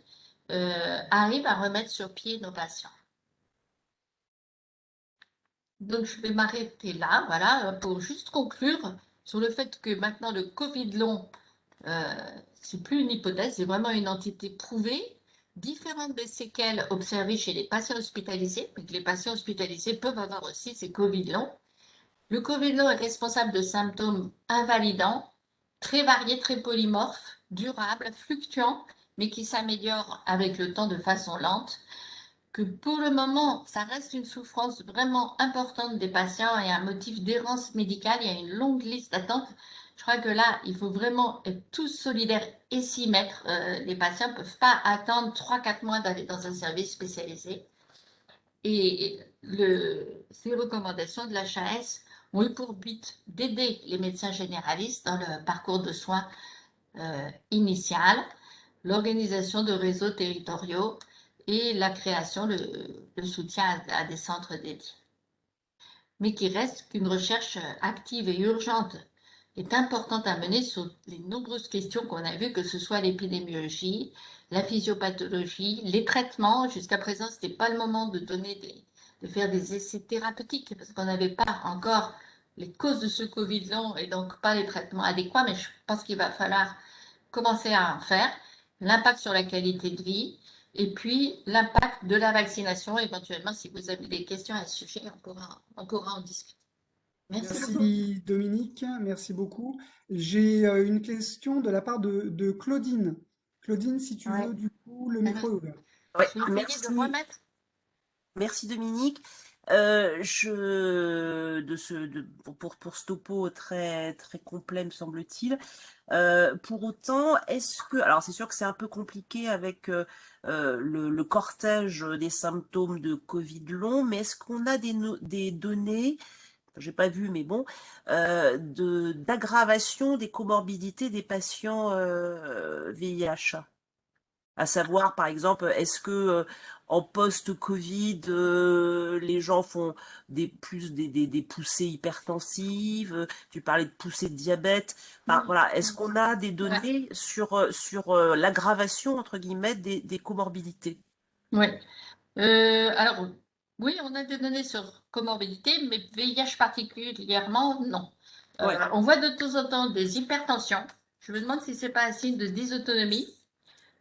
arrivent à remettre sur pied nos patients. Donc, je vais m'arrêter là, voilà, pour juste conclure sur le fait que maintenant le Covid long, c'est plus une hypothèse, c'est vraiment une entité prouvée, différente des séquelles observées chez les patients hospitalisés, mais que les patients hospitalisés peuvent avoir aussi ces Covid longs. Le Covid long est responsable de symptômes invalidants, très variés, très polymorphes, durables, fluctuants, mais qui s'améliorent avec le temps de façon lente. Que pour le moment, ça reste une souffrance vraiment importante des patients et un motif d'errance médicale. Il y a une longue liste d'attente. Je crois que là, il faut vraiment être tous solidaires et s'y mettre. Les patients ne peuvent pas attendre 3-4 mois d'aller dans un service spécialisé. Et ces recommandations de l'HAS ont eu pour but d'aider les médecins généralistes dans le parcours de soins initial, l'organisation de réseaux territoriaux et la création, le soutien à des centres dédiés. Mais qui reste qu'une recherche active et urgente est importante à mener sur les nombreuses questions qu'on a vues, que ce soit l'épidémiologie, la physiopathologie, les traitements. Jusqu'à présent, ce n'était pas le moment de faire des essais thérapeutiques parce qu'on n'avait pas encore les causes de ce Covid long et donc pas les traitements adéquats, mais je pense qu'il va falloir commencer à en faire, l'impact sur la qualité de vie et puis l'impact de la vaccination. Éventuellement, si vous avez des questions à ce sujet, on pourra en discuter. Merci beaucoup. Merci Dominique, merci beaucoup. J'ai une question de la part de Claudine. Claudine, si tu Ouais. veux, du coup, le micro est ouvert. Ouais, Je vais essayer de remettre. merci Dominique. Pour ce topo très, très complet, me semble-t-il. Pour autant, alors c'est sûr que c'est un peu compliqué avec le cortège des symptômes de Covid long, mais est-ce qu'on a des données, j'ai pas vu, mais bon, d'aggravation des comorbidités des patients VIH? À savoir, par exemple, est-ce que en post-Covid, les gens font des poussées hypertensives? Tu parlais de poussées de diabète. Enfin, voilà, est-ce qu'on a des données sur l'aggravation, entre guillemets, des comorbidités? Oui. Alors, oui, on a des données sur comorbidité, mais VIH particulièrement, non. Ouais. On voit de temps en temps des hypertensions. Je me demande si c'est pas un signe de dysautonomie.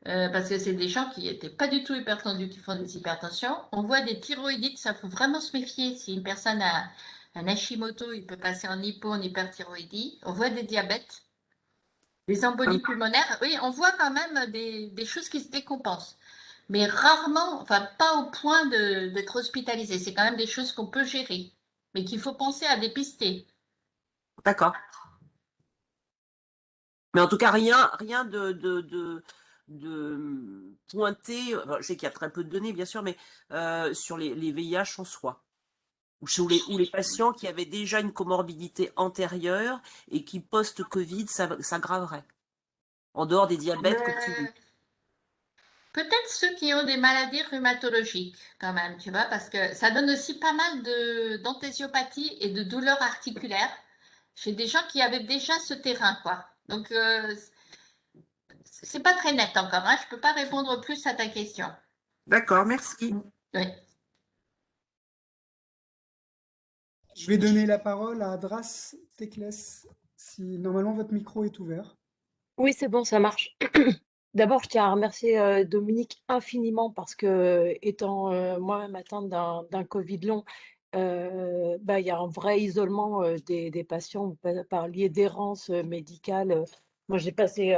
Parce que c'est des gens qui n'étaient pas du tout hypertendus qui font des hypertensions. On voit des thyroïdites, ça faut vraiment se méfier. Si une personne a un Hashimoto, il peut passer en en hyperthyroïdie. On voit des diabètes, des embolies pulmonaires. Oui, on voit quand même des choses qui se décompensent. Mais rarement, enfin pas au point d'être hospitalisé. C'est quand même des choses qu'on peut gérer, mais qu'il faut penser à dépister. D'accord. Mais en tout cas, rien de pointé. Enfin, je sais qu'il y a très peu de données, bien sûr, mais sur les VIH en soi. Ou les patients qui avaient déjà une comorbidité antérieure et qui, post-Covid, s'aggraveraient. En dehors des diabètes que tu dis. Peut-être ceux qui ont des maladies rhumatologiques, quand même, tu vois, parce que ça donne aussi pas mal d'anthésiopathie et de douleurs articulaires chez des gens qui avaient déjà ce terrain, quoi. Donc, c'est pas très net encore, hein. Je peux pas répondre plus à ta question. D'accord, merci. Oui. Je vais donner la parole à Adras Tekles, si normalement votre micro est ouvert. Oui, c'est bon, ça marche. D'abord, je tiens à remercier Dominique infiniment parce que, étant moi-même atteinte d'un Covid long, bah, il y a un vrai isolement des patients. Vous parliez d'errance médicale. Moi, j'ai passé,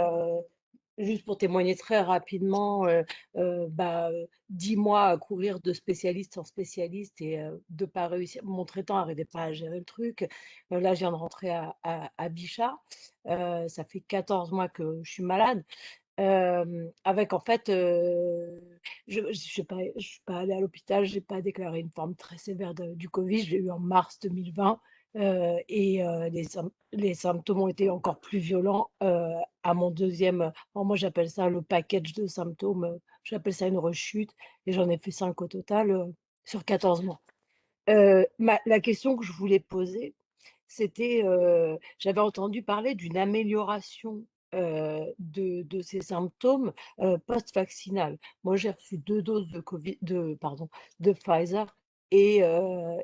juste pour témoigner très rapidement, bah, 10 mois à courir de spécialiste en spécialiste et de pas réussir. Mon traitant n'arrivait pas à gérer le truc. Là, je viens de rentrer à Bichat. Ça fait 14 mois que je suis malade. Avec en fait, je suis pas allée à l'hôpital, j'ai pas déclaré une forme très sévère du Covid, je l'ai eu en mars 2020, et les symptômes ont été encore plus violents, à mon deuxième. Alors moi j'appelle ça le package de symptômes, j'appelle ça une rechute et j'en ai fait 5 au total, sur 14 mois. La question que je voulais poser, c'était, j'avais entendu parler d'une amélioration, de ces symptômes, post-vaccinal. Moi, j'ai reçu 2 doses de Pfizer et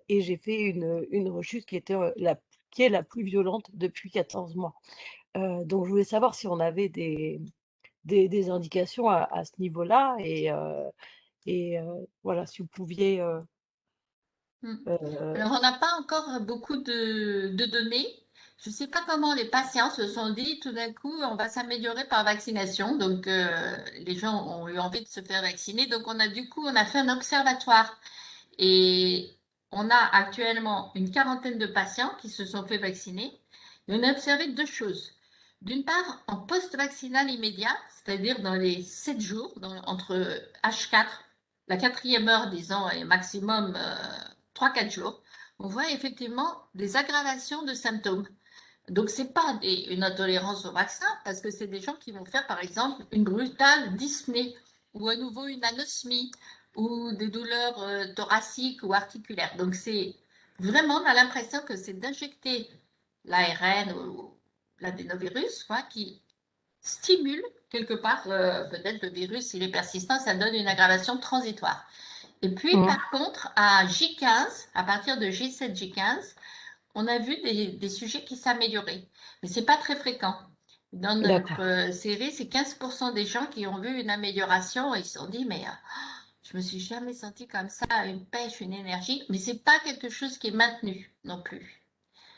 j'ai fait une rechute qui était, qui est la plus violente depuis 14 mois. Donc je voulais savoir si on avait des indications à ce niveau-là et voilà, si vous pouviez, heu Alors, on n'a pas encore beaucoup de données. Je ne sais pas comment les patients se sont dit tout d'un coup, on va s'améliorer par vaccination. Donc, les gens ont eu envie de se faire vacciner. Donc, on a fait un observatoire et on a actuellement une quarantaine de patients qui se sont fait vacciner. Et on a observé deux choses. D'une part, en post-vaccinal immédiat, c'est-à-dire dans les 7 jours, entre H4, la quatrième heure, disons, et maximum 3-4 jours, on voit effectivement des aggravations de symptômes. Donc, ce n'est pas une intolérance au vaccin, parce que c'est des gens qui vont faire, par exemple, une brutale dyspnée. ou à nouveau une anosmie ou des douleurs thoraciques ou articulaires. Donc, c'est vraiment, on a l'impression que c'est d'injecter l'ARN ou l'adénovirus, quoi, qui stimule quelque part, peut-être le virus, s'il est persistant, ça donne une aggravation transitoire. Et puis, par contre, à J15, à partir de G7, J15, on a vu des sujets qui s'amélioraient. Mais ce n'est pas très fréquent. Dans notre série, c'est 15% des gens qui ont vu une amélioration et ils se sont dit, mais je me suis jamais sentie comme ça, une pêche, une énergie. Mais ce n'est pas quelque chose qui est maintenu non plus.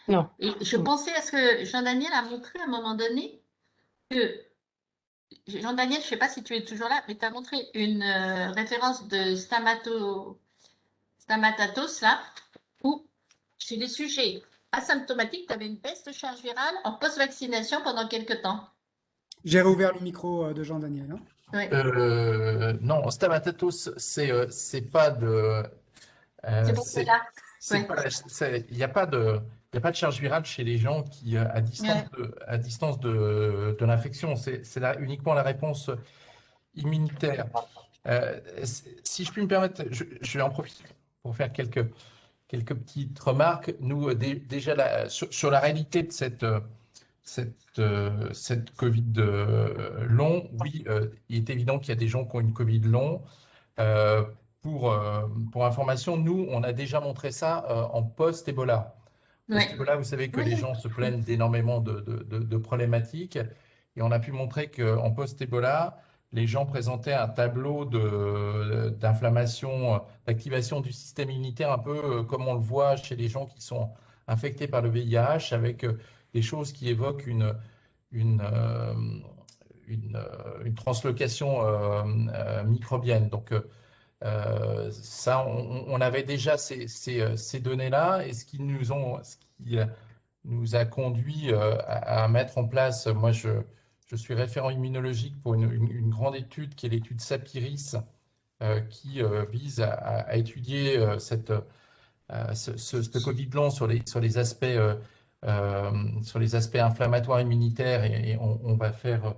Non. Et je pensais à ce que Jean-Daniel a montré à un moment donné, que Jean-Daniel, je ne sais pas si tu es toujours là, mais tu as montré une référence de Stamatatos, là, où chez les sujets asymptomatiques, tu avais une baisse de charge virale en post-vaccination pendant quelques temps. J'ai réouvert le micro de Jean-Daniel, hein. Oui. Non, stamatatos, c'est pas de. C'est pour cela. Ouais. Il n'y a pas de charge virale chez les gens qui, à distance de l'infection. C'est uniquement la réponse immunitaire. Si je puis me permettre, je vais en profiter pour faire quelques petites remarques. Nous, déjà, sur la réalité de cette Covid long, oui, il est évident qu'il y a des gens qui ont une Covid long. Pour information, nous, on a déjà montré ça en post-Ebola. Post-Ebola, vous savez que les gens se plaignent d'énormément de problématiques. Et on a pu montrer qu'en post-Ebola, les gens présentaient un tableau d'inflammation, d'activation du système immunitaire, un peu comme on le voit chez les gens qui sont infectés par le VIH, avec des choses qui évoquent une translocation microbienne. Donc, ça, on avait déjà ces données-là, et ce qui nous a conduit à mettre en place, moi je suis référent immunologique pour une grande étude qui est l'étude SAPIRIS, qui vise à étudier ce Covid long sur les aspects inflammatoires immunitaires, et on va faire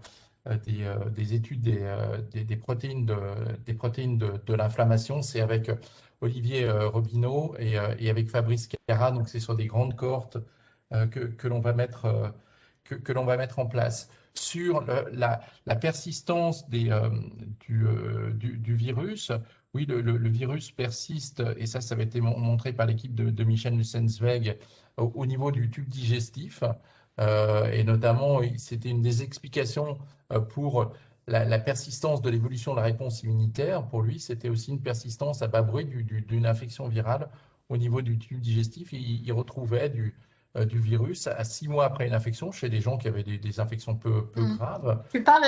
des études des protéines de l'inflammation. C'est avec Olivier Robineau et avec Fabrice Cara. Donc c'est sur des grandes cohortes que l'on va mettre en place. Sur la persistance du virus, oui, le virus persiste, et ça avait été montré par l'équipe de Michel Nussensweg au niveau du tube digestif, et notamment, c'était une des explications pour la persistance de l'évolution de la réponse immunitaire. Pour lui, c'était aussi une persistance à bas bruit d'une infection virale au niveau du tube digestif. Il retrouvait du virus à 6 mois après une infection chez des gens qui avaient des infections peu graves. Tu parles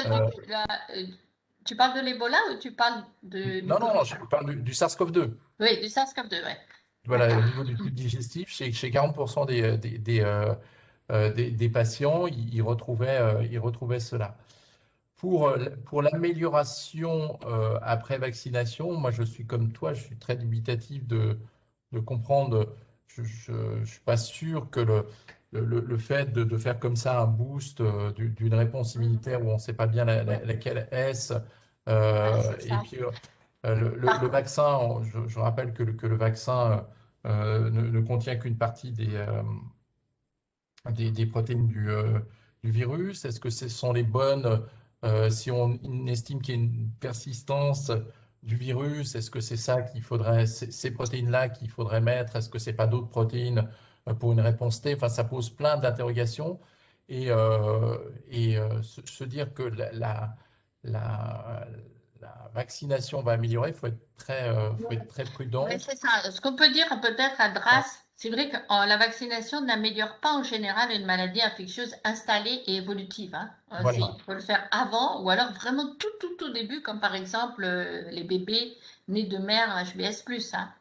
de l'Ebola ou tu parles de... Non, je parle du SARS-CoV-2. Oui, du SARS-CoV-2, oui. Voilà, au niveau du tube digestif, chez 40% des patients, ils retrouvaient cela. Pour l'amélioration après vaccination, moi je suis comme toi, je suis très dubitatif de comprendre. Je ne suis pas sûr que le fait de faire comme ça un boost d'une réponse immunitaire où on ne sait pas bien laquelle est-ce. Et puis le vaccin, je rappelle que le vaccin ne contient qu'une partie des protéines du virus. Est-ce que ce sont les bonnes, si on estime qu'il y a une persistance du virus, est-ce que c'est ça qu'il faudrait, ces protéines-là qu'il faudrait mettre? Est-ce que c'est pas d'autres protéines pour une réponse T? Enfin, ça pose plein d'interrogations, et se dire que la vaccination va améliorer, il faut être très prudent. Oui, c'est ça. Ce qu'on peut dire peut-être à Drass, c'est vrai que la vaccination n'améliore pas en général une maladie infectieuse installée et évolutive, hein. Voilà. Il faut le faire avant, ou alors vraiment tout au début, comme par exemple les bébés nés de mère HBS+, hein.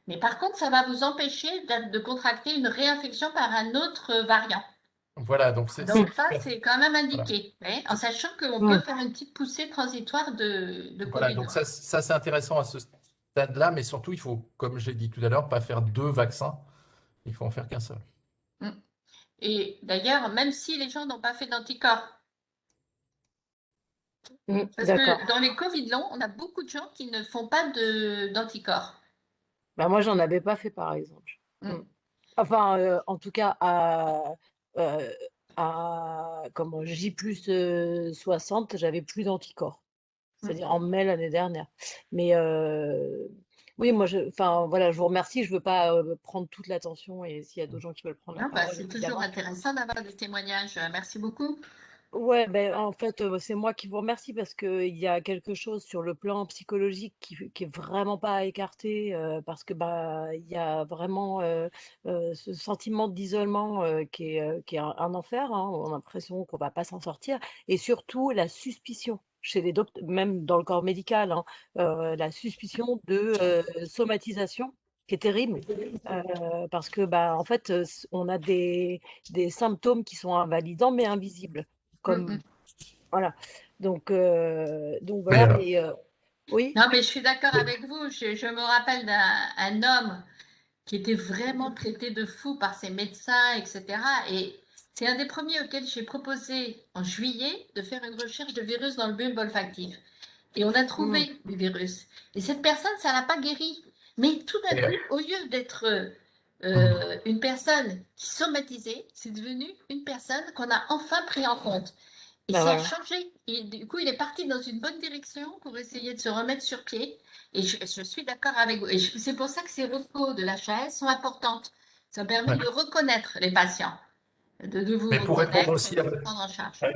Mais par contre, ça va vous empêcher de contracter une réinfection par un autre variant. Voilà, donc ça, c'est quand même indiqué, voilà. En sachant qu'on peut faire une petite poussée transitoire de voilà, Covid. donc ça c'est intéressant à ce stade-là, mais surtout, il faut, comme j'ai dit tout à l'heure, pas faire 2 vaccins, il faut en faire qu'un seul. Et d'ailleurs, même si les gens n'ont pas fait d'anticorps, Parce D'accord. que dans les Covid longs, on a beaucoup de gens qui ne font pas d'anticorps. Bah, moi, j'en avais pas fait, par exemple. Mm. Enfin, en tout cas, euh, à comment, J plus 60, j'avais plus d'anticorps. Mm. C'est-à-dire en mai l'année dernière. Mais oui, moi, enfin, voilà, je vous remercie. Je veux pas prendre toute l'attention et s'il y a d'autres gens qui veulent prendre la Non, bah, parole, c'est toujours évidemment. intéressant d'avoir des témoignages. Merci beaucoup. Ouais, ben, en fait, c'est moi qui vous remercie parce qu'il y a quelque chose sur le plan psychologique qui est vraiment pas à écarter parce que bah il y a vraiment ce sentiment d'isolement qui est un enfer, hein. On a l'impression qu'on va pas s'en sortir et surtout la suspicion chez les docteurs, même dans le corps médical, hein, la suspicion de somatisation qui est terrible parce que bah en fait on a des symptômes qui sont invalidants mais invisibles Mm. comme voilà. Donc Oui, voilà. alors, Et oui, Non, mais je suis d'accord avec vous. Je me rappelle d'un homme qui était vraiment traité de fou par ses médecins, etc. Et c'est un des premiers auxquels j'ai proposé en juillet de faire une recherche de virus dans le bulbe olfactif. Et on a mm, trouvé le virus. Et cette personne, ça l'a pas guéri. Mais tout d'un et, coup, au lieu d'être hum, une personne qui somatisait, c'est devenu une personne qu'on a enfin pris en compte. Et bah ça a voilà. changé. Et du coup, il est parti dans une bonne direction pour essayer de se remettre sur pied. Et je suis d'accord avec vous. Et c'est pour ça que ces recours de l'HAS sont importantes. Ça permet ouais. de reconnaître les patients, de vous Mais pour répondre reconnaître et aussi de vous prendre en charge. ouais,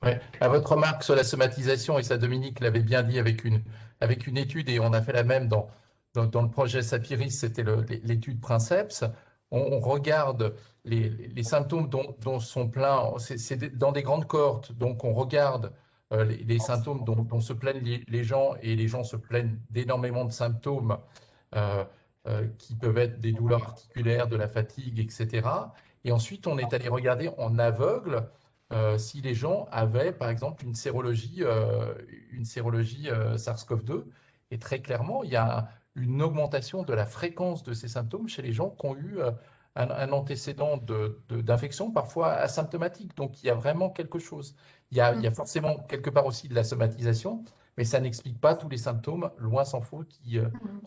ouais, à votre remarque sur la somatisation, et ça Dominique l'avait bien dit avec une étude, et on a fait la même dans le projet Sapiris, c'était l'étude Princeps. On regarde les symptômes dont sont pleins, c'est dans des grandes cohortes, donc on regarde les symptômes dont se plaignent les gens, et les gens se plaignent d'énormément de symptômes euh, qui peuvent être des douleurs articulaires, de la fatigue, etc. Et ensuite, on est allé regarder en aveugle si les gens avaient, par exemple, une sérologie SARS-CoV-2. Et très clairement, il y a une augmentation de la fréquence de ces symptômes chez les gens qui ont eu un antécédent d'infection, parfois asymptomatique. Donc, il y a vraiment quelque chose. Il y a forcément quelque part aussi de la somatisation, mais ça n'explique pas tous les symptômes, loin s'en faut, qui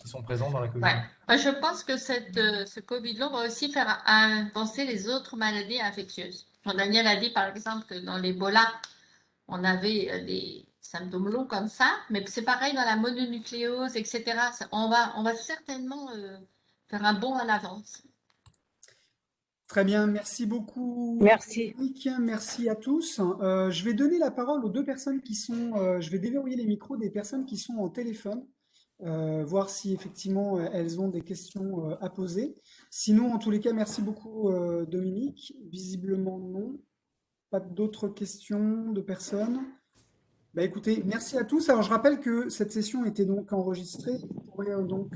sont présents dans la Covid. Ouais. Moi, je pense que ce Covid long va aussi faire avancer les autres maladies infectieuses. Jean-Daniel a dit, par exemple, que dans l'Ebola, on avait des symptômes longs comme ça, mais c'est pareil dans la mononucléose, etc. On va certainement faire un bond en avance. Très bien, merci beaucoup Merci. Dominique, merci à tous. Je vais donner la parole aux deux personnes qui sont, je vais déverrouiller les micros des personnes qui sont en téléphone, voir si effectivement elles ont des questions à poser. Sinon, en tous les cas, merci beaucoup Dominique. Visiblement non, pas d'autres questions de personnes. Bah écoutez, merci à tous. Alors je rappelle que cette session était donc enregistrée. Vous pourrez donc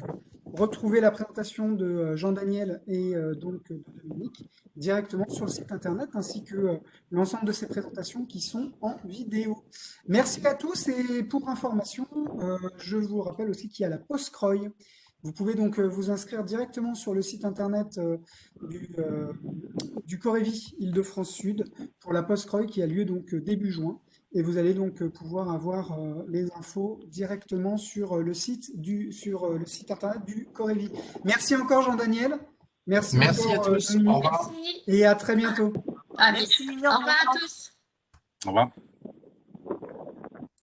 retrouver la présentation de Jean-Daniel et donc de Dominique directement sur le site internet ainsi que l'ensemble de ces présentations qui sont en vidéo. Merci à tous et pour information, je vous rappelle aussi qu'il y a la Postcroy. Vous pouvez donc vous inscrire directement sur le site internet du Corévi Île-de-France Sud pour la Postcroy qui a lieu donc début juin. Et vous allez donc pouvoir avoir les infos directement sur le site le site internet du Corévi. Merci encore Jean-Daniel. Merci Merci à encore tous. Au Dominique. revoir. Merci. Et à très bientôt. À Merci, bientôt. au Au revoir revoir. à tous. Au revoir.